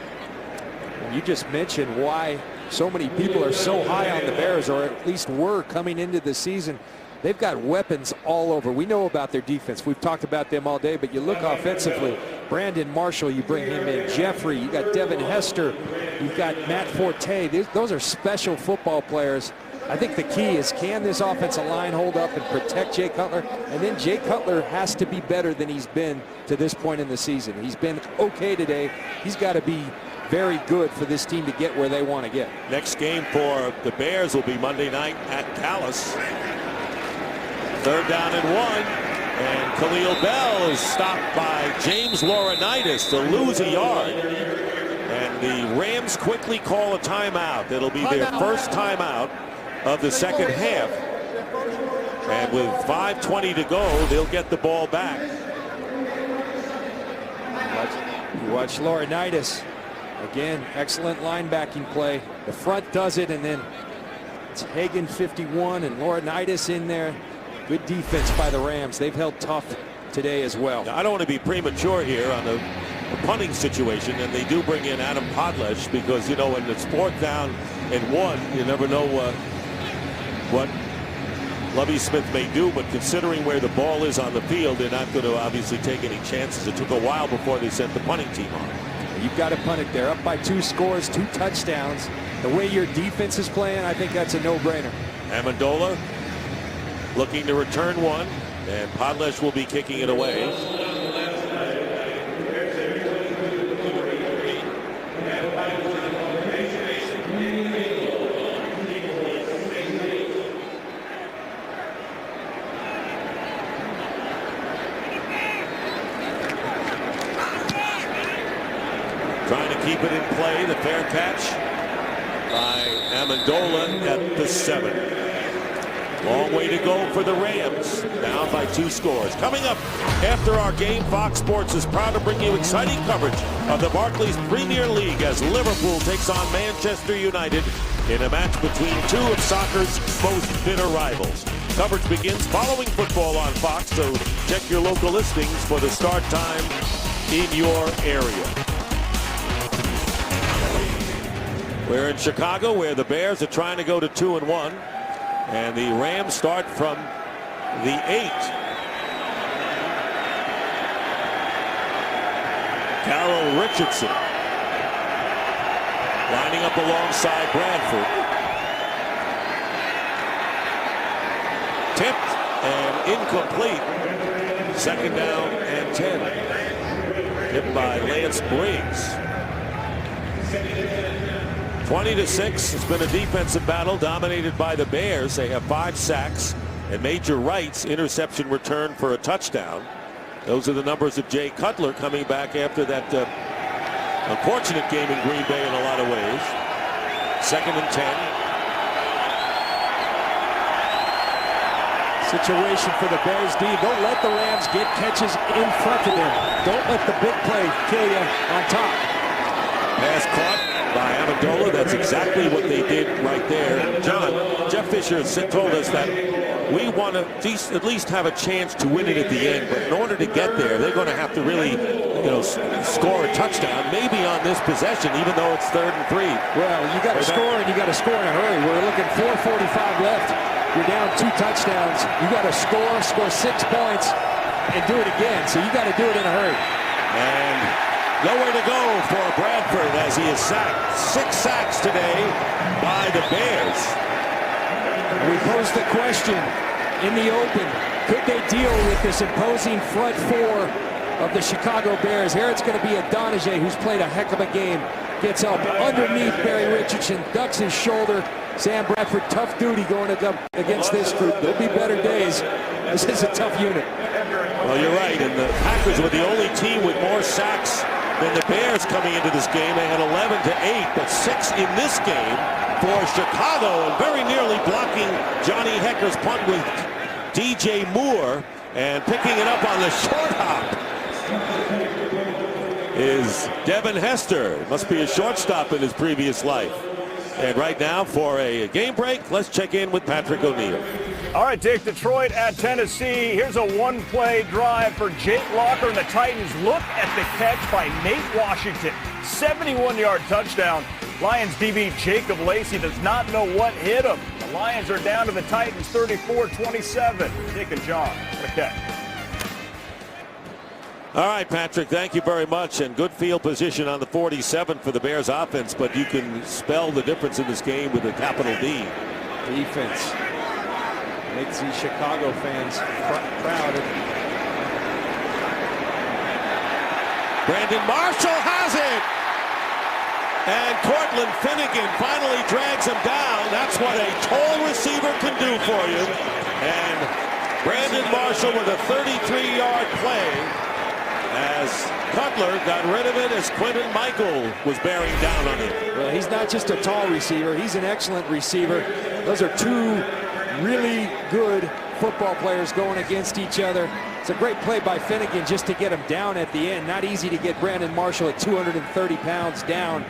And you just mentioned why so many people are so high on the Bears, or at least were coming into the season. They've got weapons all over. We know about their defense. We've talked about them all day, but you look offensively. Brandon Marshall, you bring him in. Jeffrey, you got Devin Hester. You've got Matt Forte. Those are special football players. I think the key is, can this offensive line hold up and protect Jay Cutler? And then Jay Cutler has to be better than he's been to this point in the season. He's been okay today. He's got to be very good for this team to get where they want to get. Next game for the Bears will be Monday night at Dallas. 3rd down and 1, and Khalil Bell is stopped by James Laurinaitis to lose a yard. And the Rams quickly call a timeout. It'll be their first timeout of the second half. And with 5:20 to go, they'll get the ball back. You watch Laurinaitis. Again, excellent linebacking play. The front does it, and then it's Hagan 51 and Laurinaitis in there. Good defense by the Rams. They've held tough today as well. Now, I don't want to be premature here on the punting situation, and they do bring in Adam Podlesh because, you know, when it's 4th down and 1, you never know what Lovie Smith may do, but considering where the ball is on the field, they're not going to obviously take any chances. It took a while before they sent the punting team on. You've got to punt it. They're up by 2 scores, 2 touchdowns. The way your defense is playing, I think that's a no-brainer. Amendola looking to return one, and Podlesh will be kicking it away. Fair catch by Amendola at the 7. Long way to go for the Rams, down by 2 scores. Coming up after our game, Fox Sports is proud to bring you exciting coverage of the Barclays Premier League as Liverpool takes on Manchester United in a match between 2 of soccer's most bitter rivals. Coverage begins following football on Fox, so check your local listings for the start time in your area. We're in Chicago, where the Bears are trying to go to 2-1. And the Rams start from the 8. Carroll Richardson lining up alongside Bradford. Tipped and incomplete. 2nd down and 10. Tipped by Lance Briggs. 20-6. It's been a defensive battle dominated by the Bears. They have 5 sacks, and Major Wright's interception return for a touchdown. Those are the numbers of Jay Cutler coming back after that unfortunate game in Green Bay in a lot of ways. 2nd and 10. Situation for the Bears D. Don't let the Rams get catches in front of them. Don't let the big play kill you on top. Pass caught by Amendola. That's exactly what they did right there. John, Jeff Fisher told us that we want to at least have a chance to win it at the end, but in order to get there, they're going to have to really, score a touchdown, maybe on this possession, even though it's 3rd and 3. Well, you got to score, and you got to score in a hurry. We're looking 4:45 left. You're down 2 touchdowns. You got to score 6 points, and do it again. So you got to do it in a hurry. And nowhere to go for Bradford as he is sacked. 6 sacks today by the Bears. We posed the question in the open. Could they deal with this imposing front 4 of the Chicago Bears? Here it's going to be Adonijah, who's played a heck of a game. Gets up underneath Barry Richardson, ducks his shoulder. Sam Bradford, tough duty going against this group. There'll be better days. This is a tough unit. Well, you're right, and the Packers were the only team with more sacks than the Bears coming into this game. They had 11-8, but 6 in this game for Chicago, and very nearly blocking Johnny Hecker's punt with DJ Moore, and picking it up on the short hop is Devin Hester. Must be a shortstop in his previous life. And right now, for a game break, let's check in with Patrick O'Neill. All right, Dick, Detroit at Tennessee. Here's a 1-play drive for Jake Locker, and the Titans look at the catch by Nate Washington. 71-yard touchdown. Lions DB Jacob Lacey does not know what hit him. The Lions are down to the Titans 34-27. Dick and John, what a catch. All right, Patrick, thank you very much. And good field position on the 47 for the Bears offense, but you can spell the difference in this game with a capital D. Defense makes these Chicago fans proud. Brandon Marshall has it. And Cortland Finnegan finally drags him down. That's what a tall receiver can do for you. And Brandon Marshall with a 33-yard play, as Cutler got rid of it as Quinton Michael was bearing down on him. Well, he's not just a tall receiver. He's an excellent receiver. Those are 2 really good football players going against each other. It's a great play by Finnegan just to get him down at the end. Not easy to get Brandon Marshall at 230 pounds down.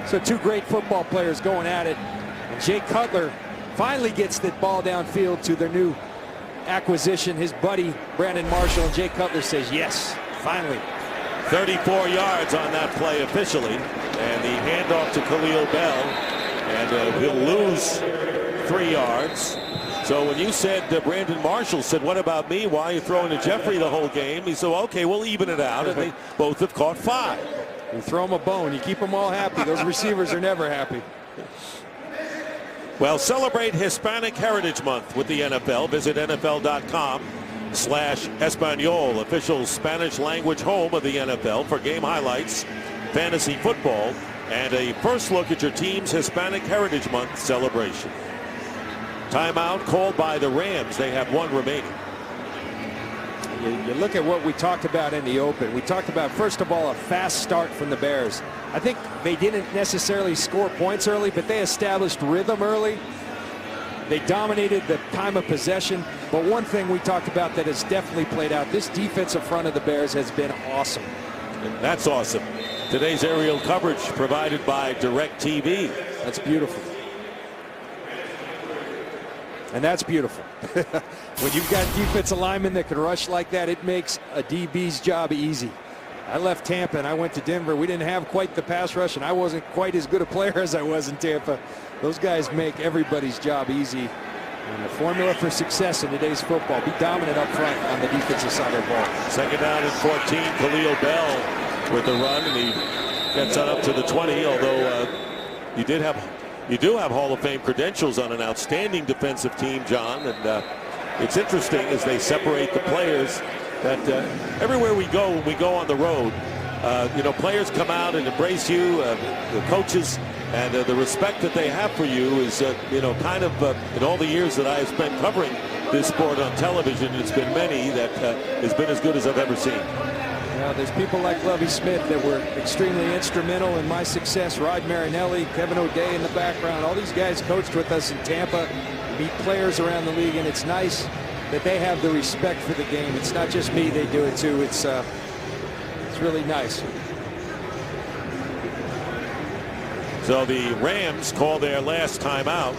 So 2 great football players going at it. And Jay Cutler finally gets the ball downfield to their new acquisition, his buddy Brandon Marshall, and Jay Cutler says yes. Finally. 34 yards on that play officially, and the handoff to Khalil Bell, and he'll lose 3 yards. So when you said Brandon Marshall said, what about me? Why are you throwing to Jeffrey the whole game? He said, okay, we'll even it out, and they both have caught 5. You throw them a bone, you keep them all happy. Those receivers are never happy. Well, celebrate Hispanic Heritage Month with the NFL. Visit NFL.com/Espanol, official Spanish language home of the NFL, for game highlights, fantasy football, and a first look at your team's Hispanic Heritage Month celebration. Timeout called by the Rams. They have 1 remaining. You look at what we talked about in the open. We talked about, first of all, a fast start from the Bears. I think they didn't necessarily score points early, but they established rhythm early. They dominated the time of possession. But one thing we talked about that has definitely played out, this defensive front of the Bears has been awesome. And that's awesome. Today's aerial coverage provided by DirecTV. That's beautiful. And that's beautiful. When you've got defensive linemen that can rush like that, it makes a DB's job easy. I left Tampa and I went to Denver. We didn't have quite the pass rush, and I wasn't quite as good a player as I was in Tampa. Those guys make everybody's job easy. And the formula for success in today's football, be dominant up front on the defensive side of the ball. 2nd down and 14. Khalil Bell with the run, and he gets on up to the 20, although you do have Hall of Fame credentials on an outstanding defensive team, John. And it's interesting as they separate the players that everywhere we go, when we go on the road, players come out and embrace you, the coaches, and the respect that they have for you is, kind of in all the years that I have spent covering this sport on television, it's been many that has been as good as I've ever seen. Well, there's people like Lovie Smith that were extremely instrumental in my success. Rod Marinelli, Kevin O'Day in the background. All these guys coached with us in Tampa, meet players around the league, and it's nice that they have the respect for the game. It's not just me, they do it too. It's really nice. So the Rams call their last timeout.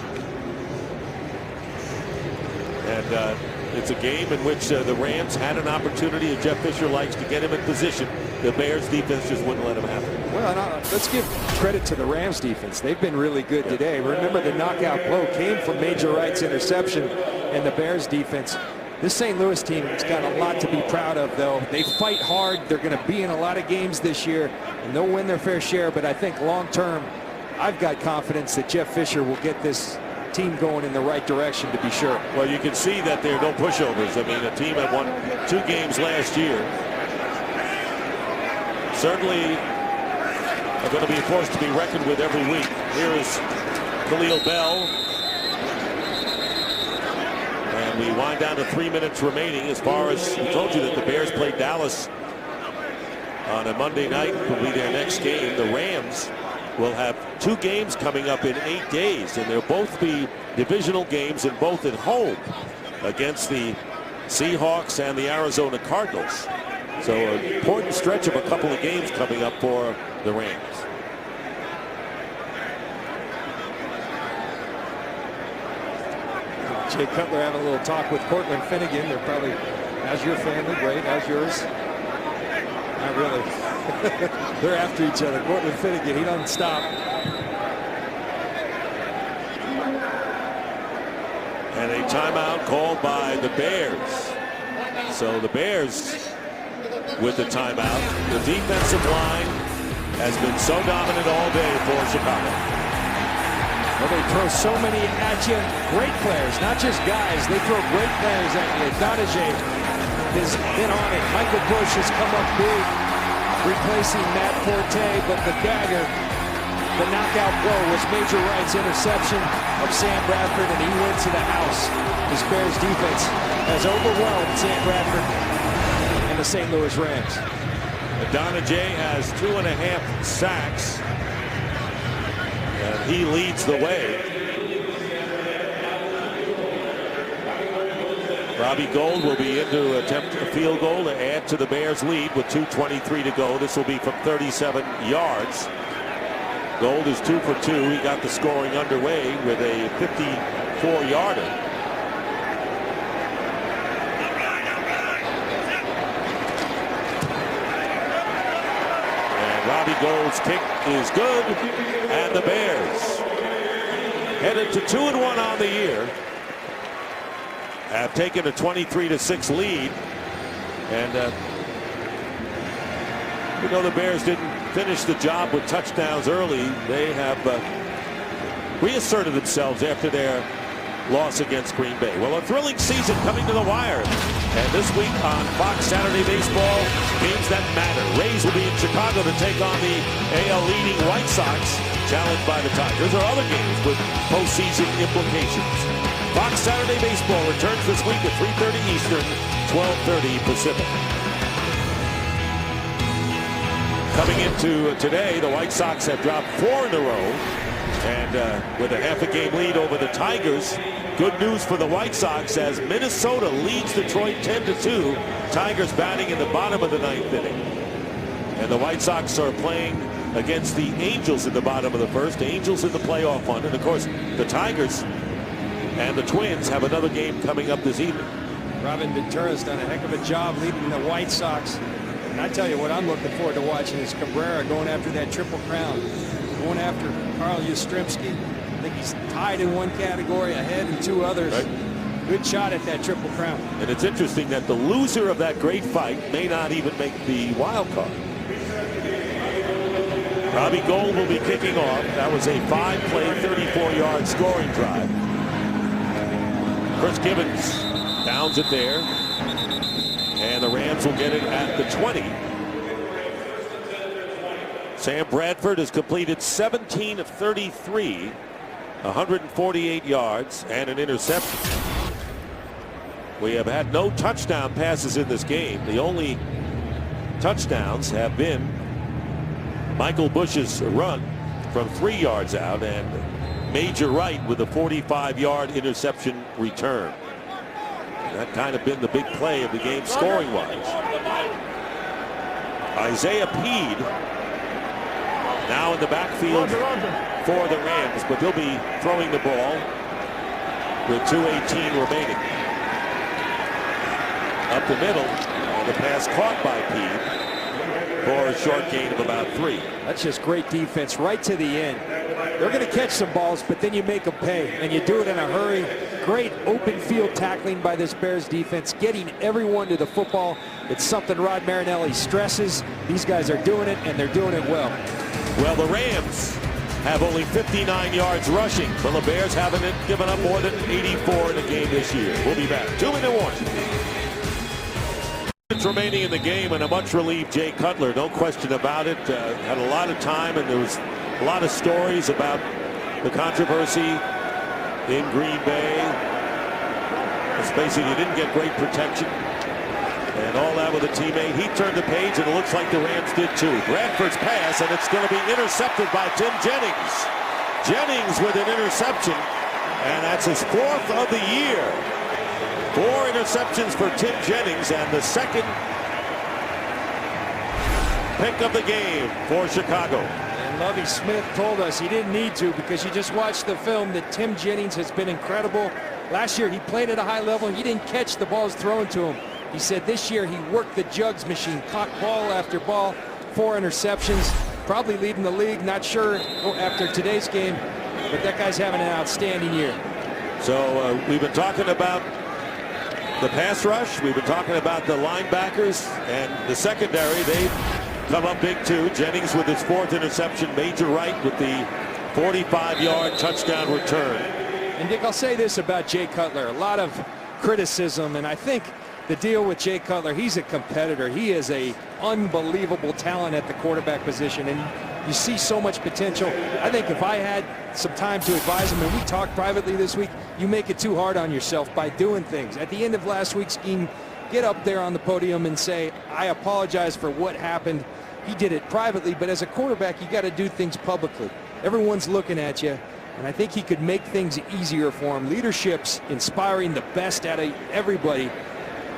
And it's a game in which the Rams had an opportunity, and Jeff Fisher likes to get him in position. The Bears defense just wouldn't let him happen. Well, let's give credit to the Rams defense. They've been really good today. Remember, the knockout blow came from Major Wright's interception, and the Bears defense. This St. Louis team has got a lot to be proud of, though. They fight hard. They're going to be in a lot of games this year, and they'll win their fair share. But I think long-term, I've got confidence that Jeff Fisher will get this team going in the right direction, to be sure. Well, you can see that there are no pushovers. I mean, a team that won 2 games last year certainly are going to be a force to be reckoned with every week. Here is Khalil Bell. And we wind down to 3 minutes remaining. As far as we told you that the Bears played Dallas on a Monday night, will be their next game. The Rams will have 2 games coming up in 8 days, and they'll both be divisional games, and both at home against the Seahawks and the Arizona Cardinals. So an important stretch of a couple of games coming up for the Rams. Jay Cutler having a little talk with Cortland Finnegan. They're probably, how's your family? Great. How's yours? Not really. They're after each other. Cortland Finnegan, he doesn't stop. And a timeout called by the Bears. So the Bears with the timeout. The defensive line has been so dominant all day for Chicago. Well, they throw so many at you. Great players, not just guys. They throw great players at you. Donajay has been on it. Michael Bush has come up big, replacing Matt Forte, but the dagger, the knockout blow, was Major Wright's interception of Sam Bradford, and he went to the house. This Bears defense has overwhelmed Sam Bradford and the St. Louis Rams. Donajay has 2.5 sacks, and he leads the way. Robbie Gould will be in to attempt a field goal to add to the Bears' lead with 2:23 to go. This will be from 37 yards. Gould is 2 for 2. He got the scoring underway with a 54-yarder. Robbie Gould's kick is good, and the Bears, headed to 2-1 on the year, have taken a 23-6 lead. And the Bears didn't finish the job with touchdowns early. They have reasserted themselves after their loss against Green Bay. Well, a thrilling season coming to the wire. And this week on Fox Saturday Baseball, games that matter. Rays will be in Chicago to take on the AL leading White Sox, challenged by the Tigers, or other games with postseason implications. Fox Saturday Baseball returns this week at 3:30 Eastern, 12:30 Pacific. Coming into today, the White Sox have dropped 4 in a row. And with a half-a-game lead over the Tigers, good news for the White Sox as Minnesota leads Detroit 10-2. Tigers batting in the bottom of the 9th inning. And the White Sox are playing against the Angels in the bottom of the 1st. Angels in the playoff hunt. And, of course, the Tigers and the Twins have another game coming up this evening. Robin Ventura's done a heck of a job leading the White Sox. And I tell you what I'm looking forward to watching is Cabrera going after that Triple Crown. Going after Carl Yastrzemski. I think he's tied in one category, ahead in 2 others. Right. Good shot at that Triple Crown. And it's interesting that the loser of that great fight may not even make the wild card. Robbie Gould will be kicking off. That was a 5-play, 34-yard scoring drive. Chris Gibbons downs it there. And the Rams will get it at the 20. Sam Bradford has completed 17 of 33, 148 yards and an interception. We have had no touchdown passes in this game. The only touchdowns have been Michael Bush's run from 3 yards out and Major Wright with a 45-yard interception return. That kind of been the big play of the game scoring-wise. Isaiah Peed now in the backfield for the Rams, but they'll be throwing the ball with 2:18 remaining. Up the middle, and the pass caught by Peed for a short gain of about 3. That's just great defense right to the end. They're going to catch some balls, but then you make them pay, and you do it in a hurry. Great open field tackling by this Bears defense, getting everyone to the football. It's something Rod Marinelli stresses. These guys are doing it, and they're doing it well. Well, the Rams have only 59 yards rushing, but the Bears haven't given up more than 84 in a game this year. We'll be back. 2-minute warning. Minutes remaining in the game, and a much relieved Jay Cutler, no question about it. Had a lot of time, and there was a lot of stories about the controversy in Green Bay. It's basically, he didn't get great protection. And all that with a teammate. He turned the page, and it looks like the Rams did too. Bradford's pass, and it's going to be intercepted by Tim Jennings. Jennings with an interception, and that's his 4th of the year. 4 interceptions for Tim Jennings, and the 2nd pick of the game for Chicago. And Lovie Smith told us he didn't need to, because you just watched the film, that Tim Jennings has been incredible. Last year he played at a high level. He didn't catch the balls thrown to him. He said this year he worked the jugs machine, caught ball after ball, 4 interceptions, probably leading the league. Not sure after today's game, but that guy's having an outstanding year. So we've been talking about the pass rush. We've been talking about the linebackers and the secondary. They've come up big too. Jennings with his 4th interception. Major Wright with the 45-yard touchdown return. And Dick, I'll say this about Jay Cutler. A lot of criticism, and I think the deal with Jay Cutler, he's a competitor. He is a unbelievable talent at the quarterback position, and you see so much potential. I think if I had some time to advise him, and we talked privately this week, you make it too hard on yourself by doing things. At the end of last week's game, get up there on the podium and say, I apologize for what happened. He did it privately, but as a quarterback, you got to do things publicly. Everyone's looking at you, and I think he could make things easier for him. Leadership's inspiring the best out of everybody.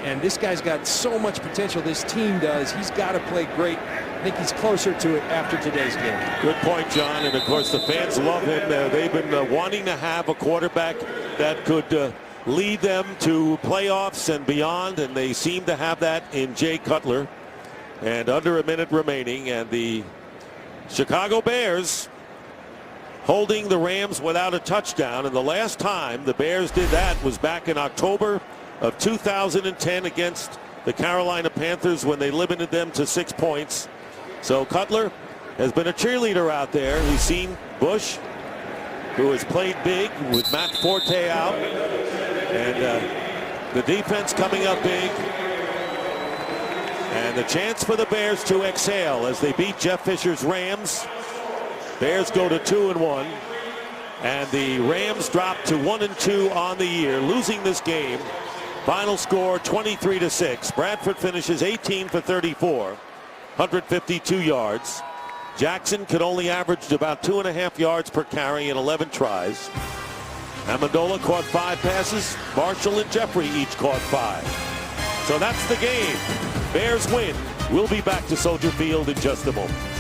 And this guy's got so much potential. This team does. He's got to play great. I think he's closer to it after today's game. Good point, John. And, of course, the fans love him. They've been wanting to have a quarterback that could lead them to playoffs and beyond, and they seem to have that in Jay Cutler. And under a minute remaining, and the Chicago Bears holding the Rams without a touchdown. And the last time the Bears did that was back in October of 2010 against the Carolina Panthers when they limited them to 6 points. So Cutler has been a cheerleader out there. He's seen Bush, who has played big with Matt Forte out, and the defense coming up big. And the chance for the Bears to exhale as they beat Jeff Fisher's Rams. Bears go to 2-1, and the Rams drop to 1-2 on the year, losing this game. Final score 23-6. Bradford finishes 18 for 34. 152 yards. Jackson could only average about 2.5 yards per carry in 11 tries. Amendola caught 5 passes. Marshall and Jeffrey each caught 5. So that's the game. Bears win. We'll be back to Soldier Field in just a moment.